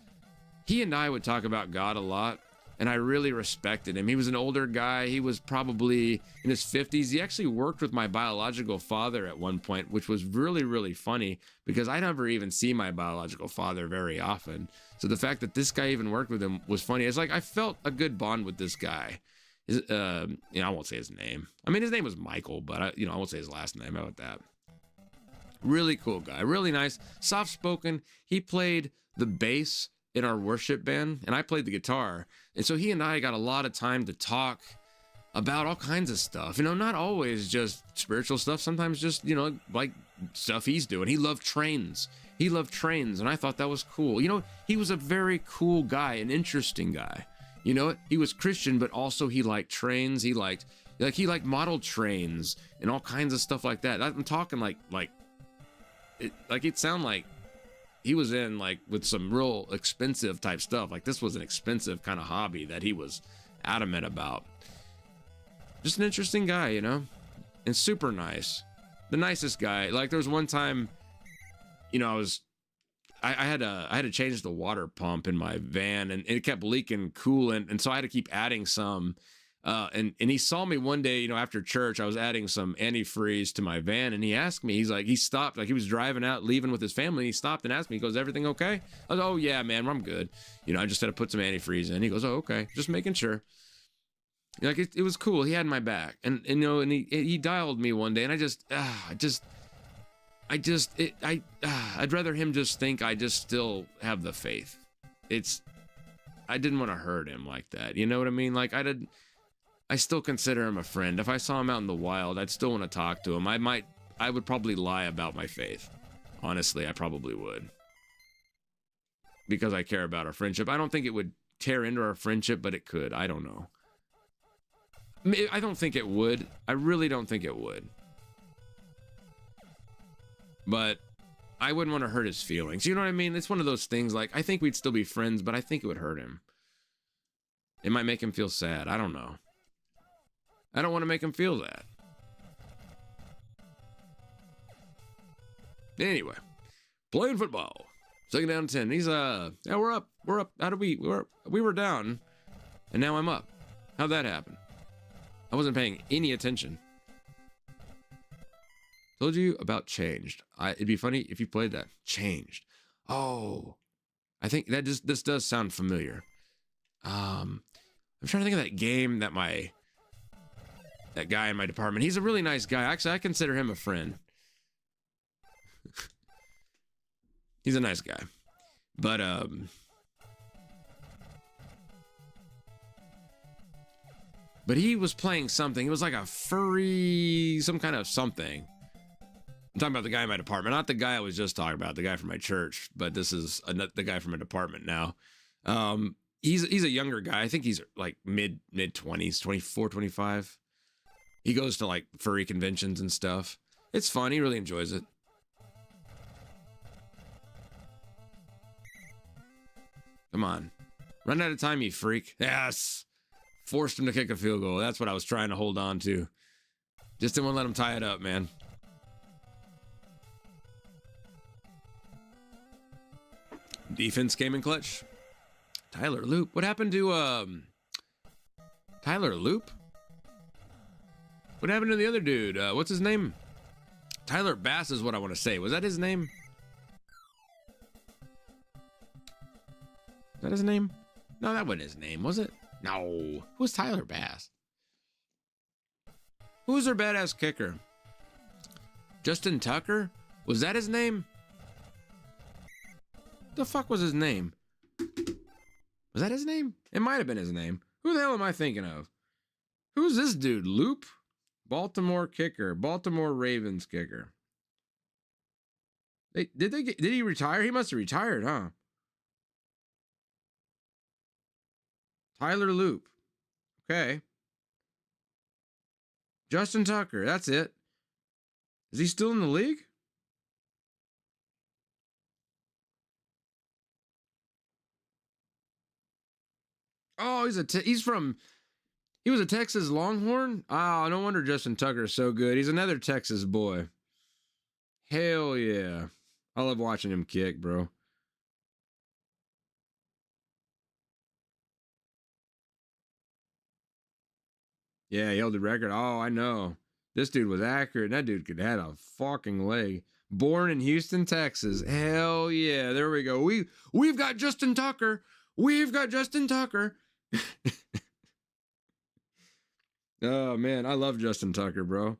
he and I would talk about God a lot. and I really respected him. He was an older guy. He was probably in his 50s. He actually worked with my biological father at one point, which was really, really funny because I never even see my biological father very often. So the fact that this guy even worked with him was funny. It's like I felt a good bond with this guy. I won't say his name. I mean, his name was Michael, but I won't say his last name. How about that? Really cool guy, really nice, soft-spoken. He played the bass in our worship band, and I played the guitar. And so he and I got a lot of time to talk about all kinds of stuff. Not always just spiritual stuff. Sometimes just, like stuff he's doing. He loved trains. And I thought that was cool. He was a very cool guy, an interesting guy. He was Christian, but also he liked trains. He liked model trains and all kinds of stuff like that. I'm talking it'd sound like he was in with some real expensive type stuff. Like this was an expensive kind of hobby that he was adamant about. Just an interesting guy, and super nice. The nicest guy. Like there was one time, I had to change the water pump in my van, and it kept leaking coolant, and so I had to keep adding some. And he saw me one day, after church, I was adding some antifreeze to my van, and he asked me, he stopped, like he was driving out, leaving with his family. He stopped and asked me, he goes, "Everything okay?" I was, "Oh yeah, man, I'm good." I just had to put some antifreeze in. He goes, "Oh, okay. Just making sure." It was cool. He had my back, and he dialed me one day, and I'd rather him just think I just still have the faith. I didn't want to hurt him like that. You know what I mean? I still consider him a friend. If I saw him out in the wild, I'd still want to talk to him. I would probably lie about my faith. Honestly, I probably would. Because I care about our friendship. I don't think it would tear into our friendship, but it could. I don't know. I don't think it would. I really don't think it would. But I wouldn't want to hurt his feelings. You know what I mean? It's one of those things, I think we'd still be friends, but I think it would hurt him. It might make him feel sad. I don't know. I don't want to make him feel that. Anyway, playing football. 2nd down 10. He's yeah, we're up. How did we were down, and now I'm up. How'd that happen? I wasn't paying any attention. Told you about changed. It'd be funny if you played that. Changed. Oh, I think that this does sound familiar. I'm trying to think of that game that that guy in my department. He's a really nice guy. Actually, I consider him a friend. He's a nice guy. But he was playing something. It was like a furry, some kind of something. I'm talking about the guy in my department, not the guy I was just talking about, the guy from my church, but this is the guy from my department now. He's a younger guy. I think he's like mid 20s, 24, 25. He goes to furry conventions and stuff. It's fun. He really enjoys it. Come on. Run out of time, you freak. Yes. Forced him to kick a field goal. That's what I was trying to hold on to. Just didn't want to let him tie it up, man. Defense came in clutch. Tyler Loop. What happened to Tyler Loop? What happened to the other dude? What's his name? Tyler Bass is what I want to say. Was that his name? Is that his name? No, that wasn't his name, was it? No. Who's Tyler Bass? Who's their badass kicker? Justin Tucker? Was that his name? The fuck was his name? Was that his name? It might have been his name. Who the hell am I thinking of? Who's this dude? Loop? Baltimore kicker. Baltimore Ravens kicker. Did he retire? He must have retired, huh? Tyler Loop. Okay. Justin Tucker. That's it. Is he still in the league? Oh, he was a Texas Longhorn? Oh, no wonder Justin Tucker is so good. He's another Texas boy. Hell yeah. I love watching him kick, bro. Yeah, he held the record. Oh, I know. This dude was accurate. That dude could have a fucking leg. Born in Houston, Texas. Hell yeah. There we go. We've got Justin Tucker. We've got Justin Tucker. Oh man, I love Justin Tucker, bro.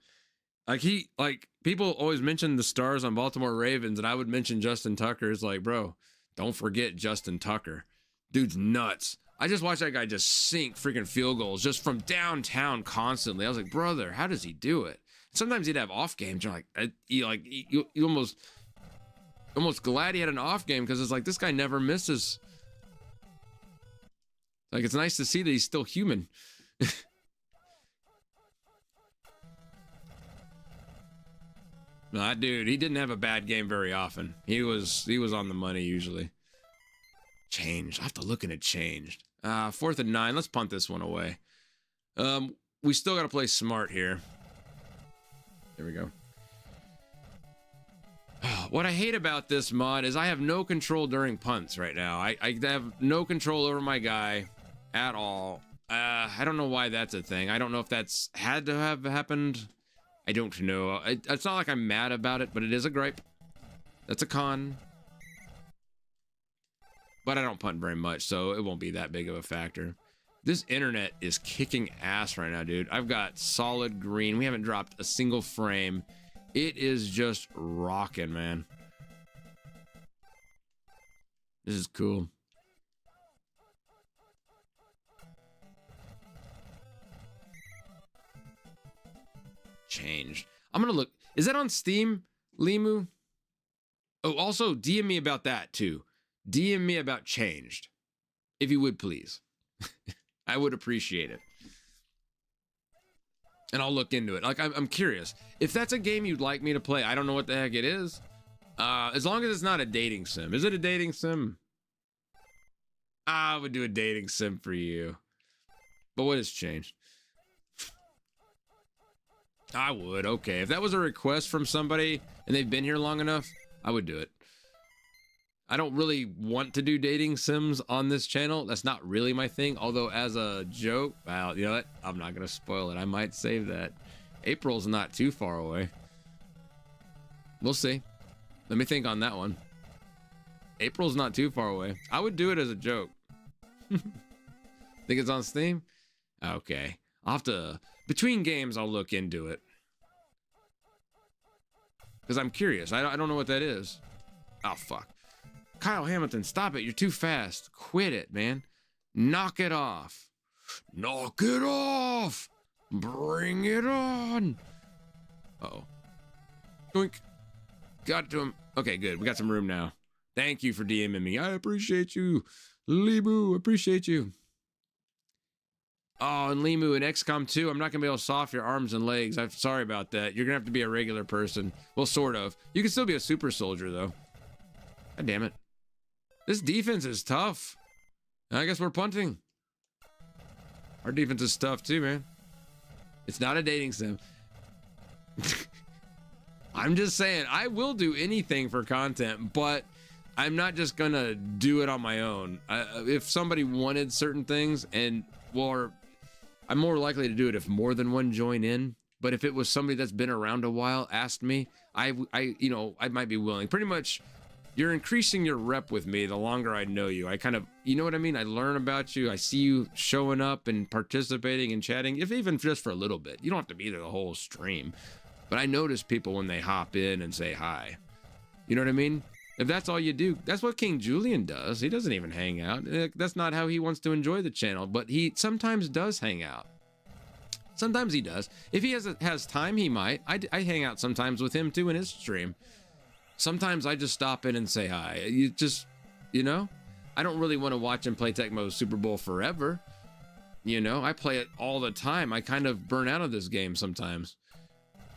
Like people always mention the stars on Baltimore Ravens, and I would mention Justin Tucker. It's like, bro, don't forget Justin Tucker. Dude's nuts. I just watched that guy just sink freaking field goals just from downtown constantly. I was like, brother, how does he do it? Sometimes he'd have off games. You're like, you almost glad he had an off game because it's like this guy never misses. Like it's nice to see that he's still human. No, that dude, he didn't have a bad game very often. He was on the money usually. Changed. I have to look at it changed. 4th and 9. Let's punt this one away. We still got to play smart here. There we go. What I hate about this mod is I have no control during punts right now. I have no control over my guy at all. I don't know why that's a thing. I don't know if that's had to have happened. I don't know. It's not like I'm mad about it, but it is a gripe. That's a con. But I don't punt very much, so it won't be that big of a factor. This internet is kicking ass right now, dude. I've got solid green. We haven't dropped a single frame. It is just rocking, man. This is cool. Changed. I'm gonna look. Is that on Steam, Limu? Oh, also DM me about that too. DM me about Changed, if you would please. I would appreciate it. And I'll look into it. Like I'm curious if that's a game you'd like me to play. I don't know what the heck it is. As long as it's not a dating sim. Is it a dating sim? I would do a dating sim for you. But what has changed? I would. Okay. If that was a request from somebody and they've been here long enough, I would do it. I don't really want to do dating sims on this channel. That's not really my thing. Although as a joke, well, you know what? I'm not going to spoil it. I might save that. April's not too far away. We'll see. Let me think on that one. April's not too far away. I would do it as a joke. Think it's on Steam? Okay. I'll have to... Between games, I'll look into it. Because I'm curious. I don't know what that is. Oh, fuck. Kyle Hamilton, stop it. You're too fast. Quit it, man. Knock it off. Knock it off. Bring it on. Uh-oh. Doink. Got it to him. Okay, good. We got some room now. Thank you for DMing me. I appreciate you. Limu, appreciate you. Oh, and Limu in XCOM 2, I'm not going to be able to soft your arms and legs. I'm sorry about that. You're going to have to be a regular person. Well, sort of. You can still be a super soldier, though. God damn it. This defense is tough. I guess we're punting. Our defense is tough, too, man. It's not a dating sim. I'm just saying, I will do anything for content, but I'm not just going to do it on my own. If somebody wanted certain things, and, well, I'm more likely to do it if more than one join in. But if it was somebody that's been around a while, asked me, I might be willing. Pretty much, you're increasing your rep with me the longer I know you. I kind of, you know what I mean? I learn about you. I see you showing up and participating and chatting, if even just for a little bit. You don't have to be there the whole stream. But I notice people when they hop in and say hi. You know what I mean? If that's all you do, that's what King Julian does. He doesn't even hang out. That's not how he wants to enjoy the channel, but he sometimes does hang out. Sometimes he does. If he has time, he might. I hang out sometimes with him too in his stream. Sometimes I just stop in and say hi. You know, I don't really want to watch him play Tecmo Super Bowl forever. You know, I play it all the time. I kind of burn out of this game sometimes.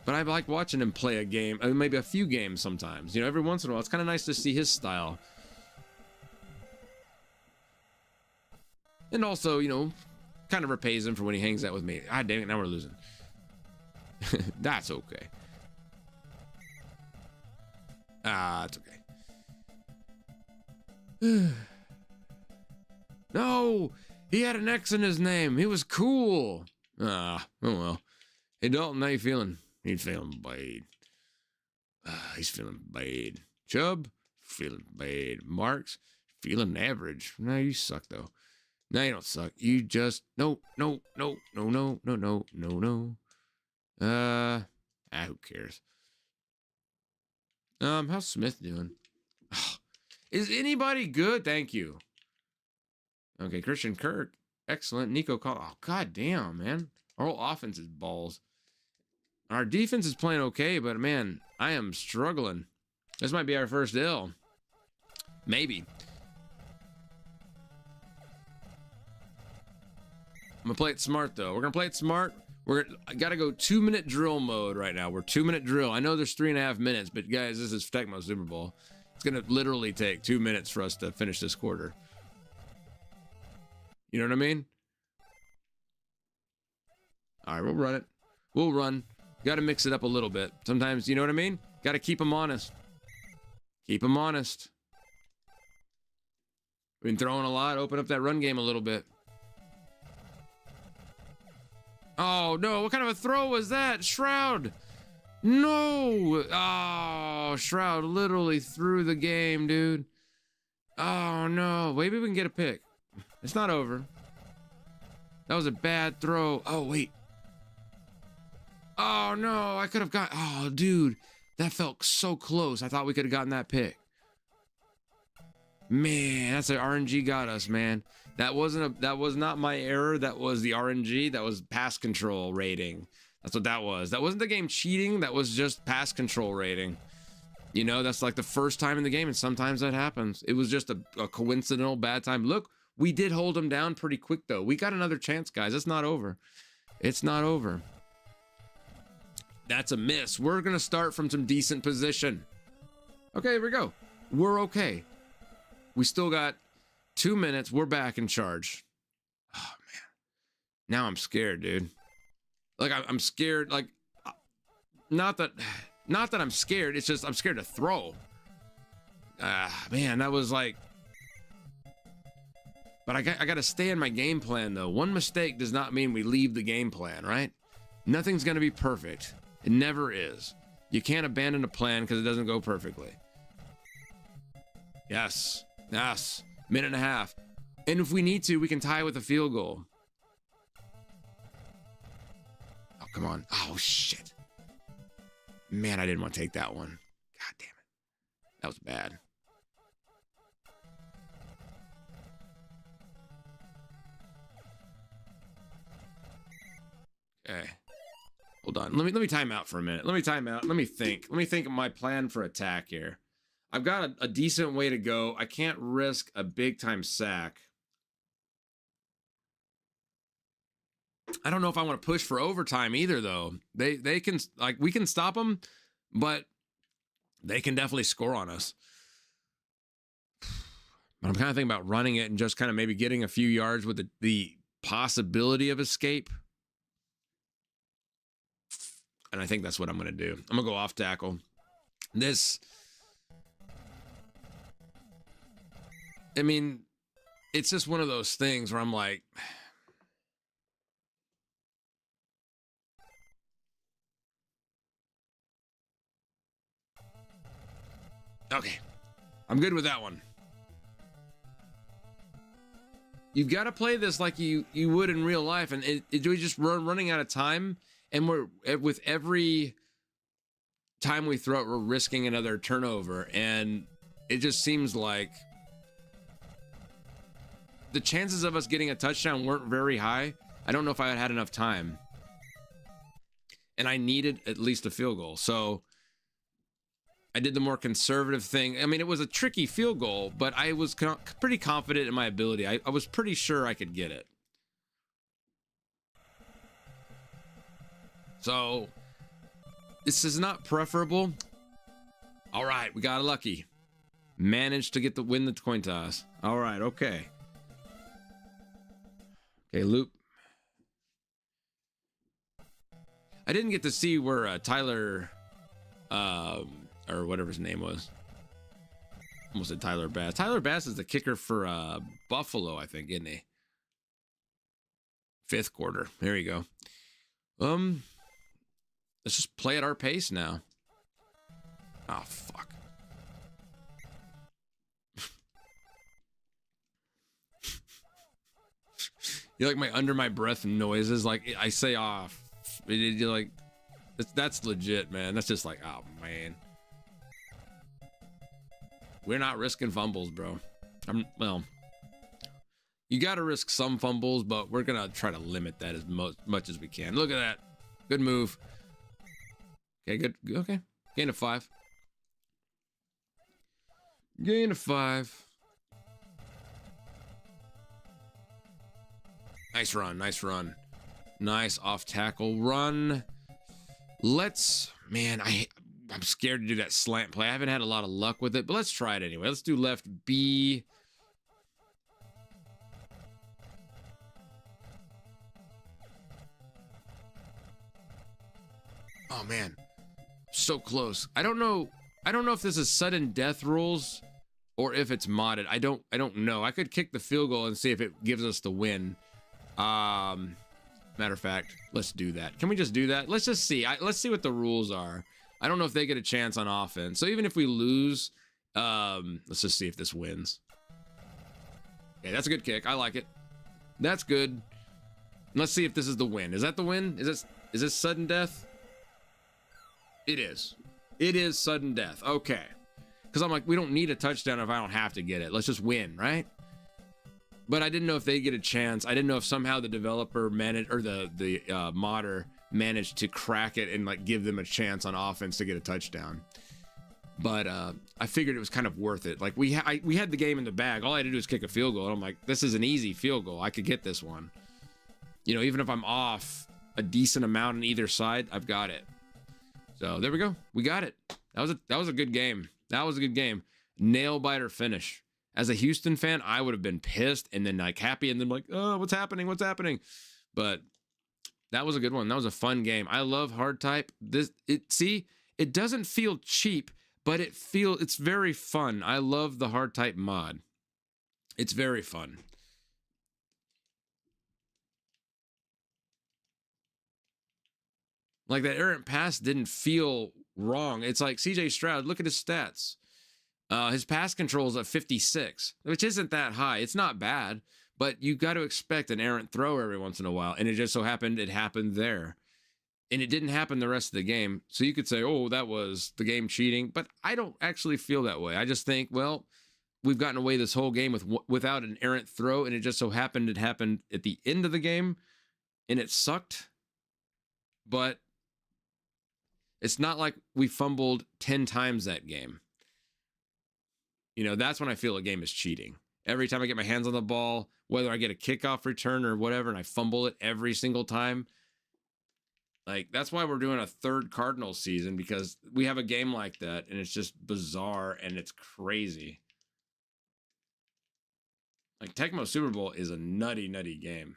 But I like watching him play a game, maybe a few games sometimes. You know, every once in a while, it's kind of nice to see his style. And also, you know, kind of repays him for when he hangs out with me. Ah, dang it, now we're losing. That's okay. It's okay. No, he had an X in his name. He was cool. Oh well. Hey, Dalton, how you feeling? He's feeling bad. He's feeling bad. Chubb, feeling bad. Marks, feeling average. No, you suck, though. No, you don't suck. You just... No. Who cares? How's Smith doing? Is anybody good? Thank you. Okay, Christian Kirk. Excellent. Nico Call. Oh, god damn, man. Our whole offense is balls. Our defense is playing okay, but man, I am struggling. This might be our first L. Maybe. I'm gonna play it smart though. We're gonna play it smart. I gotta go 2-minute drill mode right now. We're 2-minute drill. I know there's 3.5 minutes, but guys, this is Tecmo Super Bowl. It's gonna literally take 2 minutes for us to finish this quarter. You know what I mean? All right, we'll run it. We'll run. Got to mix it up a little bit. Sometimes, you know what I mean? Got to keep them honest. Keep them honest. We've been throwing a lot. Open up that run game a little bit. Oh, no. What kind of a throw was that? Shroud. No. Oh, Shroud literally threw the game, dude. Oh, no. Maybe we can get a pick. It's not over. That was a bad throw. Oh, wait. Oh, no. I could have got... Oh, dude. That felt so close. I thought we could have gotten that pick. Man, that's an RNG got us, man. That was not my error. That was the RNG. That was pass control rating. That's what that was. That wasn't the game cheating. That was just pass control rating. You know, that's like the first time in the game, and sometimes that happens. It was just a coincidental bad time. Look, we did hold them down pretty quick, though. We got another chance, guys. It's not over. It's not over. That's a miss. We're going to start from some decent position. Okay, here we go. We're okay. We still got 2 minutes. We're back in charge. Oh, man. Now I'm scared, dude. Like, I'm scared. Like, not that I'm scared. It's just I'm scared to throw. Man, that was like... But I got to stay in my game plan, though. One mistake does not mean we leave the game plan, right? Nothing's going to be perfect. It never is. You can't abandon a plan because it doesn't go perfectly. Yes. Yes. Minute and a half. And if we need to, we can tie with a field goal. Oh, come on. Oh, shit. Man, I didn't want to take that one. God damn it. That was bad. Okay. Hold on. Let me time out for a minute. Let me time out. Let me think. Let me think of my plan for attack here. I've got a decent way to go. I can't risk a big time sack. I don't know if I want to push for overtime either, though. They can, like, we can stop them, but they can definitely score on us. But I'm kind of thinking about running it and just kind of maybe getting a few yards with the possibility of escape. And I think that's what I'm going to do. I'm going to go off tackle. I mean, it's just one of those things where I'm like... Okay. I'm good with that one. You've got to play this like you would in real life. And we're just running out of time. And with every time we throw it, we're risking another turnover. And it just seems like the chances of us getting a touchdown weren't very high. I don't know if I had enough time. And I needed at least a field goal. So I did the more conservative thing. I mean, it was a tricky field goal, but I was pretty confident in my ability. I was pretty sure I could get it. So, this is not preferable. All right, we got lucky. Managed to win the coin toss. All right, okay. Okay, loop. I didn't get to see where Tyler, or whatever his name was. Almost said Tyler Bass. Tyler Bass is the kicker for Buffalo, I think, isn't he? Fifth quarter. There you go. Let's just play at our pace now. Oh, fuck. You like my under my breath noises? Like I say off. You're like, that's legit, man. That's just like, oh man. We're not risking fumbles, bro. Well, you got to risk some fumbles, but we're gonna try to limit that as much as we can. Look at that. Good move. Okay, good. Okay. Gain of 5. Gain of 5. Nice run. Nice run. Nice off tackle run. Let's, man, I'm scared to do that slant play. I haven't had a lot of luck with it, but let's try it anyway. Let's do left B. Oh man, so close. I don't know if this is sudden death rules or if it's modded. I don't know. I could kick the field goal and see if it gives us the win. Matter of fact, let's do that. Can we just do that? Let's just see. Let's see what the rules are. I don't know if they get a chance on offense. So even if we lose, let's just see if this wins. Okay, that's a good kick. I like it. That's good. Let's see if this is the win. Is that the win? Is this sudden death? It is. It is sudden death. Okay. Because I'm like, we don't need a touchdown if I don't have to get it. Let's just win, right? But I didn't know if they'd get a chance. I didn't know if somehow the developer managed, or the modder managed to crack it and like give them a chance on offense to get a touchdown. But I figured it was kind of worth it. Like we had the game in the bag. All I had to do was kick a field goal. And I'm like, this is an easy field goal. I could get this one. You know, even if I'm off a decent amount on either side, I've got it. So there we go. We got it. That was a good game. That was a good game. Nail biter finish. As a Houston fan, I would have been pissed and then like happy and then like, oh, what's happening? What's happening? But that was a good one. That was a fun game. I love Hardtype. It doesn't feel cheap, but it's very fun. I love the Hardtype mod. It's very fun. Like that errant pass didn't feel wrong. It's like CJ Stroud, look at his stats. His pass control is at 56, which isn't that high. It's not bad, but you got to expect an errant throw every once in a while. And it just so happened it happened there. And it didn't happen the rest of the game. So you could say, oh, that was the game cheating. But I don't actually feel that way. I just think, well, we've gotten away this whole game without an errant throw. And it just so happened it happened at the end of the game. And it sucked. But it's not like we fumbled 10 times that game. You know, that's when I feel a game is cheating. Every time I get my hands on the ball, whether I get a kickoff return or whatever, and I fumble it every single time. Like, that's why we're doing a third Cardinals season, because we have a game like that, and it's just bizarre, and it's crazy. Like, Tecmo Super Bowl is a nutty, nutty game.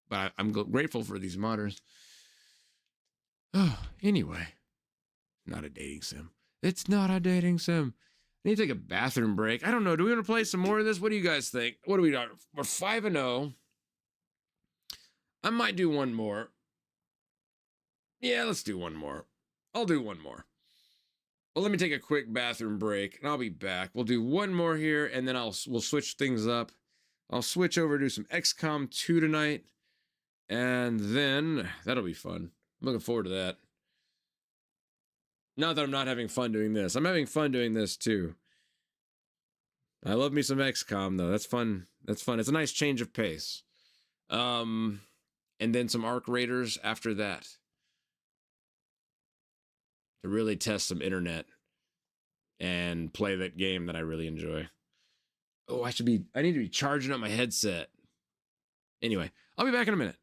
But I'm grateful for these modders. Oh, anyway. Not a dating sim. It's not a dating sim. I need to take a bathroom break. I don't know. Do we want to play some more of this? What do you guys think? What do we got? We're 5-0. I might do one more. Yeah, let's do one more. I'll do one more. Well, let me take a quick bathroom break, and I'll be back. We'll do one more here, and then we'll switch things up. I'll switch over to some XCOM 2 tonight, and then that'll be fun. I'm looking forward to that. Not that I'm not having fun doing this. I'm having fun doing this too. I love me some XCOM though. That's fun. That's fun. It's a nice change of pace. And then some Arc Raiders after that. To really test some internet and play that game that I really enjoy. Oh, I need to be charging up my headset. Anyway, I'll be back in a minute.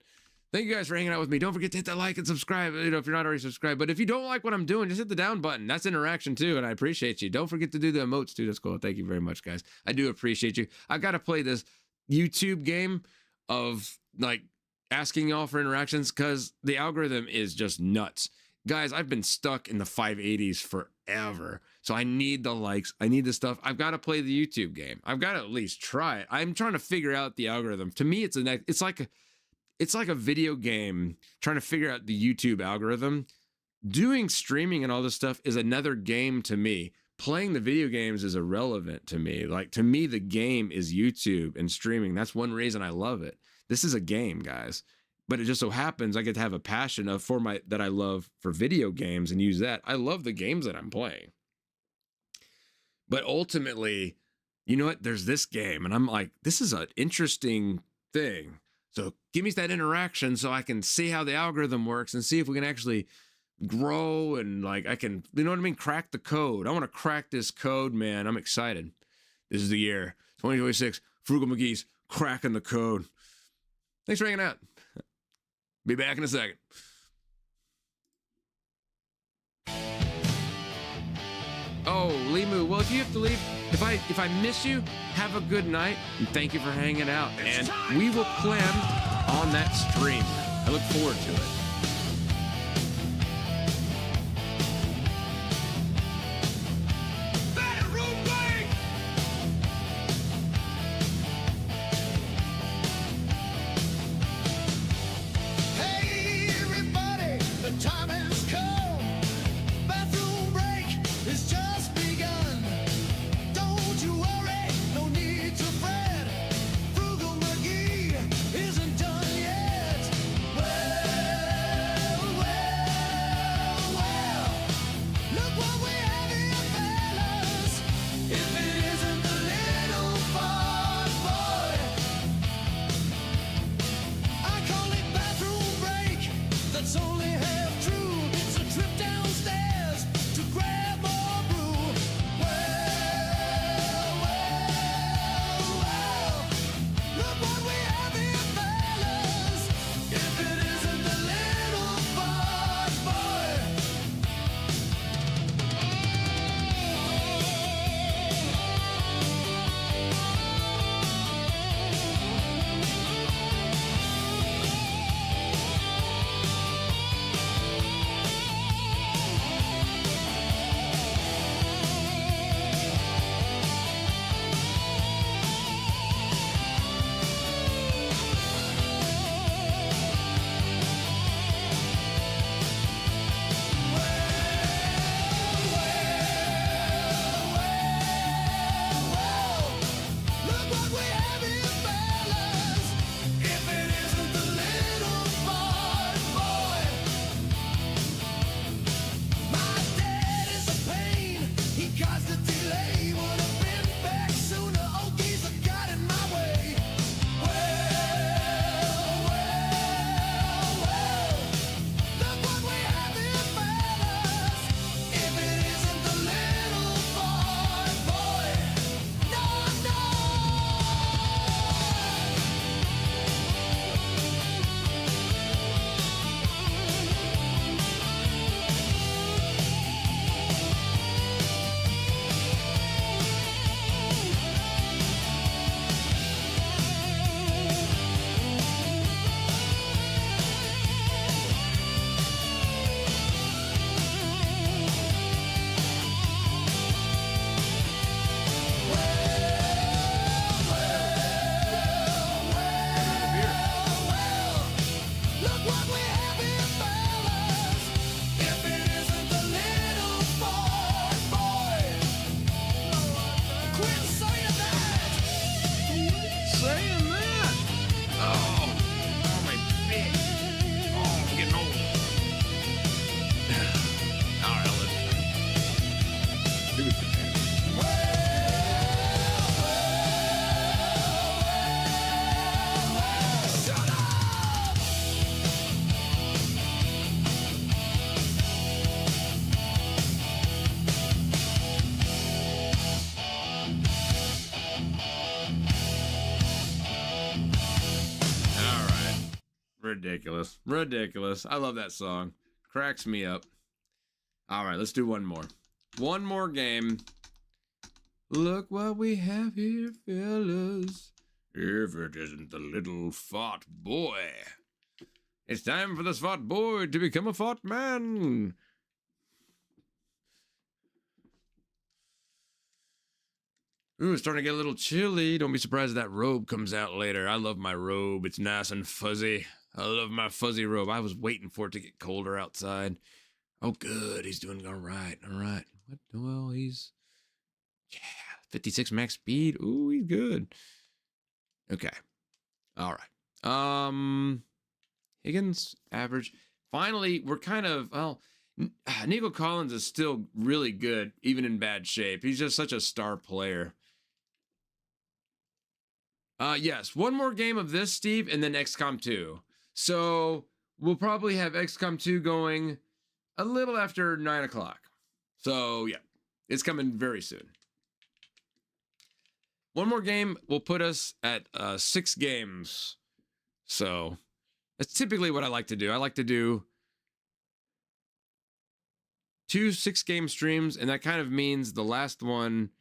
Thank you guys for hanging out with me. Don't forget to hit that like and subscribe, you know, if you're not already subscribed. But if you don't like what I'm doing, just hit the down button. That's interaction too, and I appreciate you. Don't forget to do the emotes too. That's cool. Thank you very much, guys. I do appreciate you. I got to play this YouTube game of like asking y'all for interactions because the algorithm is just nuts. Guys, I've been stuck in the 580s for forever. So I need the likes. I need the stuff. I've got to play the YouTube game. I've got to at least try it. I'm trying to figure out the algorithm. To me, it's like a video game trying to figure out the YouTube algorithm. Doing streaming and all this stuff is another game to me. Playing the video games is irrelevant to me. Like, to me, the game is YouTube and streaming. That's one reason I love it. This is a game, guys. But it just so happens I get to have a passion that I love for video games and use that. I love the games that I'm playing. But ultimately, you know what? There's this game, and I'm like, this is an interesting thing. So give me that interaction so I can see how the algorithm works and see if we can actually grow and like I can, you know what I mean? Crack the code. I want to crack this code, man. I'm excited. This is the year 2026. Frugal McGee's cracking the code. Thanks for hanging out. Be back in a second. Oh, Limu, well, if you have to leave, if I miss you, have a good night, and thank you for hanging out. And we will plan on that stream. I look forward to it. Hey everybody, the time has come. Bathroom break is just begun. Don't you worry, no need to fret. Frugal McGee isn't done yet. Well, look what we have here, fellas. If it isn't the little fun boy, I call it bathroom break. That's only half true. It's a trip downstairs to grab more brew. Look what we have here, fellas. If it isn't the little fun boy. Look what we have here, fellas. If it isn't the little fun boy. My dad is a pain. He caused a delay. Would have been back sooner. Oh, geez, I got in my way. Look what we have here, fellas. If it isn't the little fun boy. No, no. Look what we have here, fellas. If it isn't the little fun boy. Quit saying that. Saying that. Oh, my feet. Oh, I'm getting old. All right, I'll listen. Do it. Shut up. All right. Ridiculous. Ridiculous. I love that song. Cracks me up. All right, let's do one more. One more game. Look what we have here, fellas. If it isn't the little fat boy. It's time for this fat boy to become a fat man. Ooh, it's starting to get a little chilly. Don't be surprised if that robe comes out later. I love my robe. It's nice and fuzzy. I love my fuzzy robe. I was waiting for it to get colder outside. Oh, good. He's doing all right. All right. What? Well, he's... Yeah, 56 max speed. Ooh, he's good. Okay. All right. Higgins, average. Finally, we're kind of... Well, Nico Collins is still really good, even in bad shape. He's just such a star player. Yes, one more game of this, Steve, and then XCOM 2. So we'll probably have XCOM 2 going a little after 9 o'clock. So yeah, it's coming very soon. One more game will put us at 6 games. So that's typically what I like to do. I like to do 2 6-game streams, and that kind of means the last one,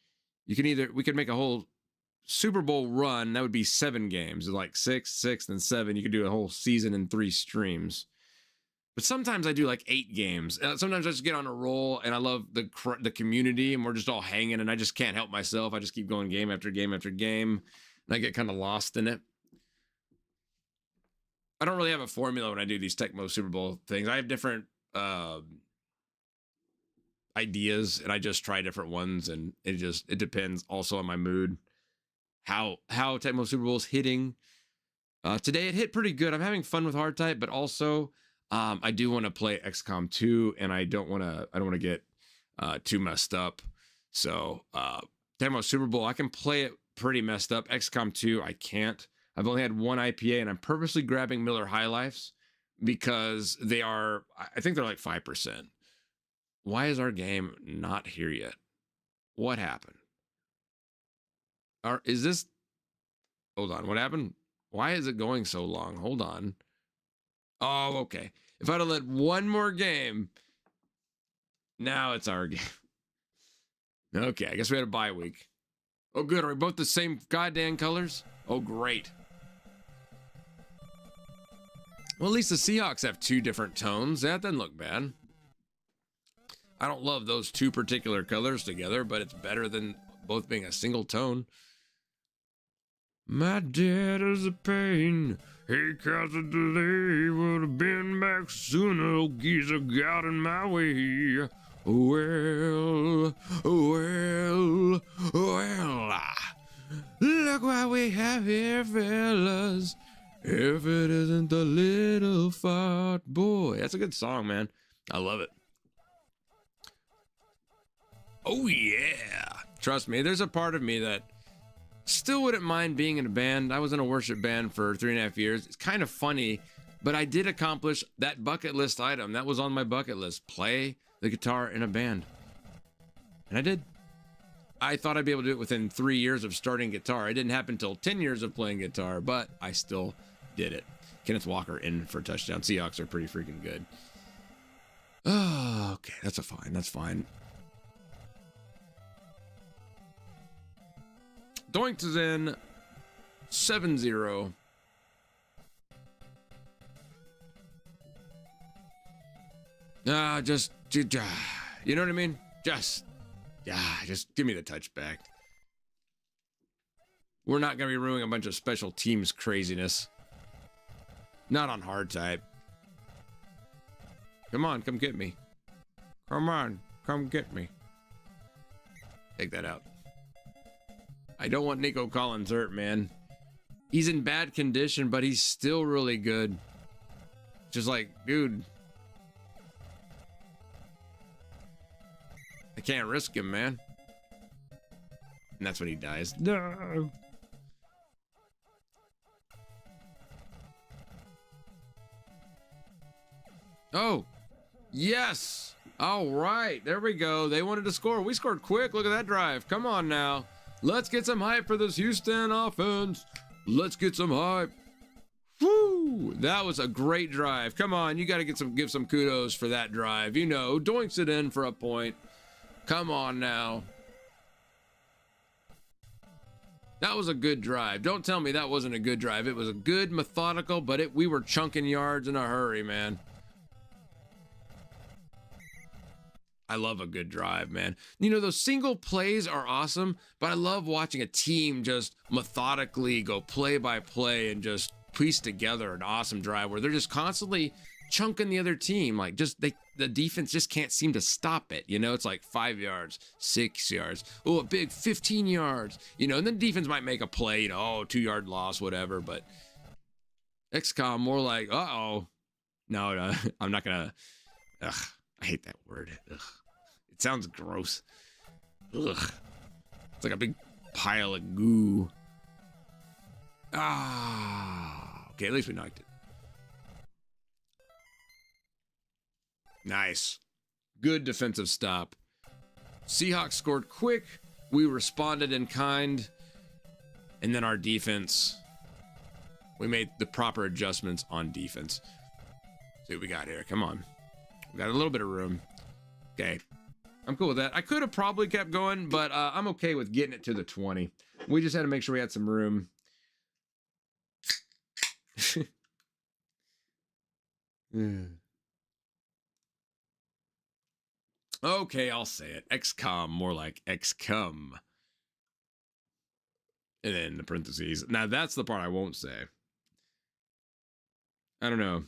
we could make a whole Super Bowl run. That would be 7 games, like 6, and 7. You could do a whole season in 3 streams. But sometimes I do like 8 games. Sometimes I just get on a roll, and I love the community, and we're just all hanging, and I just can't help myself. I just keep going game after game after game, and I get kind of lost in it. I don't really have a formula when I do these Tecmo Super Bowl things. I have different ideas, and I just try different ones, and it depends also on my mood. How Tecmo Super Bowl is hitting. Today it hit pretty good. I'm having fun with Hardtype, but also I do want to play XCOM 2, and I don't want to get too messed up. So Tecmo Super Bowl, I can play it pretty messed up. XCOM 2, I can't. I've only had 1 IPA, and I'm purposely grabbing Miller High Lifes because I think they're like 5%. Why is our game not here yet? What happened? Hold on, what happened? Why is it going so long? Hold on. Oh, okay. If I'd have let one more game, now it's our game. Okay, I guess we had a bye week. Oh, good. Are we both the same goddamn colors? Oh, great. Well, at least the Seahawks have 2 different tones. That doesn't look bad. I don't love those 2 particular colors together, but it's better than both being a single tone. My dad is a pain. He caused a delay. Would have been back sooner. Oh, geezer got in my way. Well. Look what we have here, fellas. If it isn't the little fart boy. That's a good song, man. I love it. Oh, yeah. Trust me, there's a part of me that still wouldn't mind being in a band. I was in a worship band for 3.5 years. It's kind of funny, but I did accomplish that bucket list item. That was on my bucket list. Play the guitar in a band. And I did. I thought I'd be able to do it within 3 years of starting guitar. It didn't happen until 10 years of playing guitar, but I still did it. Kenneth Walker in for a touchdown. Seahawks are pretty freaking good. Oh, okay. That's fine. That's fine. Doinked is in 7-0. Just, you know what I mean? Just give me the touchback. We're not going to be ruining a bunch of special teams craziness. Not on Hardtype. Come on, come get me. Come on, come get me. Take that out. I don't want Nico Collins hurt, man. He's in bad condition, but he's still really good. Just like, dude. I can't risk him, man. And that's when he dies. No. Oh, yes. All right, there we go. They wanted to score. We scored quick. Look at that drive. Come on now. Let's get some hype for this Houston offense. Let's get some hype. Woo! That was a great drive. Come on, you got to give some kudos for that drive. You know, doinks it in for a point. Come on now. That was a good drive. Don't tell me that wasn't a good drive. It was a good, methodical, but we were chunking yards in a hurry, man. I love a good drive, man. You know, those single plays are awesome, but I love watching a team just methodically go play by play and just piece together an awesome drive where they're just constantly chunking the other team. Like the defense just can't seem to stop it. You know, it's like 5 yards, 6 yards, oh, a big 15 yards, you know, and then defense might make a play, you know, oh, 2-yard loss, whatever. But XCOM more like, no, I'm not gonna, I hate that word. Ugh. It sounds gross. Ugh. It's like a big pile of goo. Okay, at least we knocked it. Nice. Good defensive stop. Seahawks scored quick. We responded in kind. And then our defense, we made the proper adjustments on defense. See what we got here. Come on. We got a little bit of room. Okay. I'm cool with that. I could have probably kept going, but I'm okay with getting it to the 20. We just had to make sure we had some room. Okay, I'll say it. XCOM, more like XCOM. And then the parentheses. Now that's the part I won't say. I don't know.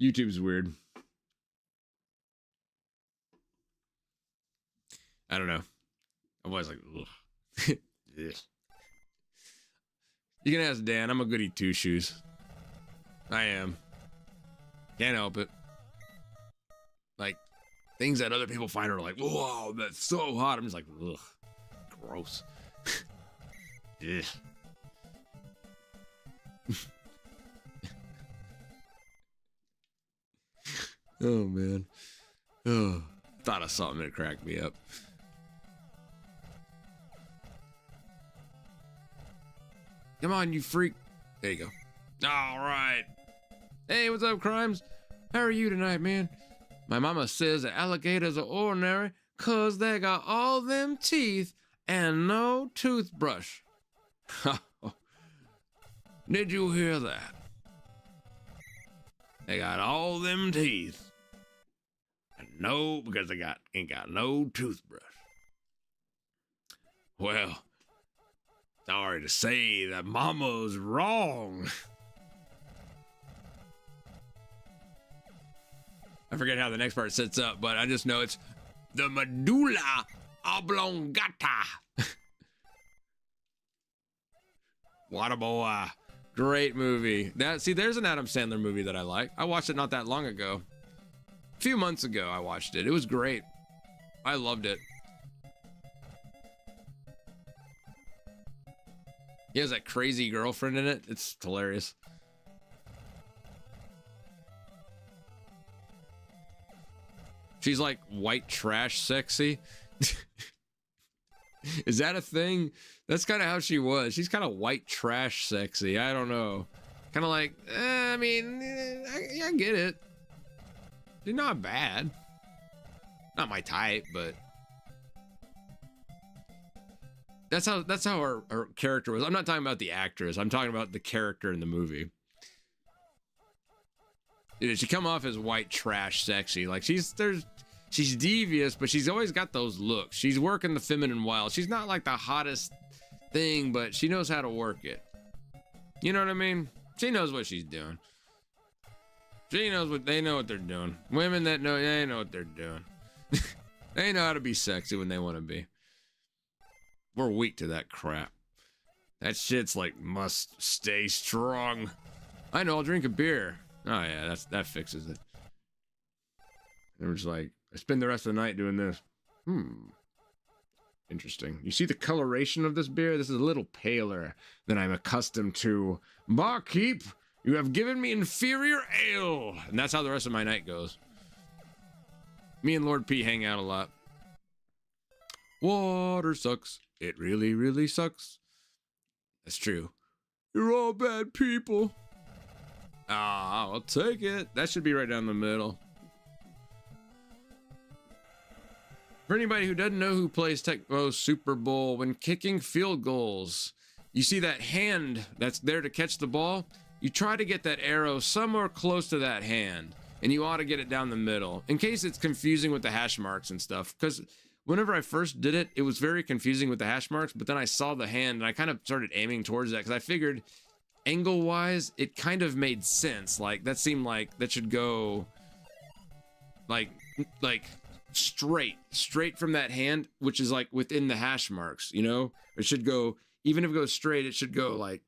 YouTube's weird. I don't know. I'm always like, ugh. You can ask Dan. I'm a goody two-shoes. I am. Can't help it. Like, things that other people find are like, whoa, that's so hot. I'm just like, ugh, gross. Ugh. Oh, man. Oh, thought of something that cracked me up. Come on, you freak. There you go. All right. Hey, what's up, Crimes? How are you tonight, man? My mama says that alligators are ordinary cause they got all them teeth and no toothbrush. Did you hear that? They got all them teeth and no, because they ain't got no toothbrush. Well, sorry to say that mama's wrong. I forget how the next part sets up, but I just know it's the medulla oblongata. What a boy. Great movie. There's an Adam Sandler movie that I like. I watched it not that long ago. A few months ago, I watched it. It was great. I loved it. He has that crazy girlfriend in it. It's hilarious. She's like white trash sexy. Is that a thing? That's kind of how she was. She's kind of white trash sexy. I don't know. Kind of like, I get it. She's not bad. Not my type, but that's how her character was. I'm not talking about the actress. I'm talking about the character in the movie. Dude, she come off as white trash sexy. Like she's devious, but she's always got those looks. She's working the feminine wild. She's not like the hottest thing, but she knows how to work it. You know what I mean? She knows what she's doing. They know what they're doing. Women that know, they know what they're doing. They know how to be sexy when they want to be. We're weak to that crap. That shit's like must stay strong. I know, I'll drink a beer. Oh yeah, that fixes it. And we're just like, I spend the rest of the night doing this. Interesting. You see the coloration of this beer? This is a little paler than I'm accustomed to. Barkeep, you have given me inferior ale. And that's how the rest of my night goes. Me and Lord P hang out a lot. Water sucks. It really, really sucks. That's true. You're all bad people. I'll take it. That should be right down the middle. For anybody who doesn't know who plays Tecmo Super Bowl, when kicking field goals, you see that hand that's there to catch the ball? You try to get that arrow somewhere close to that hand. and you ought to get it down the middle in case it's confusing with the hash marks and stuff. Because whenever I first did it, it was very confusing with the hash marks, but then I saw the hand and I kind of started aiming towards that because I figured angle wise, it kind of made sense. Like that seemed like that should go like straight from that hand, which is like within the hash marks, you know? It should go, even if it goes straight, it should go like,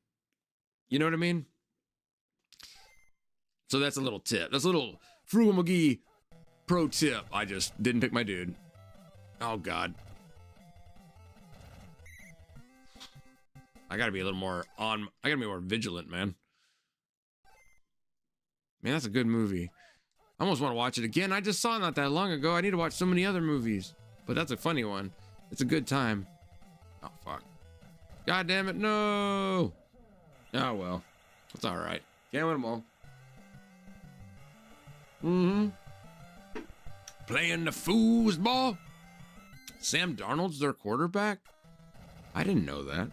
you know what I mean? So that's a little tip. That's a little Frugal McGee pro tip. I just didn't pick my dude. Oh God. I gotta be a little more on, I gotta be more vigilant, man. Man, that's a good movie. I almost want to watch it again. I just saw it not that long ago. I need to watch so many other movies. But that's a funny one. It's a good time. Oh, fuck. God damn it, no! Oh, well. It's alright. Can't win them all. Playing the foosball? Sam Darnold's their quarterback? I didn't know that.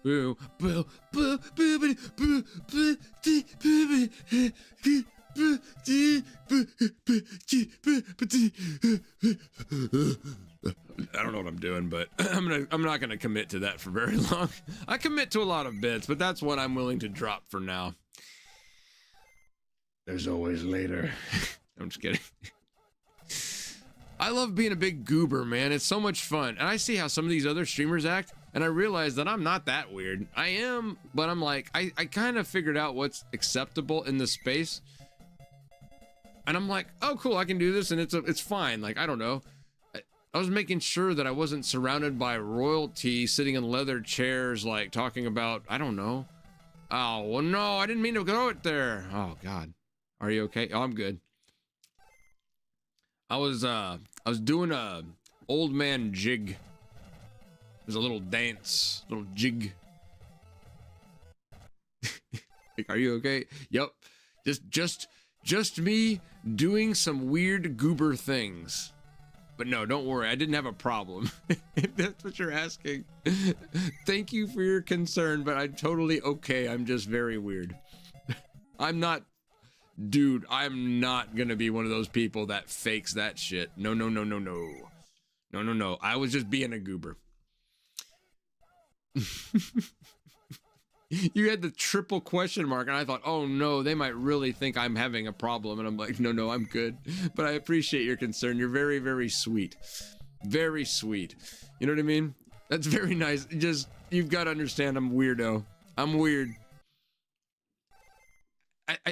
Boo, boo, boo, boo, boo, boo, boo, boo, I don't know what I'm doing, but I'm not gonna commit to that for very long. I commit to a lot of bits, but that's what I'm willing to drop for now. There's always later. I'm just kidding. I love being a big goober, man. It's so much fun. And I see how some of these other streamers act, and I realize that I'm not that weird. I am, but I'm like, I kind of figured out what's acceptable in this space. And I'm like, oh, cool, I can do this, and it's fine. Like, I don't know. I was making sure that I wasn't surrounded by royalty sitting in leather chairs, like, talking about, I don't know. Oh, well, no, I didn't mean to go it there. Oh, God. Are you okay? Oh, I'm good. I was doing a old man jig. There's a little dance, little jig. Like, are you okay? Yep. Just me doing some weird goober things. But no, don't worry. I didn't have a problem. If that's what you're asking. Thank you for your concern, but I'm totally okay. I'm just very weird. I'm not, dude, I'm not gonna be one of those people that fakes that shit. No, no, no, no, no. No, no, no. I was just being a goober. You had the triple question mark, and I thought, oh no, they might really think I'm having a problem. And I'm like, no, no, I'm good. But I appreciate your concern. You're very, very sweet. Very sweet. You know what I mean? That's very nice. Just, you've got to understand I'm weirdo. I'm weird.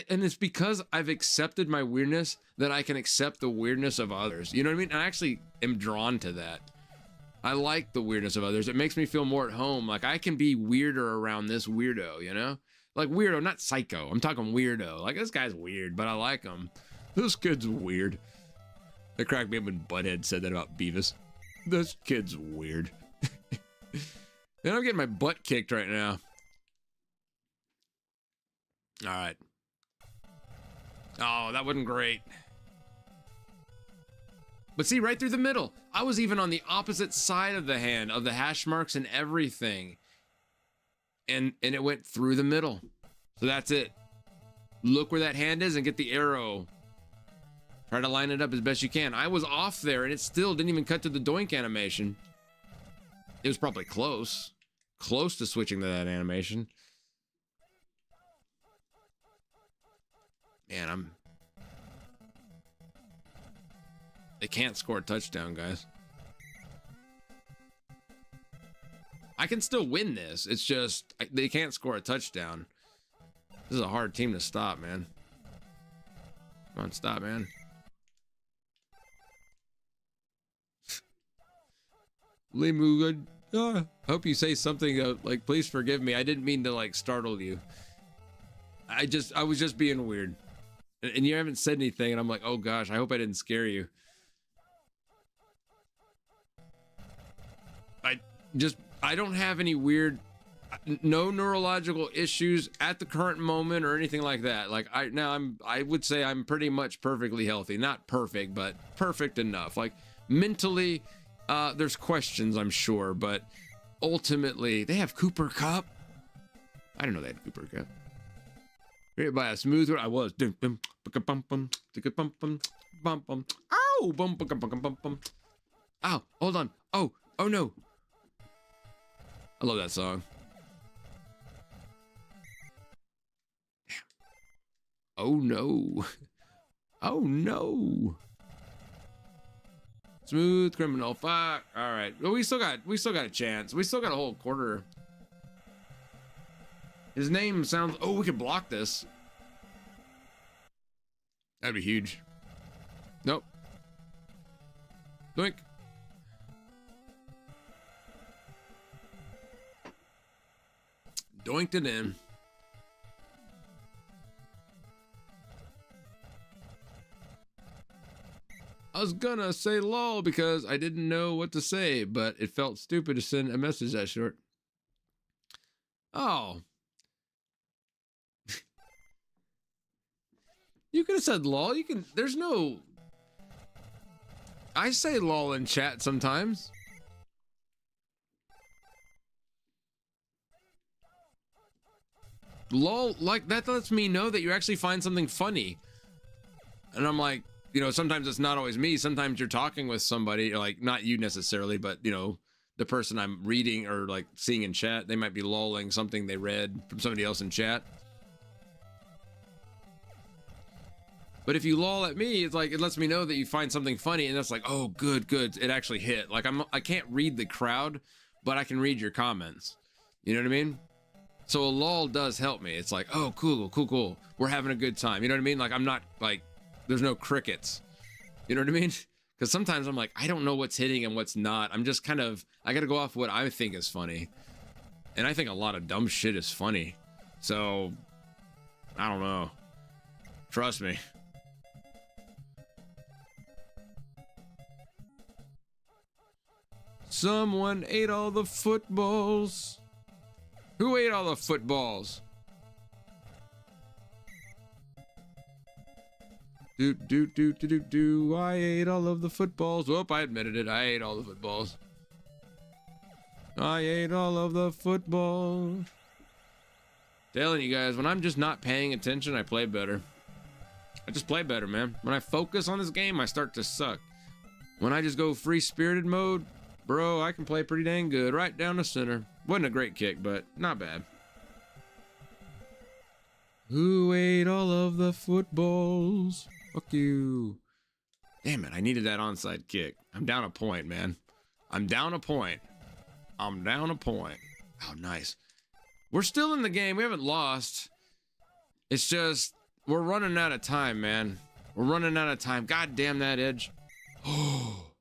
And it's because I've accepted my weirdness that I can accept the weirdness of others. You know what I mean? I actually am drawn to that. I like the weirdness of others. It makes me feel more at home. Like, I can be weirder around this weirdo, you know? Like, weirdo, not psycho. I'm talking weirdo. Like, this guy's weird, but I like him. This kid's weird. That cracked me up when Butthead said that about Beavis. This kid's weird. And I'm getting my butt kicked right now. All right. Oh, that wasn't great. But see, right through the middle. I was even on the opposite side of the hand, of the hash marks and everything. And it went through the middle. So that's it. Look where that hand is and get the arrow. Try to line it up as best you can. I was off there and it still didn't even cut to the doink animation. It was probably close. Close to switching to that animation. Man, they can't score a touchdown, guys. I can still win this. It's just, they can't score a touchdown. This is a hard team to stop, man. Come on, stop, man. Limu, hope you say something like, please forgive me. I didn't mean to, like, startle you. I was just being weird. And you haven't said anything, and I'm like, oh gosh, I hope I didn't scare you. I don't have any weird, no neurological issues at the current moment or anything like that. Like I would say I'm pretty much perfectly healthy. Not perfect, but perfect enough. Like mentally, there's questions, I'm sure, but ultimately they have Cooper Cup. I didn't know they had Cooper Cup. By a smooth road, I was. Ow! Ow! Hold on. Oh no! I love that song. Oh no! Oh no! Smooth criminal. Fuck. All right. Well, we still got a chance. We still got a whole quarter. His name sounds. Oh, we could block this. That'd be huge. Nope. Doink. Doinked it in. I was gonna say lol because I didn't know what to say, but it felt stupid to send a message that short. Oh. You could have said lol. You can. There's no. I say lol in chat sometimes. Lol, like that lets me know that you actually find something funny. And I'm like, you know, sometimes it's not always me. Sometimes you're talking with somebody, like not you necessarily, but you know, the person I'm reading or like seeing in chat, they might be lolling something they read from somebody else in chat. But if you lol at me, it's like it lets me know that you find something funny, and that's like, oh, good, it actually hit. Like I can't read the crowd, but I can read your comments. You know what I mean? So a lol does help me. It's like, oh, cool. We're having a good time. You know what I mean? Like I'm not like, there's no crickets. You know what I mean? Because sometimes I'm like, I don't know what's hitting and what's not. I'm just kind of, I got to go off what I think is funny, and I think a lot of dumb shit is funny. So I don't know. Trust me. Someone ate all the footballs. Who ate all the footballs? Do. I ate all of the footballs. Whoop, I admitted it. I ate all the footballs. I ate all of the footballs. Telling you guys, when I'm just not paying attention, I play better. I just play better, man. When I focus on this game, I start to suck. When I just go free-spirited mode, bro, I can play pretty dang good. Right down the center. Wasn't a great kick, but not bad. Who ate all of the footballs? Fuck you. Damn it, I needed that onside kick. I'm down a point, man. I'm down a point. Oh, nice. We're still in the game. We haven't lost. It's just, we're running out of time, man. We're running out of time. God damn that edge. Oh.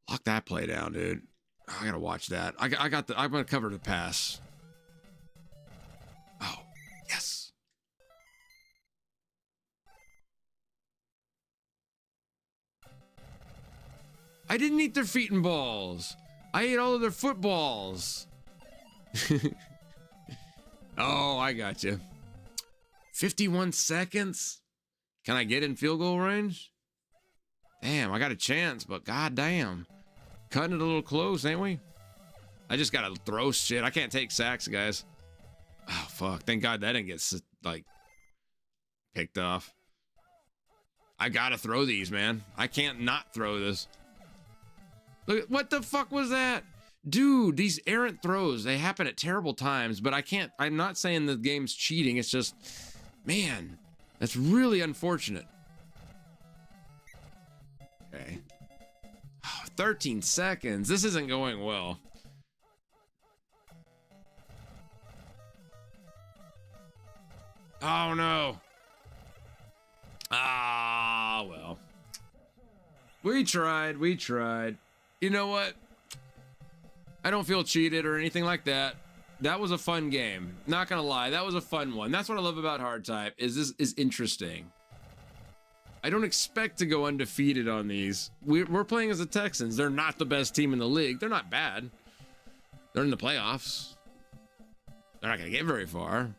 Lock that play down, dude. Oh, I gotta watch that. I'm gonna cover the pass. Oh, yes. I didn't eat their feet and balls. I ate all of their footballs. Oh, I got you. 51 seconds. Can I get in field goal range? Damn, I got a chance, but goddamn. Cutting it a little close, ain't we? I just gotta throw shit. I can't take sacks, guys. Oh, fuck. Thank God that didn't get, like, picked off. I gotta throw these, man. I can't not throw this. Look, what the fuck was that? Dude, these errant throws, they happen at terrible times, but I can't, I'm not saying the game's cheating. It's just, man, that's really unfortunate. Okay. Oh, 13 seconds. This isn't going well. Oh, no. Ah, well. We tried. You know what? I don't feel cheated or anything like that. That was a fun game. Not gonna lie, that was a fun one. That's what I love about Hardtype, is this is interesting. I don't expect to go undefeated on these. We're playing as the Texans. They're not the best team in the league. They're not bad. They're in the playoffs. They're not going to get very far.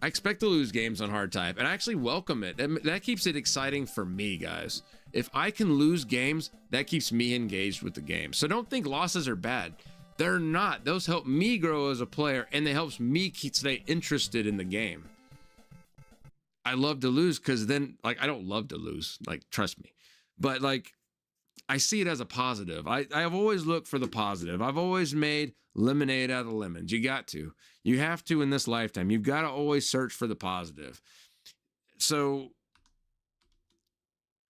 I expect to lose games on Hardtype, and I actually welcome it. That keeps it exciting for me, guys. If I can lose games, that keeps me engaged with the game. So don't think losses are bad. They're not. Those help me grow as a player, and it helps me stay interested in the game. I love to lose because then, like, I don't love to lose, like, trust me. But, like, I see it as a positive. I've always looked for the positive. I've always made lemonade out of lemons. You got to. You have to in this lifetime. You've got to always search for the positive. So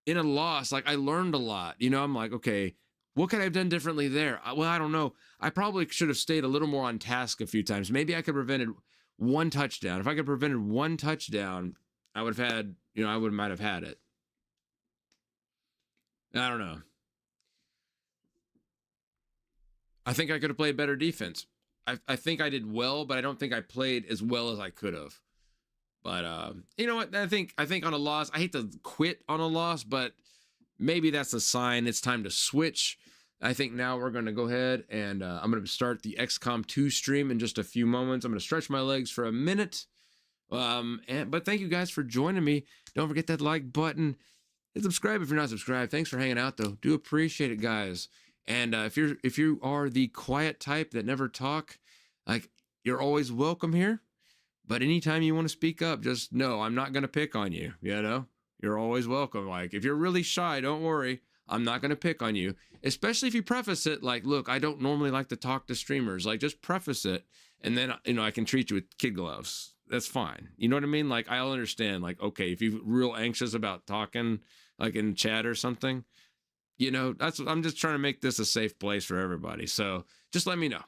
in a loss, like, I learned a lot. You know, I'm like, okay, what could I have done differently there? Well, I don't know. I probably should have stayed a little more on task a few times. Maybe I could have prevented one touchdown. If I could have prevented one touchdown, I would have had, you know, might have had it. I don't know. I think I could have played better defense. I think I did well, but I don't think I played as well as I could have. But you know what? I think on a loss, I hate to quit on a loss, but maybe that's a sign it's time to switch. I think now we're going to go ahead and I'm going to start the XCOM 2 stream in just a few moments. I'm going to stretch my legs for a minute. But thank you guys for joining me. Don't forget that like button and subscribe if you're not subscribed. Thanks for hanging out, though. Do appreciate it, guys. And if you are the quiet type that never talk, like, you're always welcome here. But anytime you want to speak up, just know I'm not going to pick on you. You know, you're always welcome. Like, if you're really shy, don't worry. I'm not going to pick on you, especially if you preface it like, look, I don't normally like to talk to streamers. Like, just preface it. And then, you know, I can treat you with kid gloves. That's fine. You know what I mean? Like, I'll understand, like, okay, if you're real anxious about talking, like in chat or something, you know, I'm just trying to make this a safe place for everybody. So just let me know.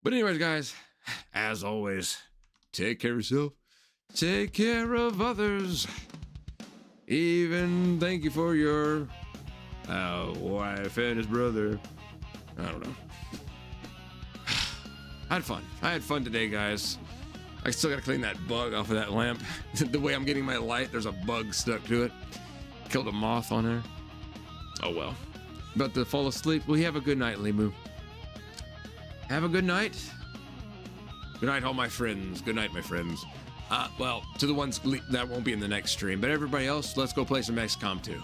But anyways, guys, as always, take care of yourself. Take care of others. Even thank you for your wife and his brother. I don't know. I had fun today, guys. I still gotta clean that bug off of that lamp. The way I'm getting my light, there's a bug stuck to it. Killed a moth on there. Oh well. About to fall asleep. Well, you have a good night, Limu. Have a good night. Good night, all my friends. Good night, my friends. Well, to the ones that won't be in the next stream, but everybody else, let's go play some XCOM 2.